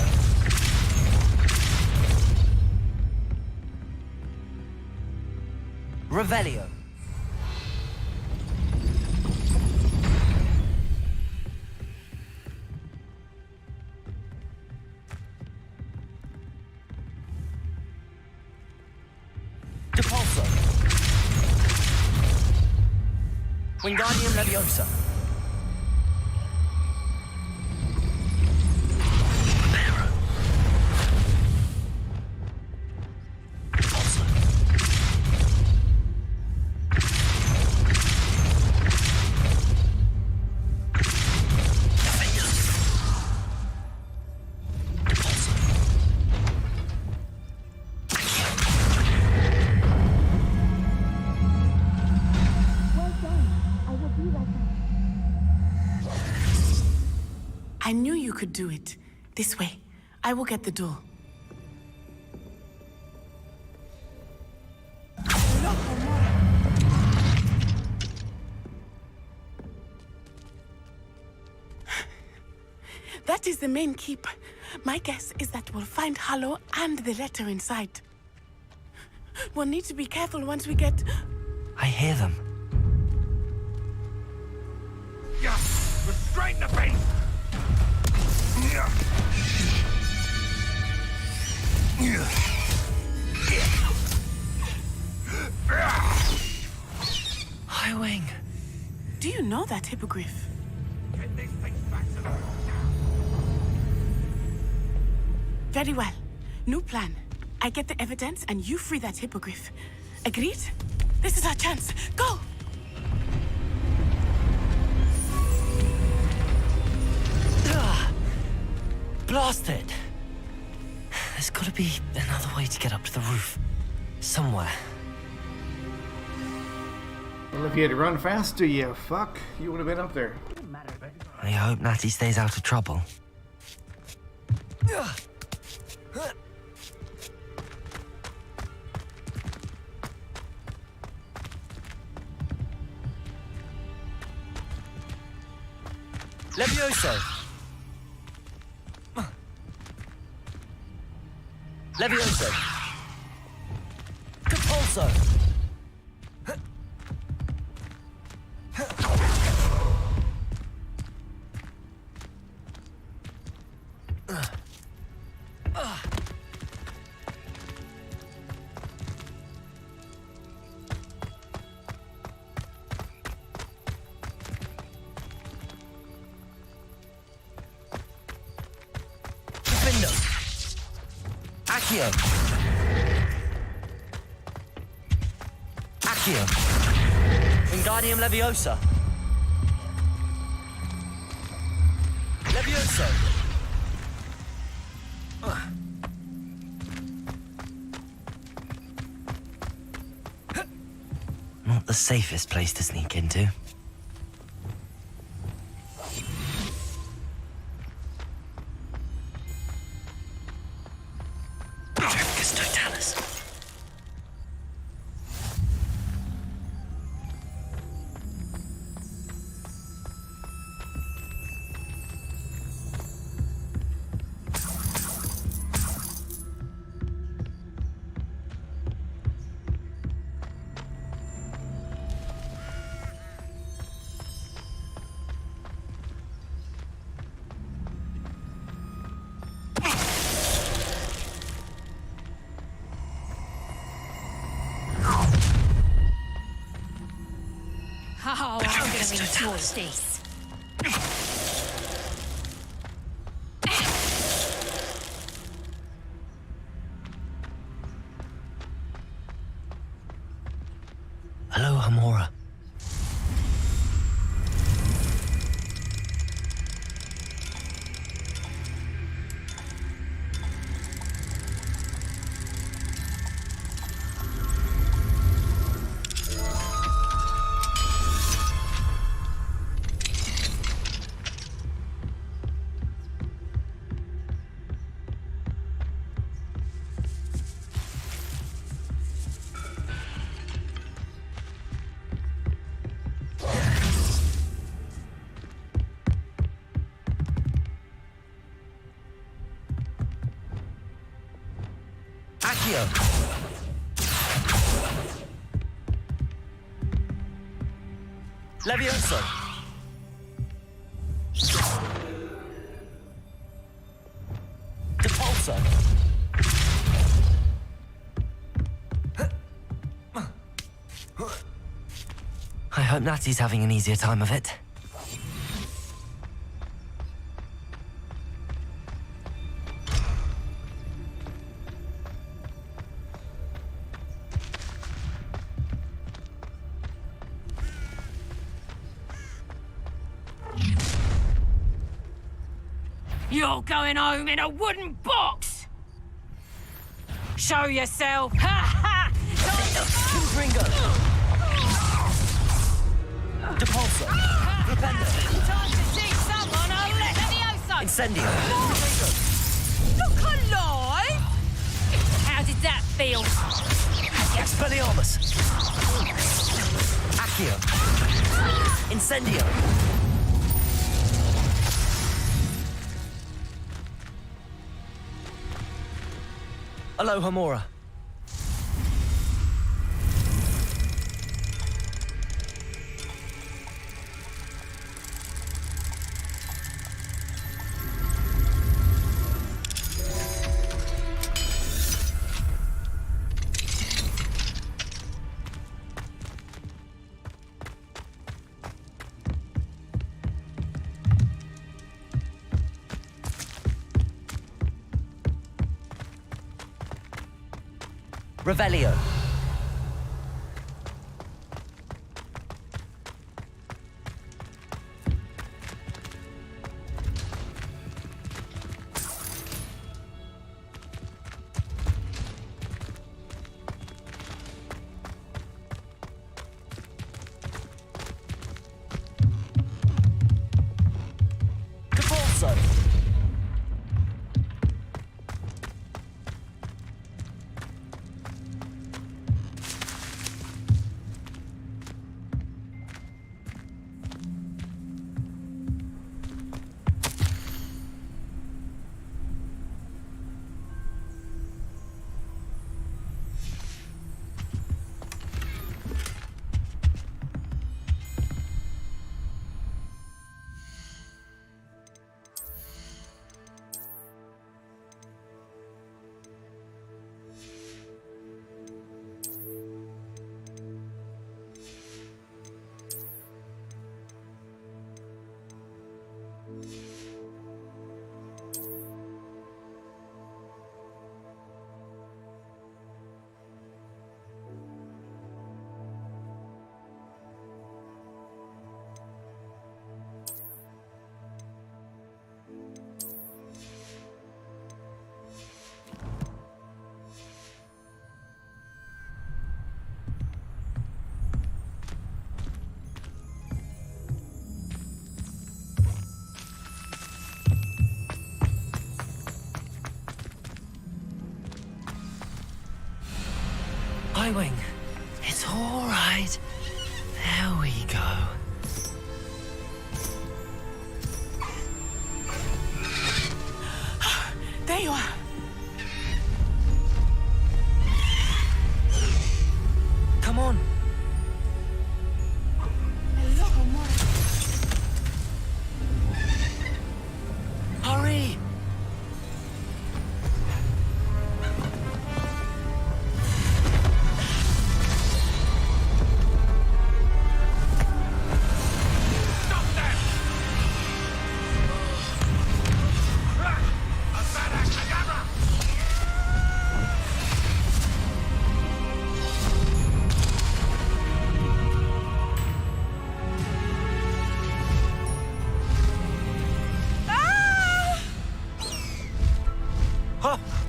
Revelio. Depulso. Wingardium Leviosa. could do it. This way. I will get the door. That is the main keep. My guess is that we'll find Hollow and the letter inside. We'll need to be careful once we get... I hear them. Yeah, restrain the beast! Highwing. Do you know that hippogriff? Get this thing back to the... Very well. New plan. I get the evidence and you free that hippogriff. Agreed? This is our chance. Go! Blast it! There's gotta be another way to get up to the roof. Somewhere. Well, if you had run faster, you fuck, you would have been up there. I hope Natty stays out of trouble. Levioso! Levioso! Capulso! Accio! Accio! Wingardium Leviosa! Levioso! Not the safest place to sneak into. Oh, I'm gonna need more space. Hello, Hamora. Accio! Levioso! Capulso! I hope Natty's having an easier time of it. You're going home in a wooden box! Show yourself! Ha ha! Ringo! Depulso! Rependo! Time to see someone on Levioso! Incendio! Look alive! How did that feel? Expelliarmus! Accio! Incendio! Aloha Mora. Revelio. Cabalso. Wing. It's all right. There we go. There you are. Come on. Hurry.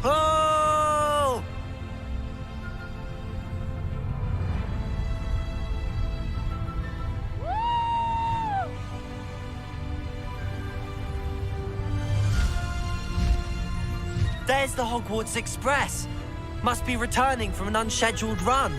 Oh! There's the Hogwarts Express. Must be returning from an unscheduled run.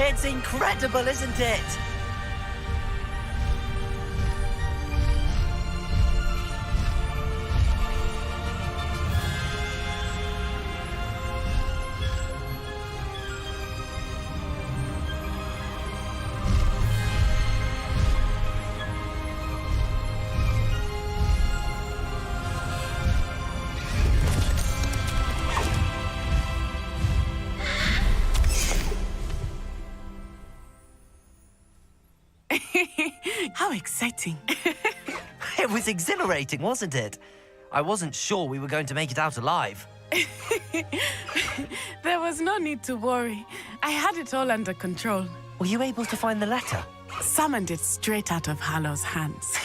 It's incredible, isn't it? exciting. It was exhilarating, wasn't it? I wasn't sure we were going to make it out alive. There was no need to worry. I had it all under control. Were you able to find the letter? Summoned it straight out of Hallow's hands.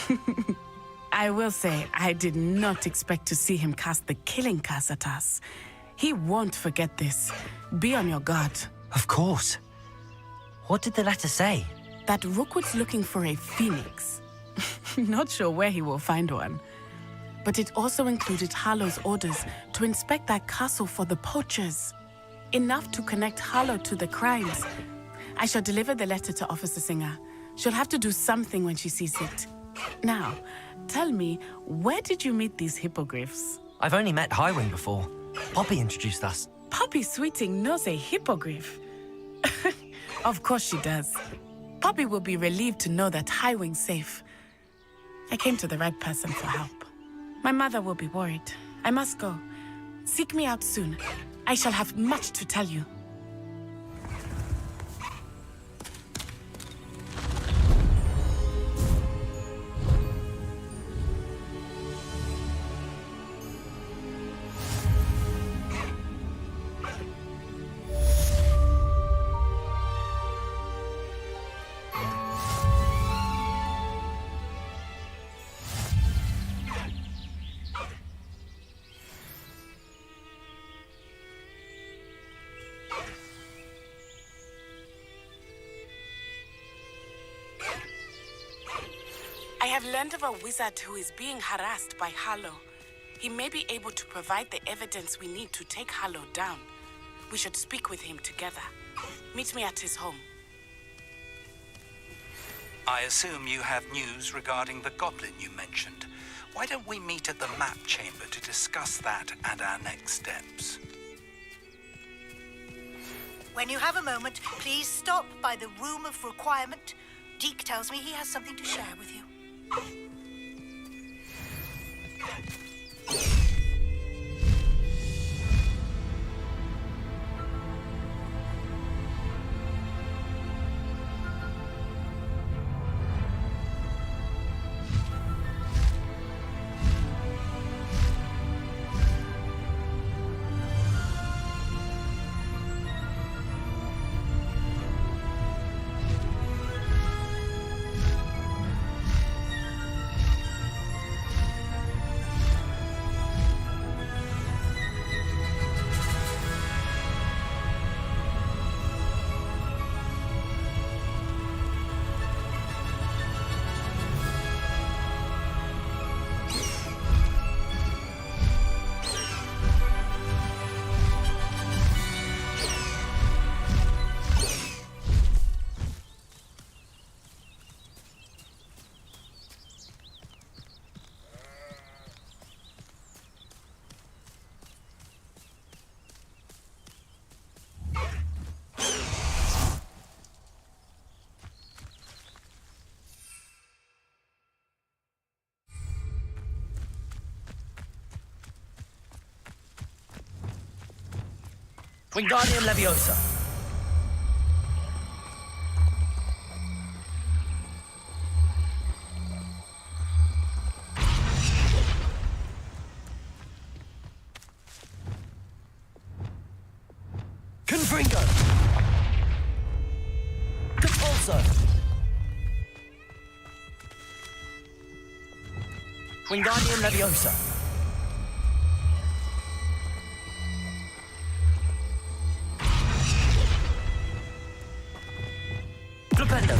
I will say, I did not expect to see him cast the killing curse at us. He won't forget this. Be on your guard. Of course. What did the letter say? That Rookwood's looking for a phoenix. Not sure where he will find one. But it also included Hallow's orders to inspect that castle for the poachers. Enough to connect Hallow to the crimes. I shall deliver the letter to Officer Singer. She'll have to do something when she sees it. Now, tell me, where did you meet these hippogriffs? I've only met Highwing before. Poppy introduced us. Poppy Sweeting knows a hippogriff. Of course she does. Poppy will be relieved to know that Highwing's safe. I came to the right person for help. My mother will be worried. I must go. Seek me out soon. I shall have much to tell you. I have learned of a wizard who is being harassed by Hallow. He may be able to provide the evidence we need to take Hallow down. We should speak with him together. Meet me at his home. I assume you have news regarding the goblin you mentioned. Why don't we meet at the map chamber to discuss that and our next steps? When you have a moment, please stop by the Room of Requirement. Deke tells me he has something to share with you. Wingardium Leviosa. Confringo. Compulso. Wingardium Leviosa. Flipendo.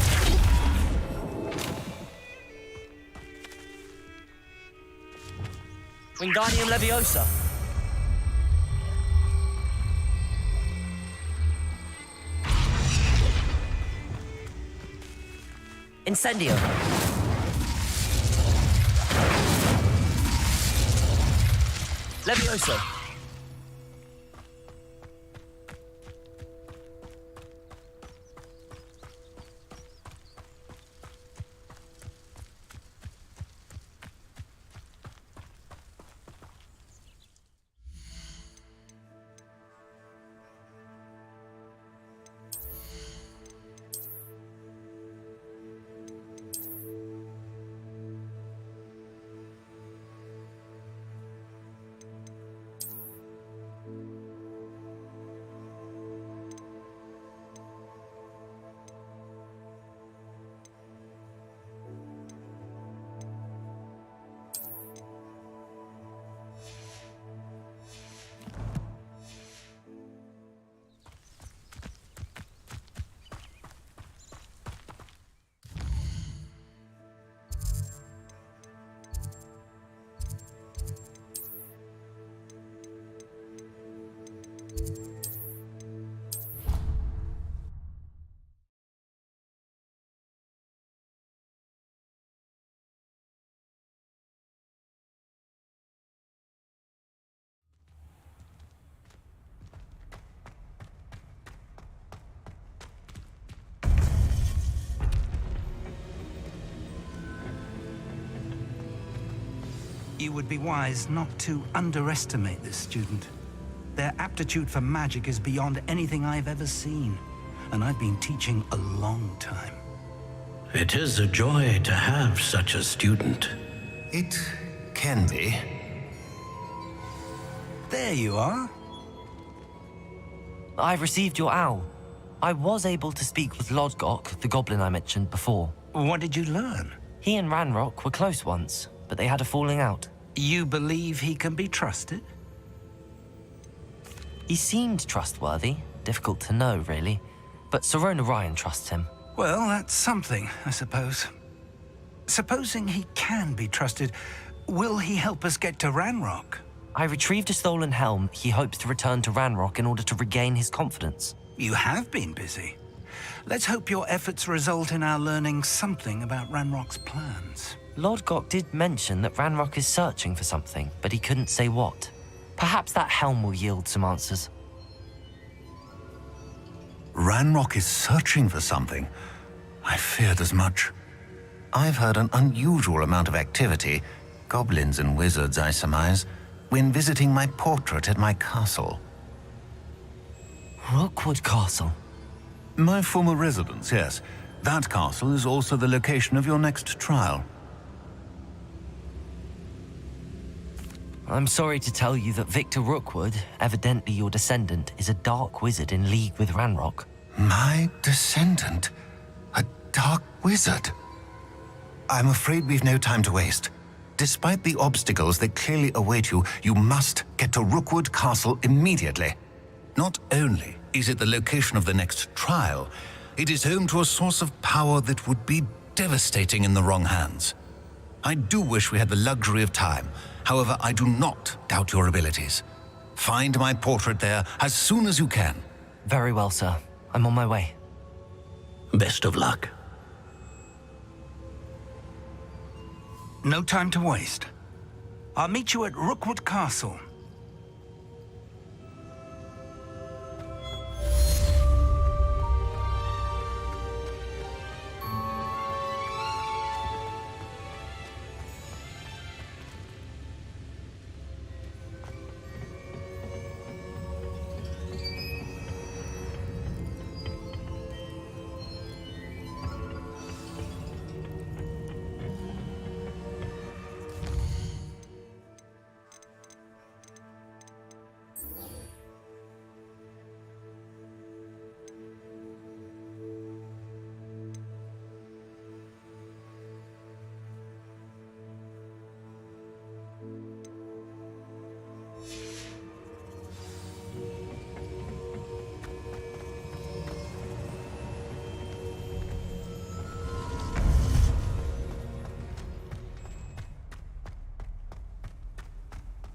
Wingardium Leviosa. Incendio. Levioso. You would be wise not to underestimate this student. Their aptitude for magic is beyond anything I've ever seen, and I've been teaching a long time. It is a joy to have such a student. It can be. There you are. I received your owl. I was able to speak with Lodgok, the goblin I mentioned before. What did you learn? He and Ranrock were close once, but they had a falling out. You believe he can be trusted? He seemed trustworthy. Difficult to know, really. But Sirona Ryan trusts him. Well, that's something, I suppose. Supposing he can be trusted, will he help us get to Ranrock? I retrieved a stolen helm. He hopes to return to Ranrock in order to regain his confidence. You have been busy. Let's hope your efforts result in our learning something about Ranrock's plans. Lodgok did mention that Ranrock is searching for something, but he couldn't say what. Perhaps that helm will yield some answers. Ranrock is searching for something. I feared as much. I've heard an unusual amount of activity, goblins and wizards, I surmise, when visiting my portrait at my castle. Rookwood Castle? My former residence, yes. That castle is also the location of your next trial. I'm sorry to tell you that Victor Rookwood, evidently your descendant, is a dark wizard in league with Ranrock. My descendant? A dark wizard? I'm afraid we've no time to waste. Despite the obstacles that clearly await you, you must get to Rookwood Castle immediately. Not only is it the location of the next trial, it is home to a source of power that would be devastating in the wrong hands. I do wish we had the luxury of time. However, I do not doubt your abilities. Find my portrait there as soon as you can. Very well, sir. I'm on my way. Best of luck. No time to waste. I'll meet you at Rookwood Castle.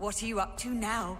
What are you up to now?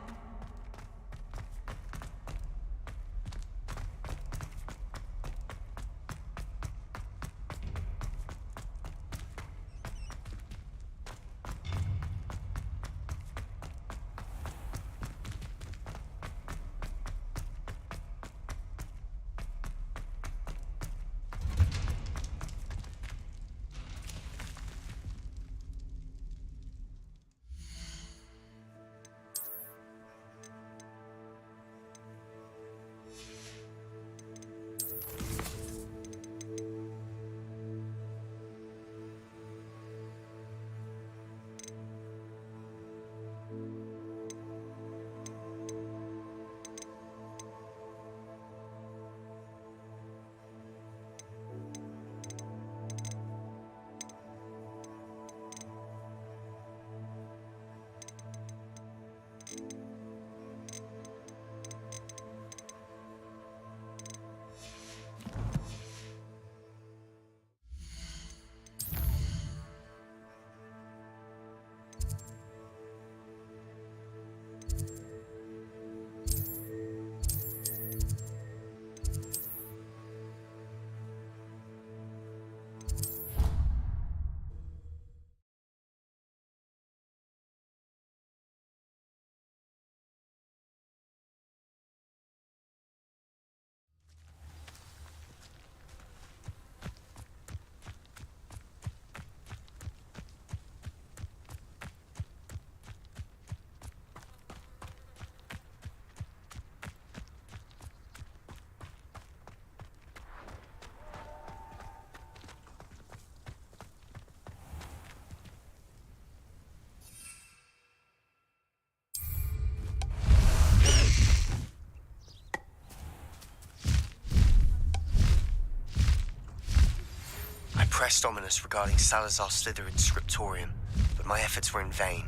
pressed ominous regarding Salazar Slytherin's scriptorium, but my efforts were in vain.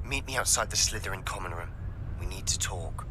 Meet me outside the Slytherin common room. We need to talk.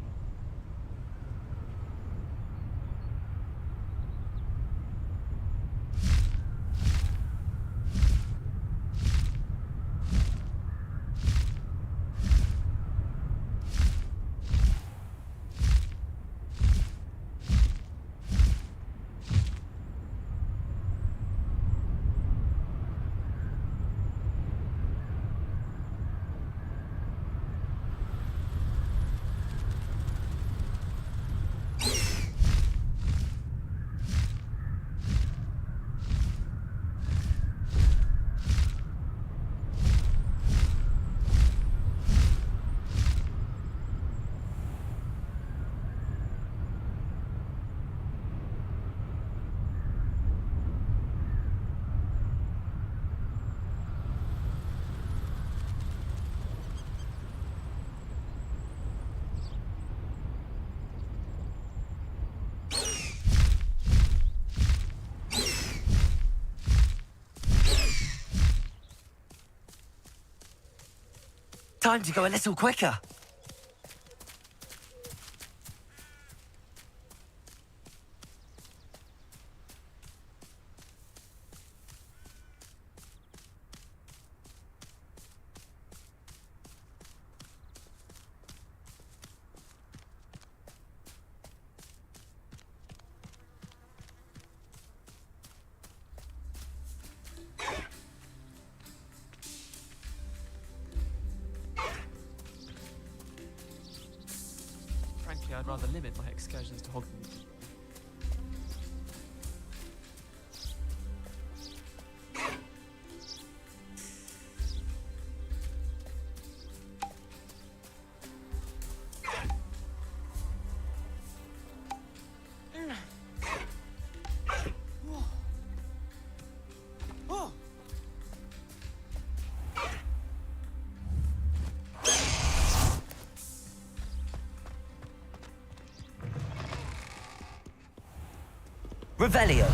Time to go a little quicker. Frankly, I'd rather limit my excursions to Hogwarts. Revelio.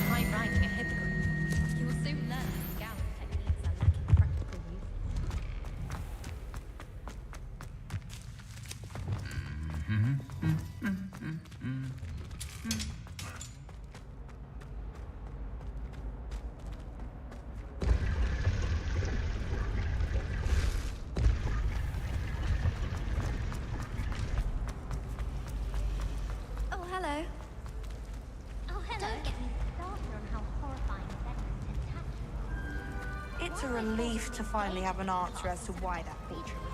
By riding a hippogriff, you will soon learn that gallant techniques are lacking practical use. Oh, hello. Oh, hello. Don't get me started on how horrifying Venice can tackle. It's a relief to finally have an answer as to why that portrait was.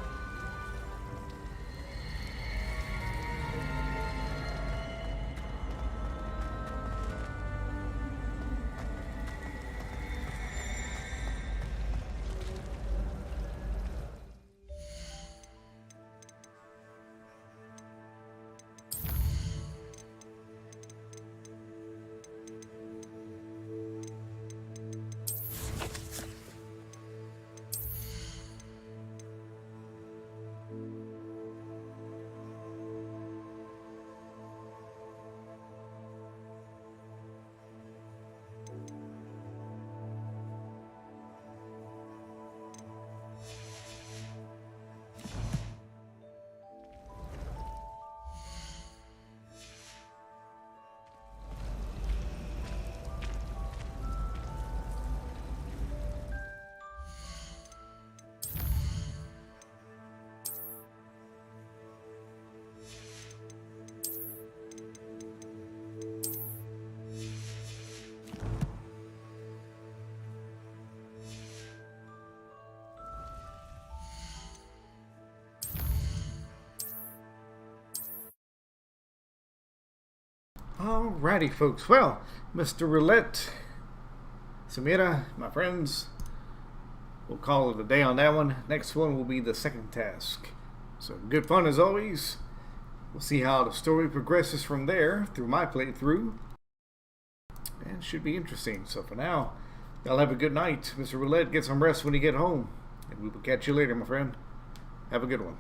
Alrighty, folks. Well, Mr. Roulette, Samira, my friends, we'll call it a day on that one. Next one will be the second task. So, good fun as always. We'll see how the story progresses from there through my playthrough. And it should be interesting. So, for now, Y'all have a good night. Mr. Roulette, get some rest when you get home. And we will catch you later, my friend. Have a good one.